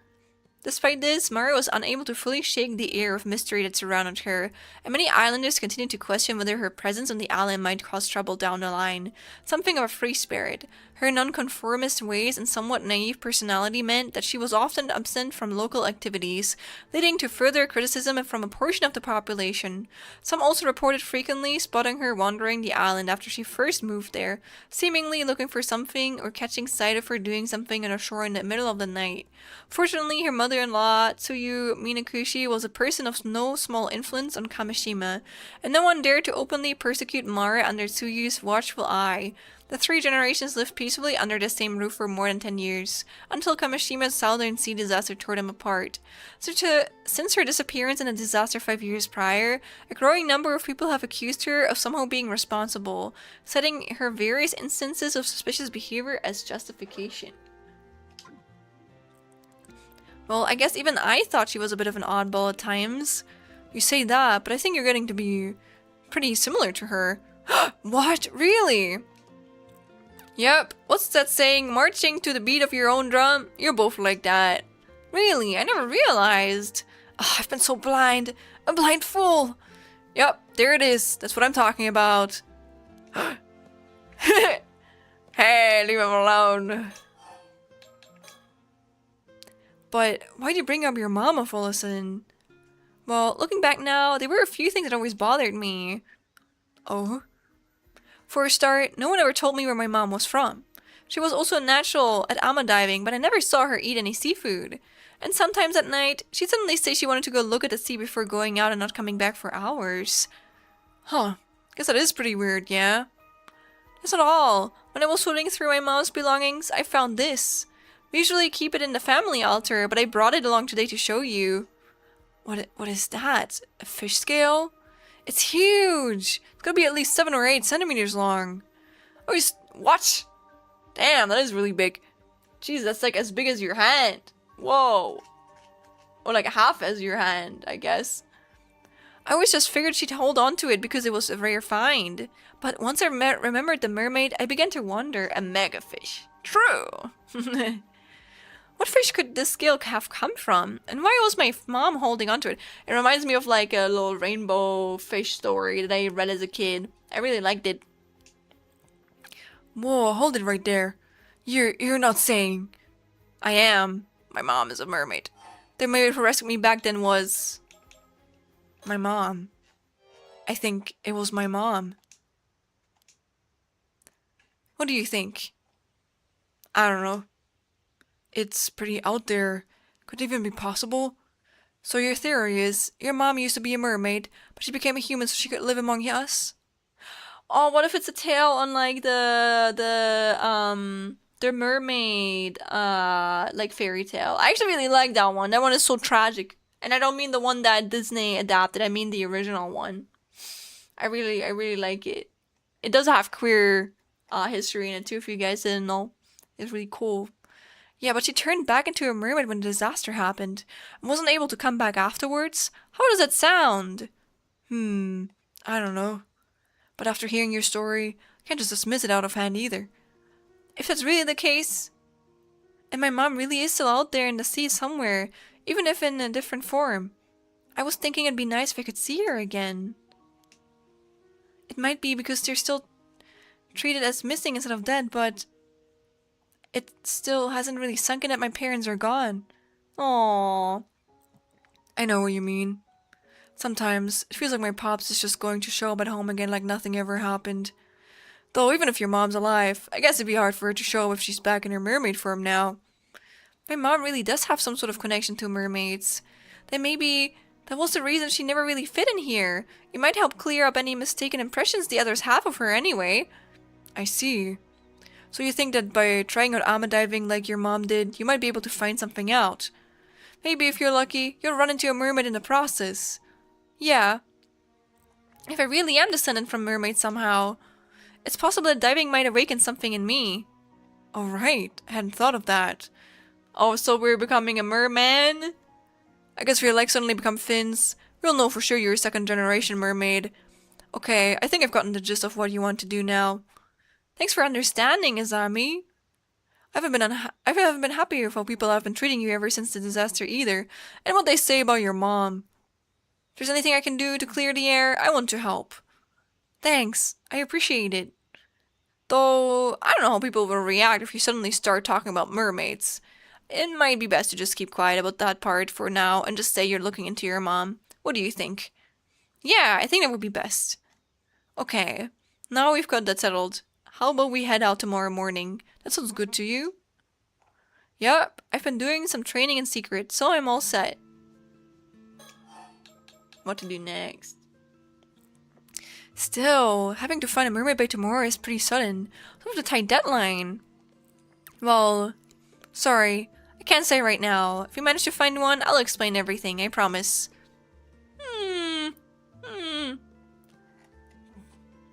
Despite this, Mara was unable to fully shake the air of mystery that surrounded her, and many islanders continued to question whether her presence on the island might cause trouble down the line. Something of a free spirit, her nonconformist ways and somewhat naive personality meant that she was often absent from local activities, leading to further criticism from a portion of the population. Some also reported frequently spotting her wandering the island after she first moved there, seemingly looking for something or catching sight of her doing something on the shore in the middle of the night. Fortunately, her mother-in-law, Tsuyu Minakushi, was a person of no small influence on Kamishima, and no one dared to openly persecute Mara under Tsuyu's watchful eye. The 3 generations lived peacefully under the same roof for more than 10 years, until Kamishima's Southern Sea disaster tore them apart. Since her disappearance in the disaster 5 years prior, a growing number of people have accused her of somehow being responsible, citing her various instances of suspicious behavior as justification. Well, I guess even I thought she was a bit of an oddball at times. You say that, but I think you're getting to be pretty similar to her. What? Really? Yep, what's that saying? Marching to the beat of your own drum? You're both like that. Really? I never realized. Oh, I've been so blind. A blind fool. Yep, there it is. That's what I'm talking about. Hey, leave him alone. But why'd you bring up your mom all of a sudden? Well, looking back now, there were a few things that always bothered me. Oh? For a start, no one ever told me where my mom was from. She was also a natural at ama diving, but I never saw her eat any seafood. And sometimes at night, she'd suddenly say she wanted to go look at the sea before going out and not coming back for hours. Huh. Guess that is pretty weird, yeah? That's not all. When I was sorting through my mom's belongings, I found this. We usually keep it in the family altar, but I brought it along today to show you. What is that? A fish scale? It's huge! It's gonna be at least 7 or 8 centimeters long. Oh, what? Damn, that is really big. Jeez, that's like as big as your hand. Whoa. Or like half as your hand, I guess. I always just figured she'd hold on to it because it was a rare find. But once I remembered the mermaid, I began to wonder. A megafish. True. What fish could this scale have come from? And why was my mom holding onto it? It reminds me of like a little rainbow fish story that I read as a kid. I really liked it. Whoa, hold it right there. You're not saying... I am. My mom is a mermaid. The mermaid who rescued me back then was... my mom. I think it was my mom. What do you think? I don't know. It's pretty out there. Could it even be possible? So your theory is, your mom used to be a mermaid, but she became a human so she could live among us? Oh, what if it's a tale on like the mermaid like fairy tale? I actually really like that one. That one is so tragic. And I don't mean the one that Disney adapted, I mean the original one. I really like it. It does have queer history in it too, if you guys didn't know. It's really cool. Yeah, but she turned back into a mermaid when the disaster happened and wasn't able to come back afterwards? How does that sound? I don't know. But after hearing your story, I can't just dismiss it out of hand either. If that's really the case, and my mom really is still out there in the sea somewhere, even if in a different form, I was thinking it'd be nice if I could see her again. It might be because they're still treated as missing instead of dead, but it still hasn't really sunk in that my parents are gone. Aww. I know what you mean. Sometimes it feels like my pops is just going to show up at home again like nothing ever happened. Though even if your mom's alive, I guess it'd be hard for her to show if she's back in her mermaid form now. My mom really does have some sort of connection to mermaids. Then maybe that was the reason she never really fit in here. It might help clear up any mistaken impressions the others have of her anyway. I see. So you think that by trying out ama diving like your mom did, you might be able to find something out. Maybe if you're lucky, you'll run into a mermaid in the process. Yeah. If I really am descended from mermaids somehow, it's possible that diving might awaken something in me. Oh right, I hadn't thought of that. Oh, so we're becoming a merman? I guess we'll like suddenly become Finns. We'll know for sure you're a second generation mermaid. Okay, I think I've gotten the gist of what you want to do now. Thanks for understanding, Izami. I haven't been happy with how people have been treating you ever since the disaster either, and what they say about your mom. If there's anything I can do to clear the air, I want to help. Thanks, I appreciate it. Though, I don't know how people will react if you suddenly start talking about mermaids. It might be best to just keep quiet about that part for now and just say you're looking into your mom. What do you think? Yeah, I think that would be best. Okay, now we've got that settled. How about we head out tomorrow morning? That sounds good to you? Yup, I've been doing some training in secret, so I'm all set. What to do next? Still, having to find a mermaid by tomorrow is pretty sudden. So I have a tight deadline. Well, sorry, I can't say right now. If you manage to find one, I'll explain everything, I promise.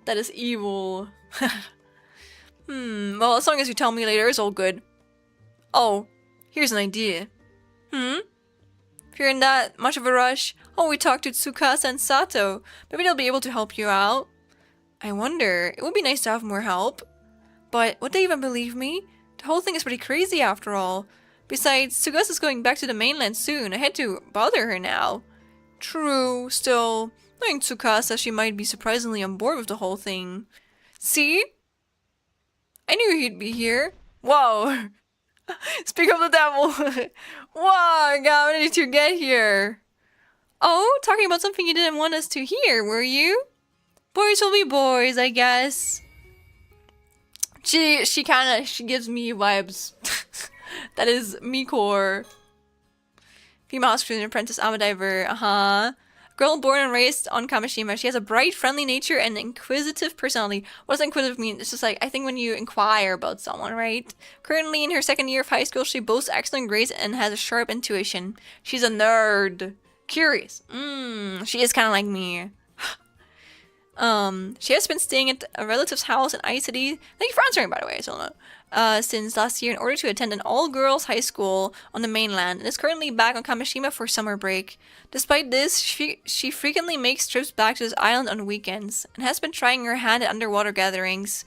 That is evil. Well, as long as you tell me later, it's all good. Oh, here's an idea. If you're in that much of a rush, we talk to Tsukasa and Sato. Maybe they'll be able to help you out. I wonder, it would be nice to have more help. But would they even believe me? The whole thing is pretty crazy after all. Besides, Tsukasa's going back to the mainland soon. I had to bother her now. True, still, knowing Tsukasa, she might be surprisingly on board with the whole thing. See? I knew he'd be here. Whoa. Speak of the devil. Whoa, God, when did you get here? Oh, talking about something you didn't want us to hear, were you? Boys will be boys, I guess. She gives me vibes. That is me core. Female student apprentice ama diver, Girl born and raised on Kamishima. She has a bright, friendly nature and inquisitive personality. What does inquisitive mean? It's just like, I think when you inquire about someone, right? Currently in her second year of high school, she boasts excellent grades and has a sharp intuition. She's a nerd. Curious. She is kind of like me. She has been staying at a relative's house in Ice City. Thank you for answering, by the way. I still know. Since last year in order to attend an all-girls high school on the mainland and is currently back on Kamishima for summer break. Despite this, she frequently makes trips back to this island on weekends and has been trying her hand at underwater gatherings.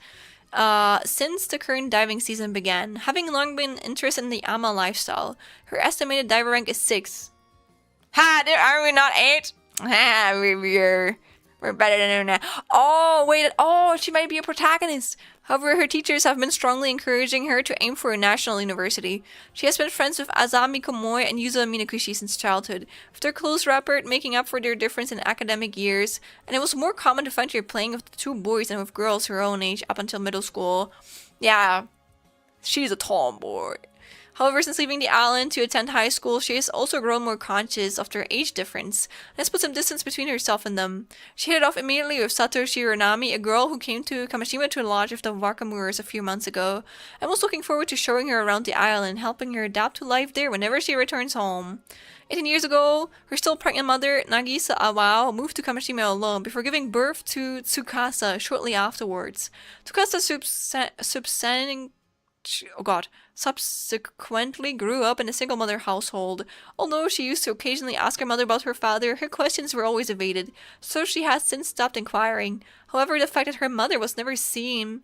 Since the current diving season began, having long been interested in the AMA lifestyle. Her estimated diver rank is 6. Ha! Are we not 8? Ha! We're better than her now. Oh, wait. Oh, she might be a protagonist. However, her teachers have been strongly encouraging her to aim for a national university. She has been friends with Azami Komoi and Yuzo Minakushi since childhood, with their close rapport making up for their difference in academic years, and it was more common to find her playing with the 2 boys than with girls her own age up until middle school. Yeah, she's a tomboy. However, since leaving the island to attend high school, she has also grown more conscious of their age difference, and has put some distance between herself and them. She hit it off immediately with Satoshi Hironami, a girl who came to Kamishima to lodge with the Wakamuras a few months ago, and was looking forward to showing her around the island, helping her adapt to life there whenever she returns home. 18 years ago, her still pregnant mother, Nagisa Awao, moved to Kamishima alone before giving birth to Tsukasa shortly afterwards. Tsukasa subsequently grew up in a single mother household. Although she used to occasionally ask her mother about her father, her questions were always evaded, so she has since stopped inquiring. However, the fact that her mother was never seems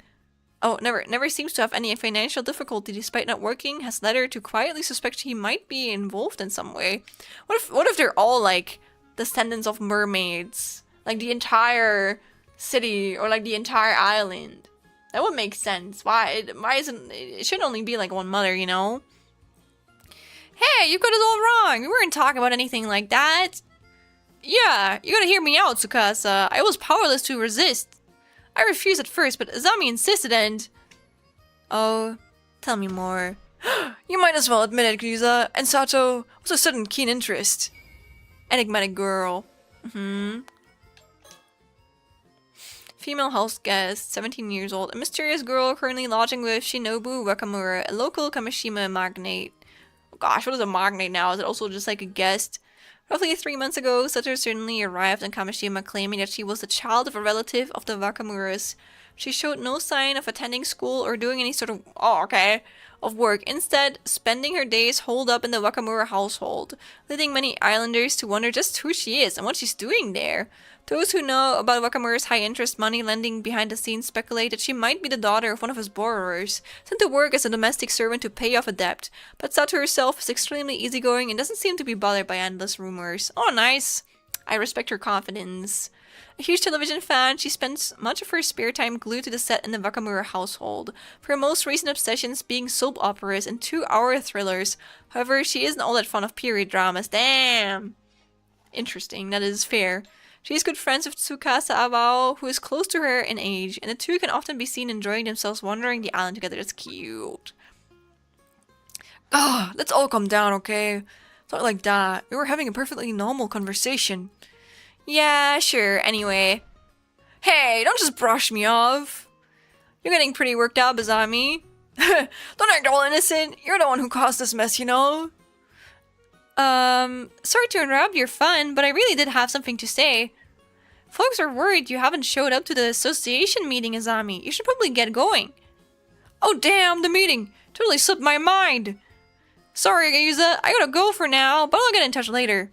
to have any financial difficulty despite not working has led her to quietly suspect he might be involved in some way. What if they're all like descendants of mermaids? Like the entire city or like the entire island? That would make sense. Why isn't it should only be like one mother, you know? Hey, you got it all wrong. We weren't talking about anything like that. Yeah, you gotta hear me out, Tsukasa. I was powerless to resist. I refused at first, but Azami insisted and... Oh, tell me more. You might as well admit it, Ryuza. And Sato was a sudden keen interest. Enigmatic girl. Female house guest, 17 years old. A mysterious girl currently lodging with Shinobu Wakamura, a local Kamishima magnate. Oh gosh, what is a magnate now? Is it also just like a guest? Roughly 3 months ago, Sato suddenly arrived in Kamishima claiming that she was the child of a relative of the Wakamuras. She showed no sign of attending school or doing any sort of work, instead spending her days holed up in the Wakamura household, leading many islanders to wonder just who she is and what she's doing there. Those who know about Wakamura's high-interest money lending behind the scenes speculate that she might be the daughter of one of his borrowers, sent to work as a domestic servant to pay off a debt, but Sato herself is extremely easygoing and doesn't seem to be bothered by endless rumors. Oh, nice! I respect her confidence. A huge television fan, she spends much of her spare time glued to the set in the Wakamura household, for her most recent obsessions being soap operas and 2-hour thrillers. However, she isn't all that fond of period dramas. Damn! Interesting, that is fair. She is good friends with Tsukasa Awao, who is close to her in age, and the two can often be seen enjoying themselves wandering the island together. That's cute. Let's all calm down, okay? It's not like that. We were having a perfectly normal conversation. Yeah, sure, anyway. Hey, don't just brush me off. You're getting pretty worked up, Azami. Don't act all innocent. You're the one who caused this mess, you know? Sorry to interrupt your fun, but I really did have something to say. Folks are worried you haven't showed up to the association meeting, Azami. You should probably get going. Oh damn, the meeting! Totally slipped my mind! Sorry, Ryuza, I gotta go for now, but I'll get in touch later.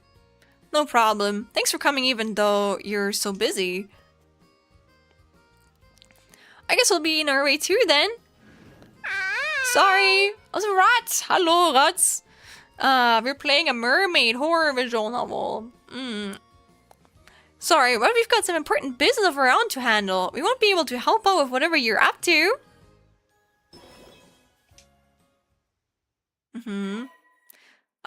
No problem. Thanks for coming even though you're so busy. I guess we'll be in our way too then. Sorry! Also rats! Hello, rats! We're playing a mermaid horror visual novel. Sorry, but we've got some important business of our own to handle. We won't be able to help out with whatever you're up to.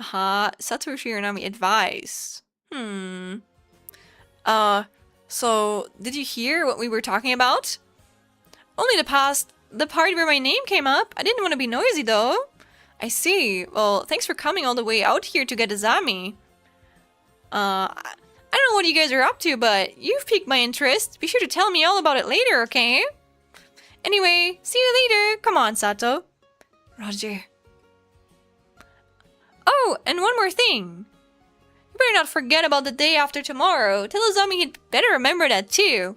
Satoshi Hironami advice. So, did you hear what we were talking about? Only the part where my name came up. I didn't want to be noisy though. I see. Well, thanks for coming all the way out here to get Azami. I don't know what you guys are up to, but you've piqued my interest. Be sure to tell me all about it later, okay? Anyway, see you later. Come on, Sato. Roger. Oh, and one more thing. You better not forget about the day after tomorrow. Tell Azami he'd better remember that too.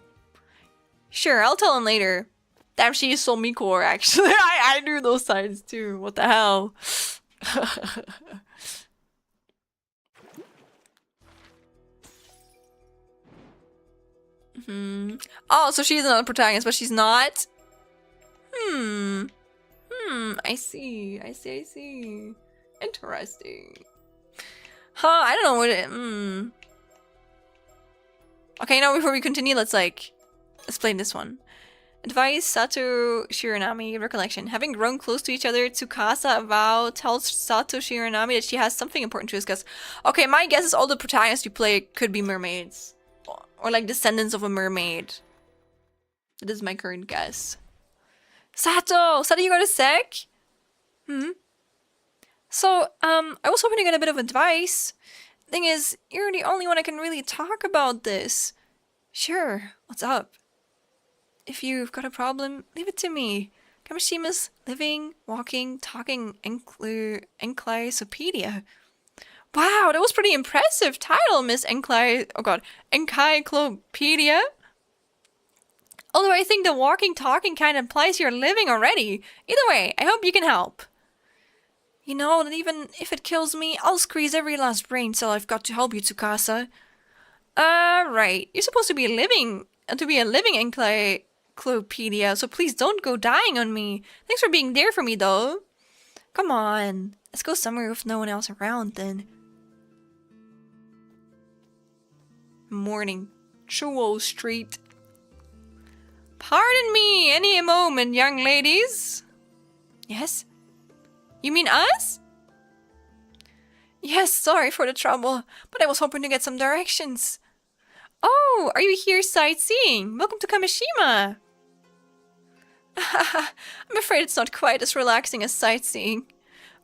Sure, I'll tell him later. Damn, she is so Mikor, actually. I knew those signs too. What the hell? Oh, so she's another protagonist, but she's not? I see. Interesting. Huh, I don't know what it, Okay, now before we continue, let's play this one. Advice Sato Shiranami recollection. Having grown close to each other, Tsukasa vow tells Sato Shiranami that she has something important to discuss. Okay, my guess is all the protagonists you play could be mermaids. Or like descendants of a mermaid. That is my current guess. Sato! Sato, you got a sec? So, I was hoping to get a bit of advice. Thing is, you're the only one I can really talk about this. Sure, what's up? If you've got a problem, leave it to me. Kamashima's living, walking, talking encyclopedia. Wow, that was pretty impressive title, Miss Encyclopedia. Although I think the walking, talking kind of implies you're living already. Either way, I hope you can help. You know that even if it kills me, I'll squeeze every last brain cell I've got to help you, Tsukasa. Right. You're supposed to be a living encyclopedia, so please don't go dying on me. Thanks for being there for me, though. Come on. Let's go somewhere with no one else around, then. Morning. Chuo Street. Pardon me, any moment, young ladies. Yes? You mean us? Yes, sorry for the trouble, but I was hoping to get some directions. Oh, are you here sightseeing? Welcome to Kamishima. I'm afraid it's not quite as relaxing as sightseeing.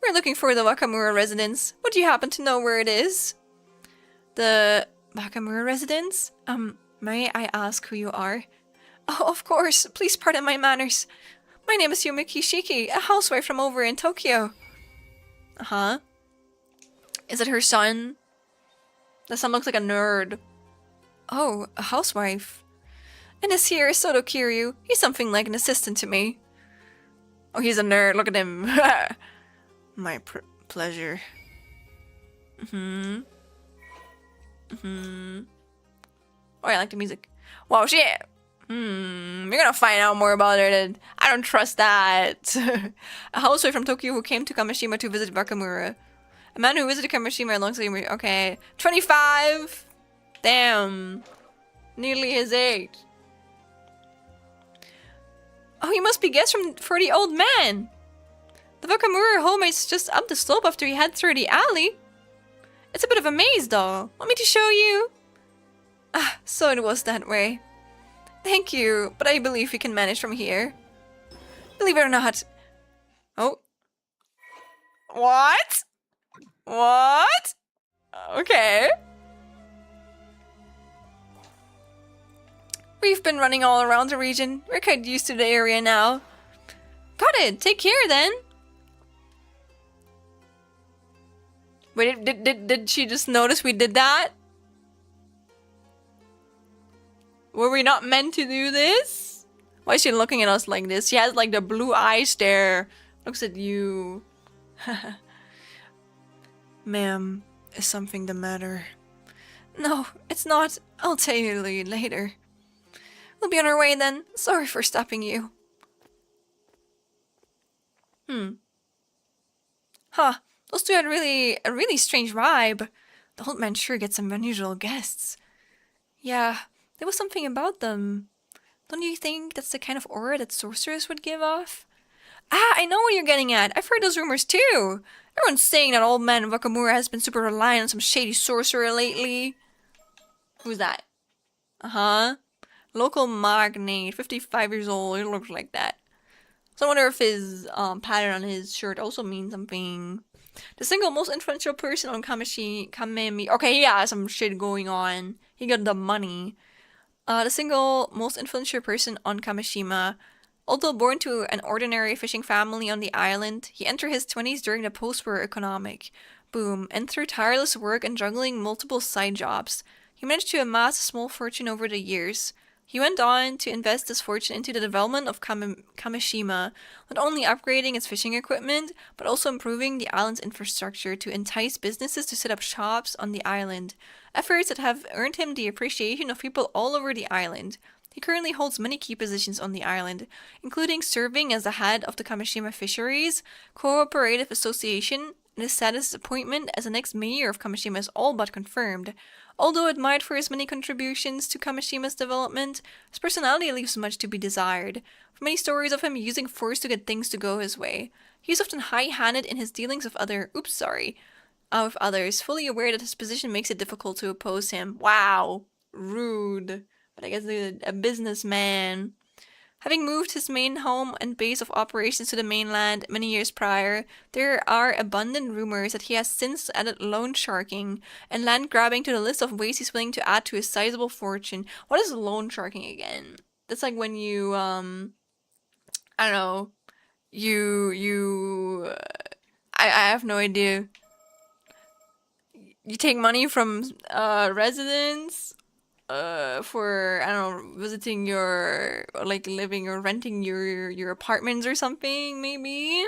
We're looking for the Wakamura residence. Would you happen to know where it is? The Wakamura residence? May I ask who you are? Oh, of course. Please pardon my manners. My name is Yumiki Shiki, a housewife from over in Tokyo. Uh-huh. Is it her son? The son looks like a nerd. Oh, a housewife. And this here is Soto Kiryu. He's something like an assistant to me. Oh, he's a nerd. Look at him. My pleasure. Oh, I like the music. Wow, shit. You're gonna find out more about her then. I don't trust that. A housewife from Tokyo who came to Kamishima to visit Wakamura. A man who visited Kamishima alongside me. Okay. 25! Damn. Nearly his age. Oh, he must be guest for the old man. The Wakamura home is just up the slope after you head through the alley. It's a bit of a maze though. Want me to show you? Ah, so it was that way. Thank you, but I believe we can manage from here. Believe it or not. Oh. What? What? Okay. We've been running all around the region. We're quite used to the area now. Got it. Take care then. Wait, did she just notice we did that? Were we not meant to do this? Why is she looking at us like this? She has like the blue eye stare. Looks at you. Ma'am, is something the matter? No, it's not. I'll tell you later. We'll be on our way then. Sorry for stopping you. Huh. Those two had a really strange vibe. The old man sure gets some unusual guests. Yeah, there was something about them. Don't you think that's the kind of aura that sorcerers would give off? Ah, I know what you're getting at. I've heard those rumors too. Everyone's saying that old man Wakamura has been super reliant on some shady sorcerer lately. Who's that? Uh-huh. Local magnate, 55 years old. It looks like that. So I wonder if his pattern on his shirt also means something. The single most influential person on Kamemi. Okay, he has some shit going on. He got the money. The single most influential person on Kamishima. Although born to an ordinary fishing family on the island, he entered his 20s during the post-war economic boom, and through tireless work and juggling multiple side jobs, he managed to amass a small fortune over the years. He went on to invest this fortune into the development of Kamishima, not only upgrading its fishing equipment, but also improving the island's infrastructure to entice businesses to set up shops on the island, efforts that have earned him the appreciation of people all over the island. He currently holds many key positions on the island, including serving as the head of the Kamishima Fisheries Cooperative Association, and his status appointment as the next mayor of Kamishima is all but confirmed. Although admired for his many contributions to Kamishima's development, his personality leaves much to be desired. For many stories of him using force to get things to go his way. He is often high-handed in his dealings with with others, fully aware that his position makes it difficult to oppose him. Wow, rude. But I guess a businessman. Having moved his main home and base of operations to the mainland many years prior, there are abundant rumors that he has since added loan sharking and land grabbing to the list of ways he's willing to add to his sizable fortune. What is loan sharking again? That's like when you, I don't know, I have no idea. You take money from residents for, I don't know, visiting your, like, living or renting your apartments or something, maybe?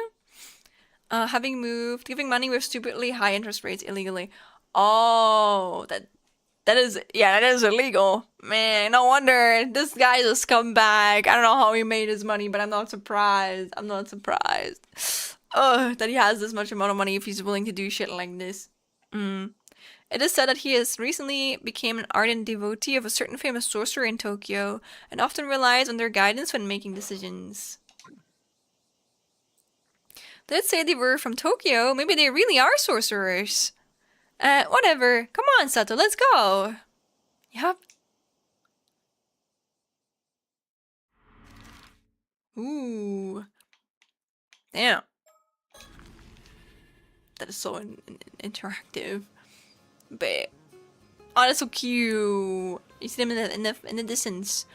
Having moved, giving money with stupidly high interest rates illegally. Oh, that is illegal. Man, no wonder this guy's a scumbag. I don't know how he made his money, but I'm not surprised. I'm not surprised. That he has this much amount of money if he's willing to do shit like this. It is said that he has recently become an ardent devotee of a certain famous sorcerer in Tokyo, and often relies on their guidance when making decisions. Did it say they were from Tokyo? Maybe they really are sorcerers. Whatever. Come on, Sato, let's go. Yup. Ooh. Damn. That is so interactive. But oh, that's so cute. You see them in the distance.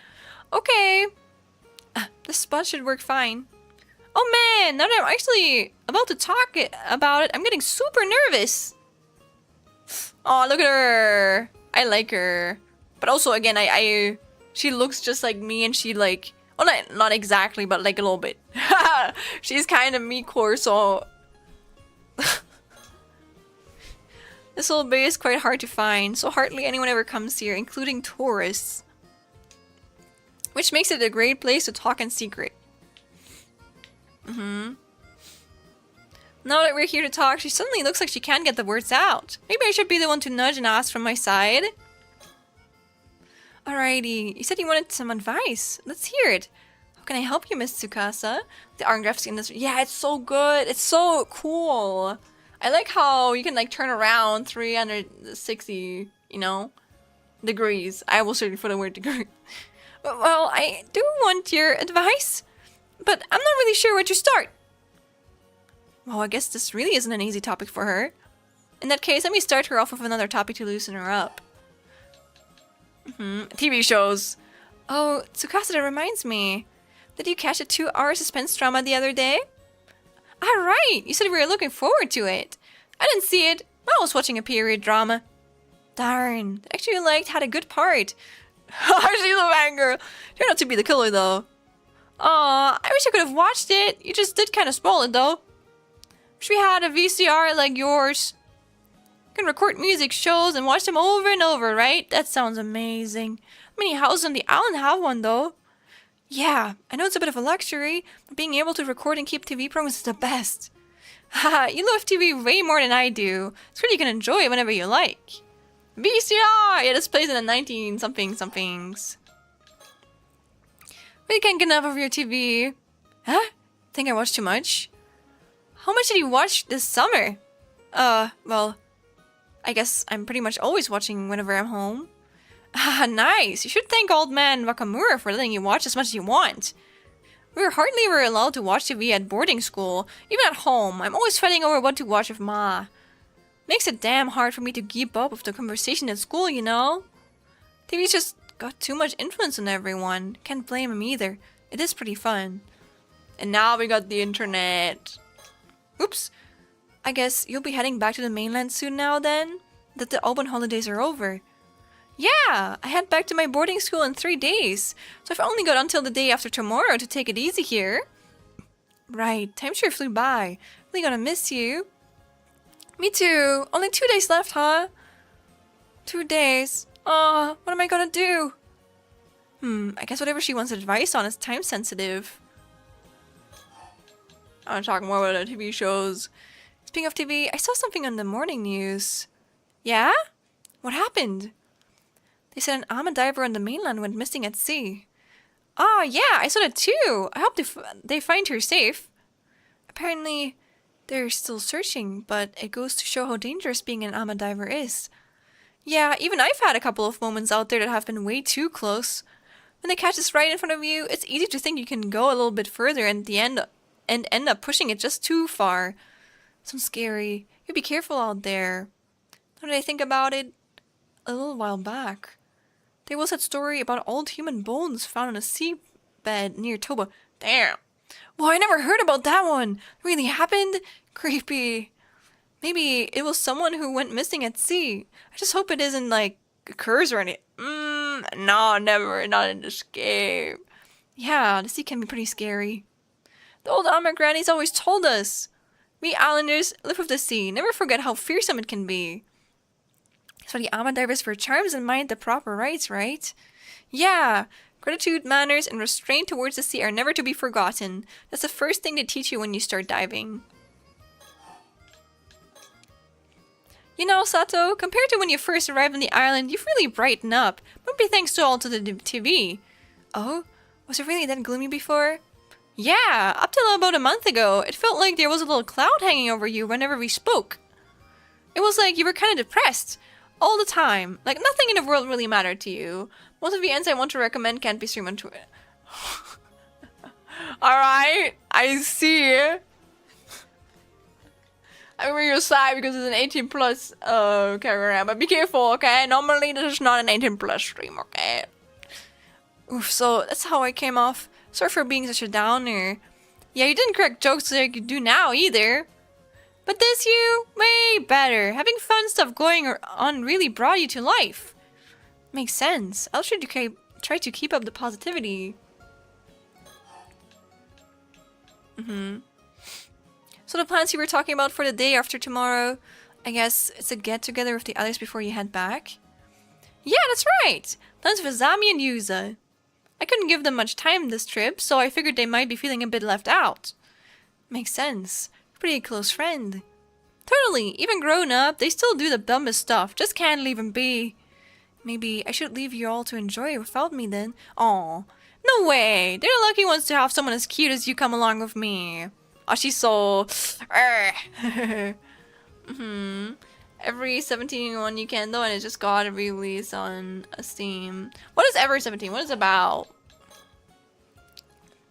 Okay. This spot should work fine. Oh man, now that I'm actually about to talk about it, I'm getting super nervous. Oh, look at her. I like her. But also, again, she looks just like me, and she like, well, not exactly, but like a little bit. She's kind of me core, so this little bay is quite hard to find, so hardly anyone ever comes here, including tourists. Which makes it a great place to talk in secret. Now that we're here to talk, she suddenly looks like she can't get the words out. Maybe I should be the one to nudge and ask from my side. Alrighty, you said you wanted some advice. Let's hear it. How can I help you, Miss Tsukasa? The art graphics industry. Yeah, it's so good. It's so cool. I like how you can like turn around 360, you know, degrees. I will search for the word degree. Well, I do want your advice, but I'm not really sure where to start. Well, I guess this really isn't an easy topic for her. In that case, let me start her off with another topic to loosen her up. TV shows. Oh, Tsukasa, that reminds me. Did you catch a 2-hour suspense drama the other day? Ah, right! You said we were looking forward to it. I didn't see it. I was watching a period drama. Darn. I actually had a good part. She's a fangirl. Turned out to be the killer, though. Aw, I wish I could have watched it. You just did kind of spoil it, though. Wish we had a VCR like yours. You can record music shows and watch them over and over, right? That sounds amazing. How many houses on the island have one, though? Yeah, I know it's a bit of a luxury, but being able to record and keep TV programs is the best. Haha, you love TV way more than I do. It's good you can enjoy it whenever you like. VCR! Yeah, this plays in the 19-somethings. Really can't get enough of your TV. Huh? Think I watched too much? How much did you watch this summer? Well, I guess I'm pretty much always watching whenever I'm home. Ah, nice. You should thank old man Wakamura for letting you watch as much as you want. We were hardly ever allowed to watch TV at boarding school. Even at home, I'm always fighting over what to watch with Ma. Makes it damn hard for me to keep up with the conversation at school, you know? TV's just got too much influence on everyone. Can't blame him either. It is pretty fun. And now we got the internet. Oops. I guess you'll be heading back to the mainland soon now then? That the open holidays are over. Yeah, I head back to my boarding school in 3 days, so I've only got until the day after tomorrow to take it easy here. Right, time sure flew by. Really gonna miss you. Me too. Only 2 days left, huh? 2 days. Aw, what am I gonna do? I guess whatever she wants advice on is time sensitive. I want to talk more about the TV shows. Speaking of TV, I saw something on the morning news. Yeah? What happened? They said an almond diver on the mainland went missing at sea. Oh, yeah, I saw that too. I hope they find her safe. Apparently, they're still searching, but it goes to show how dangerous being an almond diver is. Yeah, even I've had a couple of moments out there that have been way too close. When they catch us right in front of you, it's easy to think you can go a little bit further and end up pushing it just too far. So scary. You be careful out there. Now that I think about it, a little while back, there was that story about old human bones found on a seabed near Toba. Damn. Well, I never heard about that one. It really happened? Creepy. Maybe it was someone who went missing at sea. I just hope it isn't like a curse or anything. No, never. Not in this game. Yeah, the sea can be pretty scary. The old Alma grannies always told us. We islanders live with the sea. Never forget how fearsome it can be. So the almond divers for charms and mind the proper rights, right? Yeah. Gratitude, manners, and restraint towards the sea are never to be forgotten. That's the first thing they teach you when you start diving. You know, Sato, compared to when you first arrived on the island, you've really brightened up. Maybe thanks to all to the TV. Oh? Was it really that gloomy before? Yeah, up till about a month ago, it felt like there was a little cloud hanging over you whenever we spoke. It was like you were kind of depressed. All the time. Like nothing in the world really mattered to you. Most of the ends I want to recommend can't be streamed on Twitter. Alright, I see. I remember you're sad because it's an 18 plus camera, but be careful, okay? Normally this is not an 18 plus stream, okay? Oof, so that's how I came off. Sorry for being such a downer. Yeah, you didn't crack jokes like you do now either. But this you, way better. Having fun stuff going on really brought you to life. Makes sense. I'll try to keep up the positivity. So the plans you were talking about for the day after tomorrow, I guess it's a get-together with the others before you head back? Yeah, that's right! Plans with Zami and Yuza. I couldn't give them much time this trip, so I figured they might be feeling a bit left out. Makes sense. Pretty close friend. Totally, even grown up, they still do the dumbest stuff, just can't leave them be. Maybe I should leave you all to enjoy it without me then. Aw, no way, they're the lucky ones to have someone as cute as you come along with me. Oh, she's so... Every 17 one you can though, and it just got a release on Steam. What is Every 17? What is it about?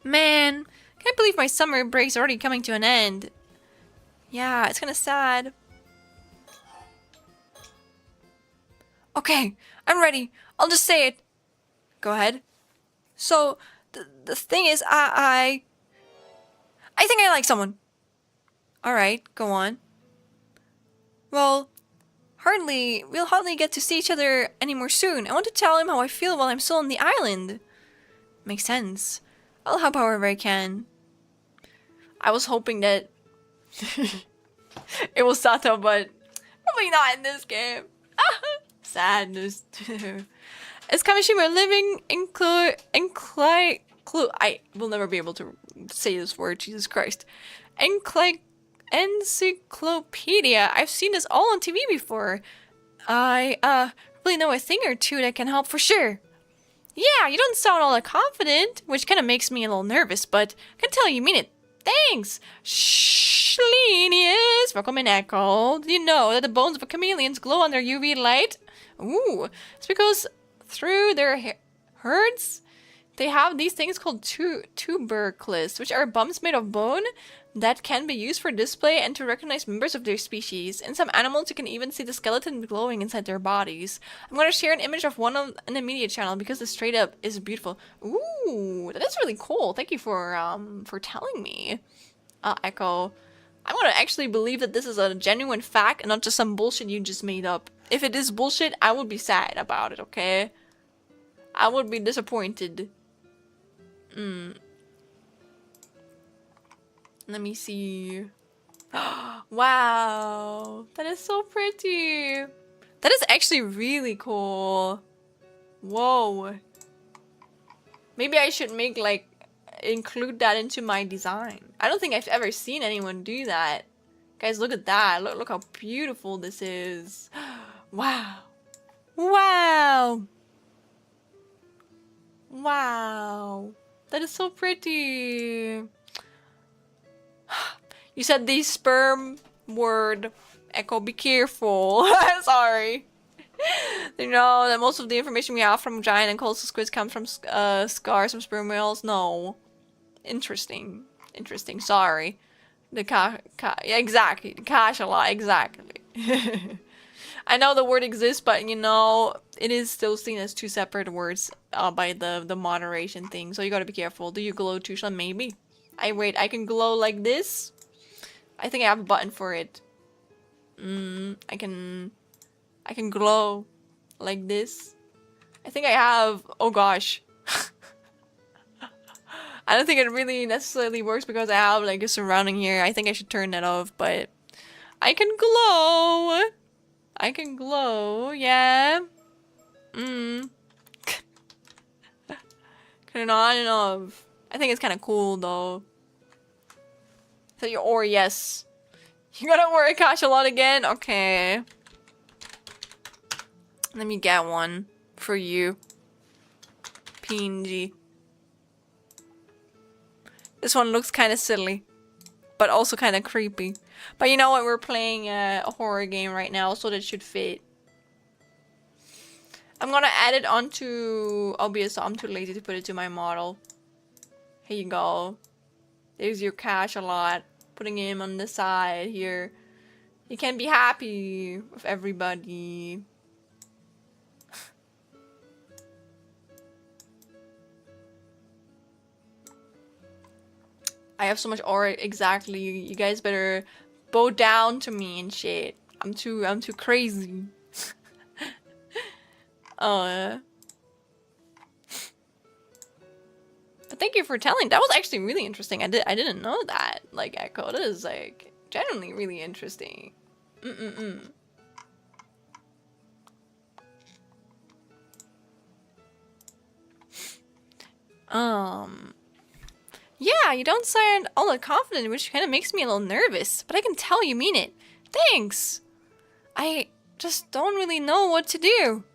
Man, can't believe my summer break's already coming to an end. Yeah, it's kind of sad. Okay, I'm ready. I'll just say it. Go ahead. So, the thing is, I think I like someone. Alright, go on. Well, we'll hardly get to see each other anymore soon. I want to tell him how I feel while I'm still on the island. Makes sense. I'll help however I can. I was hoping that it was Sato, but probably not in this game. Sadness. Is Kamishima living I will never be able to say this word, Jesus Christ. Encyclopedia. I've seen this all on TV before. I really know a thing or two that can help for sure. Yeah, you don't sound all that confident, which kind of makes me a little nervous, but I can tell you mean it. Thanks, Schlenius. Welcome in, Echo. Did you know that the bones of chameleons glow under UV light? Ooh, it's because through their herds, they have these things called tubercles, which are bumps made of bone that can be used for display and to recognize members of their species. In some animals, you can even see the skeleton glowing inside their bodies. I'm going to share an image of one in the media channel because the straight up is beautiful. Ooh, that is really cool. Thank you for telling me, Echo. I'm going to actually believe that this is a genuine fact and not just some bullshit you just made up. If it is bullshit, I would be sad about it, okay? I would be disappointed. Let me see. Wow, that is so pretty. That is actually really cool. Whoa. Maybe I should make like include that into my design. I don't think I've ever seen anyone do that. Guys, look at that. Look how beautiful this is. Wow. Wow. Wow. That is so pretty. You said the sperm word. Echo, be careful. Sorry. You know that most of the information we have from giant and coastal squids come from scars from sperm whales? No. Interesting. Interesting. Sorry. Yeah, exactly. The cachalot. Exactly. I know the word exists, but you know, it is still seen as two separate words by the moderation thing. So you gotta be careful. Do you glow too, Schlen? Maybe. I can glow like this. I think I have a button for it. I can glow like this. I think I have, oh gosh. I don't think it really necessarily works because I have like a surrounding here. I think I should turn that off, but I can glow. I can glow, yeah. Turn it on and off. I think it's kind of cool though. So or yes. You gotta wear a cachalot again? Okay. Let me get one for you. PNG. This one looks kind of silly, but also kind of creepy. But you know what? We're playing a horror game right now, so that should fit. I'm gonna add it onto OBS, so I'm too lazy to put it to my model. Here you go. There's your cachalot. Putting him on the side here. You can be happy with everybody. I have so much aura. Exactly. You guys better bow down to me and shit. I'm too crazy. But thank you for telling. That was actually really interesting. I didn't know that. Like, Echo, that is like genuinely really interesting. Yeah, you don't sound all that confident, which kind of makes me a little nervous. But I can tell you mean it. Thanks. I just don't really know what to do.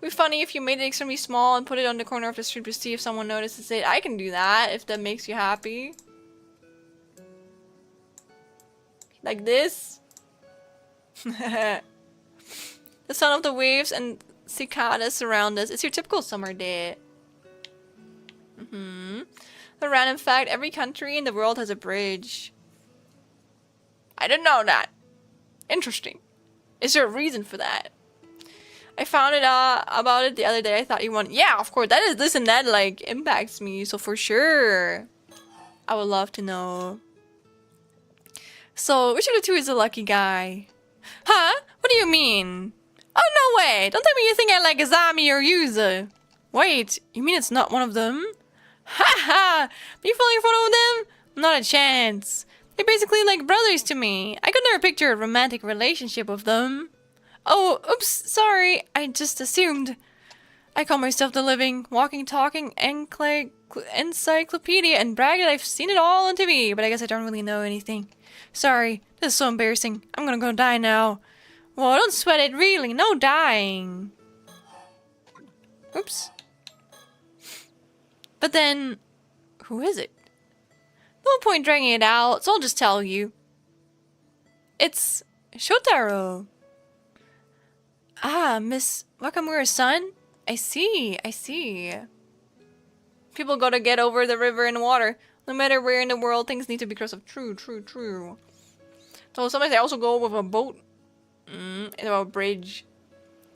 It'd be funny if you made it extremely small and put it on the corner of the street to see if someone notices it. I can do that if that makes you happy. Like this. The sound of the waves and cicadas surround us. It's your typical summer day. The random fact, every country in the world has a bridge. I didn't know that. Interesting. Is there a reason for that? I found it about it the other day. I thought you want, yeah, of course, that is this and that like impacts me. So for sure, I would love to know. So which of the two is a lucky guy? Huh? What do you mean? Oh no way! Don't tell me you think I like Azami or Yuza. Wait, you mean it's not one of them? Ha ha! Me falling in front of them? Not a chance. They're basically like brothers to me. I could never picture a romantic relationship with them. Oh, oops, sorry. I just assumed. I call myself the living, walking, talking encyclopedia and brag that I've seen it all on TV, but I guess I don't really know anything. Sorry, this is so embarrassing. I'm gonna go die now. Whoa, don't sweat it, really. No dying. Oops. But then, who is it? No point dragging it out, so I'll just tell you. It's Shotaro. Ah, Miss Wakamura's son? I see, I see. People gotta get over the river and water. No matter where in the world, things need to be crossed. True, true, true. So sometimes they also go with a boat. And a bridge.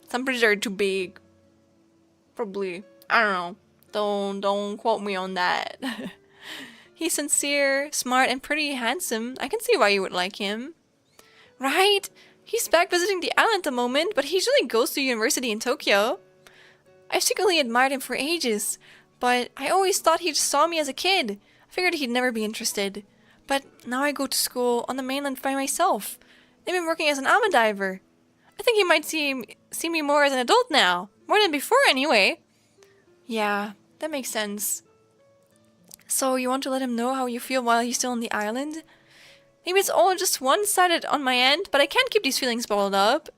Some bridges are too big. Probably. I don't know. Don't quote me on that. He's sincere, smart, and pretty handsome. I can see why you would like him. Right? He's back visiting the island at the moment, but he usually goes to university in Tokyo. I've secretly admired him for ages, but I always thought he just saw me as a kid. I figured he'd never be interested. But now I go to school on the mainland by myself. I've been working as an alma diver. I think he might see me more as an adult now. More than before, anyway. Yeah, That makes sense. So you want to let him know how you feel while he's still on the island? Maybe it's all just one-sided on my end, but I can't keep these feelings bottled up.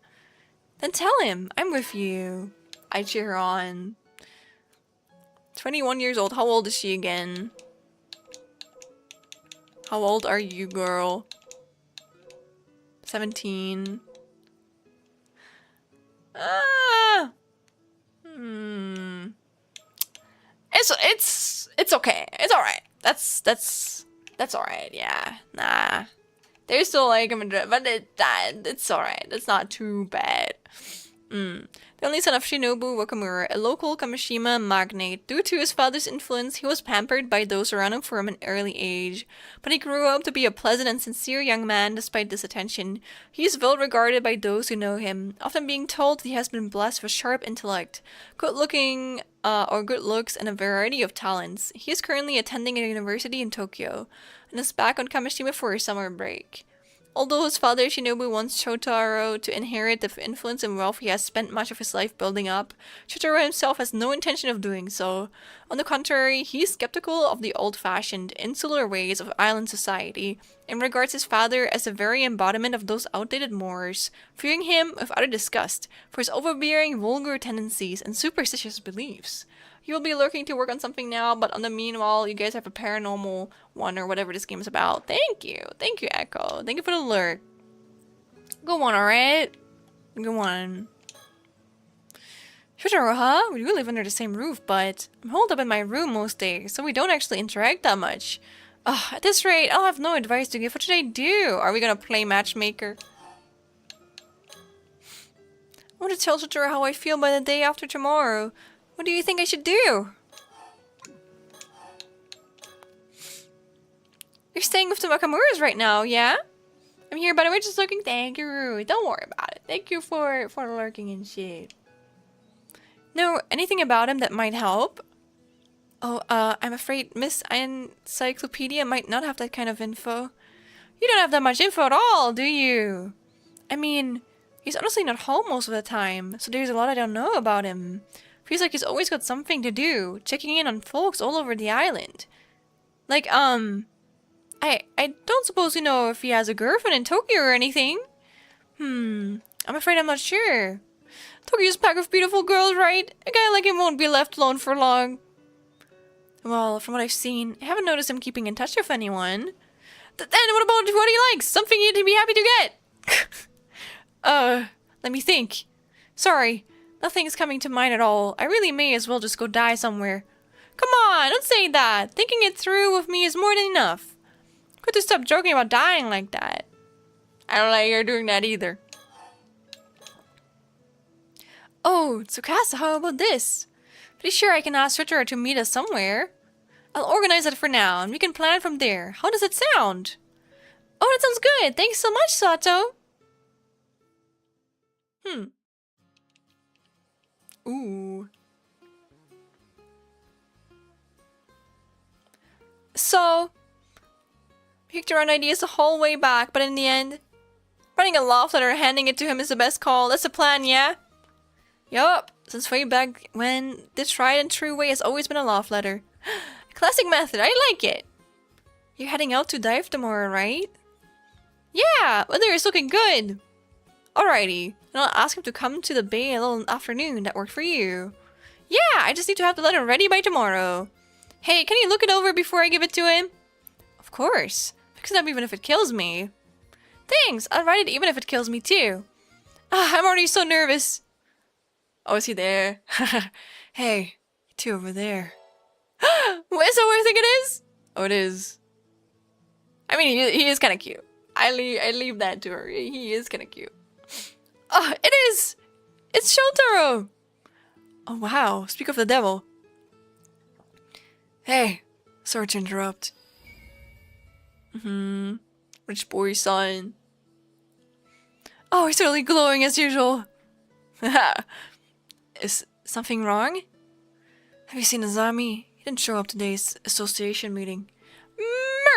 Then tell him, I'm with you. I cheer her on. 21 years old. How old is she again? How old are you, girl? 17. Ah. It's okay. It's alright. That's alright, yeah. Nah. They're still like him, but it's alright. It's not too bad. The only son of Shinobu Wakamura, a local Kamishima magnate. Due to his father's influence, he was pampered by those around him from an early age. But he grew up to be a pleasant and sincere young man despite this attention. He is well regarded by those who know him, often being told he has been blessed with sharp intellect, good looks, and a variety of talents. He is currently attending a university in Tokyo, and is back on Kamishima for a summer break. Although his father Shinobu wants Shotaro to inherit the influence and wealth he has spent much of his life building up, Shotaro himself has no intention of doing so. On the contrary, he is skeptical of the old-fashioned, insular ways of island society, and regards his father as the very embodiment of those outdated mores, fearing him with utter disgust for his overbearing, vulgar tendencies and superstitious beliefs. You'll be looking to work on something now, but on the meanwhile, you guys have a paranormal one or whatever this game is about. Thank you. Thank you, Echo. Thank you for the lurk. Go on, alright? Go on. Shotaro, huh? We do live under the same roof, but I'm holed up in my room most days, so we don't actually interact that much. At this rate, I'll have no advice to give. What should I do? Are we gonna play matchmaker? I want to tell Shotaro how I feel by the day after tomorrow. What do you think I should do? You're staying with the Makamuras right now, yeah? I'm here, by the way, just looking. Thank you, Rui. Don't worry about it. Thank you for lurking and shit. Know anything about him that might help? Oh, I'm afraid Miss Encyclopedia might not have that kind of info. You don't have that much info at all, do you? I mean, he's honestly not home most of the time, so there's a lot I don't know about him. Feels like he's always got something to do, checking in on folks all over the island. Like, I don't suppose you know if he has a girlfriend in Tokyo or anything. I'm afraid I'm not sure. Tokyo's packed with beautiful girls, right? A guy like him won't be left alone for long. Well, from what I've seen, I haven't noticed him keeping in touch with anyone. Then what about what he likes? Something he'd be happy to get. Let me think. Sorry. Nothing's coming to mind at all. I really may as well just go die somewhere. Come on, don't say that. Thinking it through with me is more than enough. Good to stop joking about dying like that. I don't like her doing that either. Oh, Tsukasa, how about this? Pretty sure I can ask Shotaro to meet us somewhere. I'll organize it for now, and we can plan from there. How does it sound? Oh, that sounds good. Thanks so much, Sato. Ooh. So, picked around ideas the whole way back, but in the end, writing a love letter and handing it to him is the best call. That's the plan, yeah? Yup. Since way back when, this tried and true way has always been a love letter. Classic method. I like it. You're heading out to dive tomorrow, right? Yeah, weather is looking good. Alrighty, and I'll ask him to come to the bay a little afternoon. That worked for you. Yeah, I just need to have the letter ready by tomorrow. Hey, can you look it over before I give it to him? Of course. Fix it up even if it kills me. Thanks, I'll write it even if it kills me too. I'm already so nervous. Oh, is he there? Hey, you two over there. Is that what I think it is? Oh, it is. I mean, he is kind of cute. I leave that to her. He is kind of cute. Oh, it is! It's Shotaro! Oh, wow. Speak of the devil. Hey, sorry to interrupt. Rich boy son. Oh, he's totally glowing as usual. Is something wrong? Have you seen Azami? He didn't show up today's association meeting.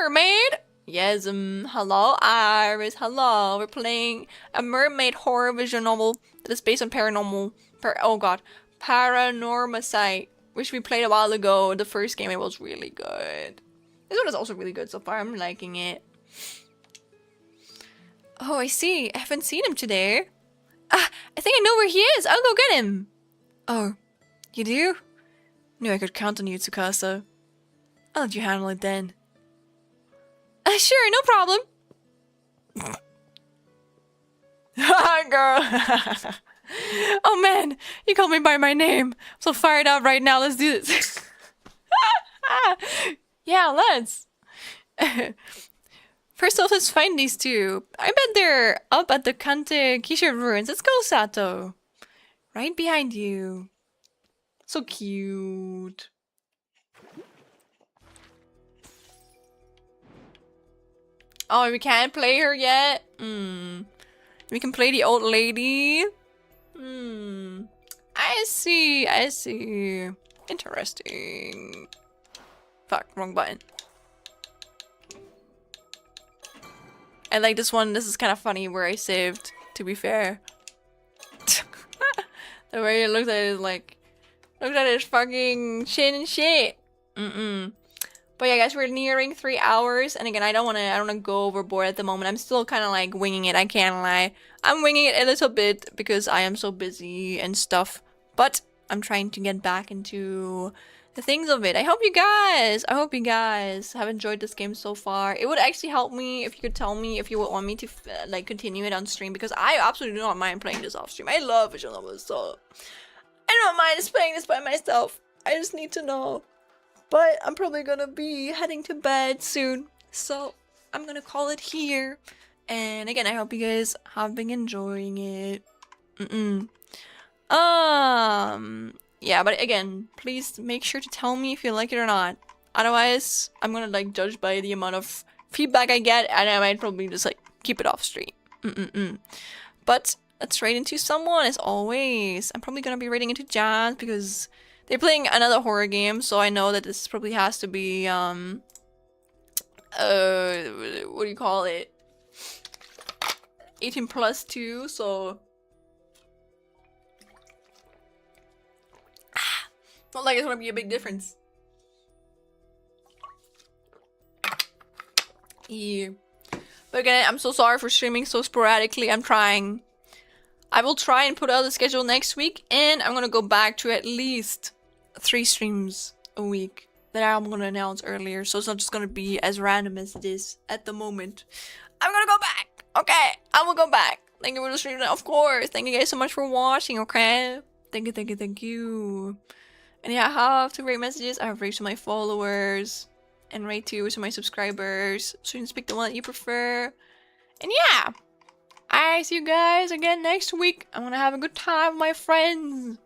Mermaid! Yes, hello, Iris, hello. We're playing a mermaid horror visual novel that is based on paranormal... Paranormasight which we played a while ago. The first game, it was really good. This one is also really good so far. I'm liking it. Oh, I see. I haven't seen him today. Ah, I think I know where he is. I'll go get him. Oh, you do? Knew I could count on you, Tsukasa. I'll let you handle it then. Sure, no problem. Girl. Oh man, you called me by my name. I'm so fired up right now. Let's do this. Yeah, let's. First off, let's find these two. I bet they're up at the Kante Kisha ruins. Let's go, Sato. Right behind you. So cute. Oh, we can't play her yet? We can play the old lady? I see, I see. Interesting. Fuck, wrong button. I like this one. This is kind of funny where I saved, to be fair. The way it looks at it is like, look at his fucking chin and shit. But yeah, guys, we're nearing 3 hours, and again, I don't wanna go overboard at the moment. I'm still kind of like winging it. I can't lie. I'm winging it a little bit because I am so busy and stuff. But I'm trying to get back into the things of it. I hope you guys have enjoyed this game so far. It would actually help me if you could tell me if you would want me to like continue it on stream, because I absolutely do not mind playing this off stream. I love visual novels, so I don't mind just playing this by myself. I just need to know. But I'm probably gonna be heading to bed soon, so I'm gonna call it here. And again, I hope you guys have been enjoying it. Yeah, but again, please make sure to tell me if you like it or not. Otherwise, I'm gonna like judge by the amount of feedback I get, and I might probably just like keep it off stream. But let's raid into someone as always. I'm probably gonna be raiding into Jazz because they're playing another horror game, so I know that this probably has to be, what do you call it? 18 plus 2, so... Not like it's gonna be a big difference. Yeah. But again, I'm so sorry for streaming so sporadically. I'm trying. I will try and put out the schedule next week, and I'm gonna go back to at least 3 streams a week that I'm gonna announce earlier, so it's not just gonna be as random as it is at the moment. I'm gonna go back. Okay, I will go back. Thank you for the stream, of course. Thank you guys so much for watching. Okay, thank you. And yeah, I have to rate messages. I have rated to my followers and rate to my subscribers, so you can pick the one that you prefer. And yeah, I see you guys again next week. I'm gonna have a good time with my friends.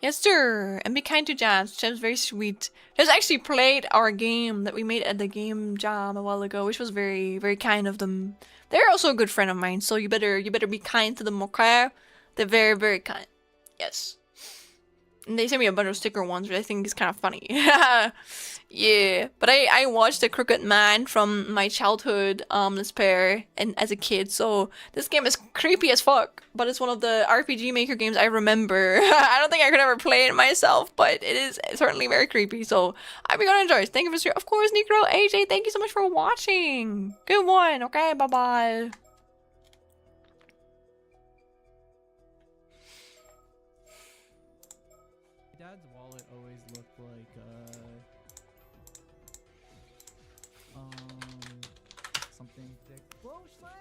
Yes, sir. And be kind to Jams. Jams very sweet. Just actually played our game that we made at the game jam a while ago, which was very, very kind of them. They're also a good friend of mine, so you better be kind to them, okay? They're very, very kind. Yes. And they sent me a bunch of sticker ones, which I think is kind of funny. Yeah, but I watched The Crooked Man from my childhood Let's Play and as a kid, so this game is creepy as fuck, but it's one of the RPG Maker games I remember. I don't think I could ever play it myself, but it is certainly very creepy, so I be gonna enjoy it. Thank you for streaming. Of course, Necro, AJ, thank you so much for watching. Good one, okay, bye-bye. Dad's wallet always looked like something thick. Whoa, Schlen!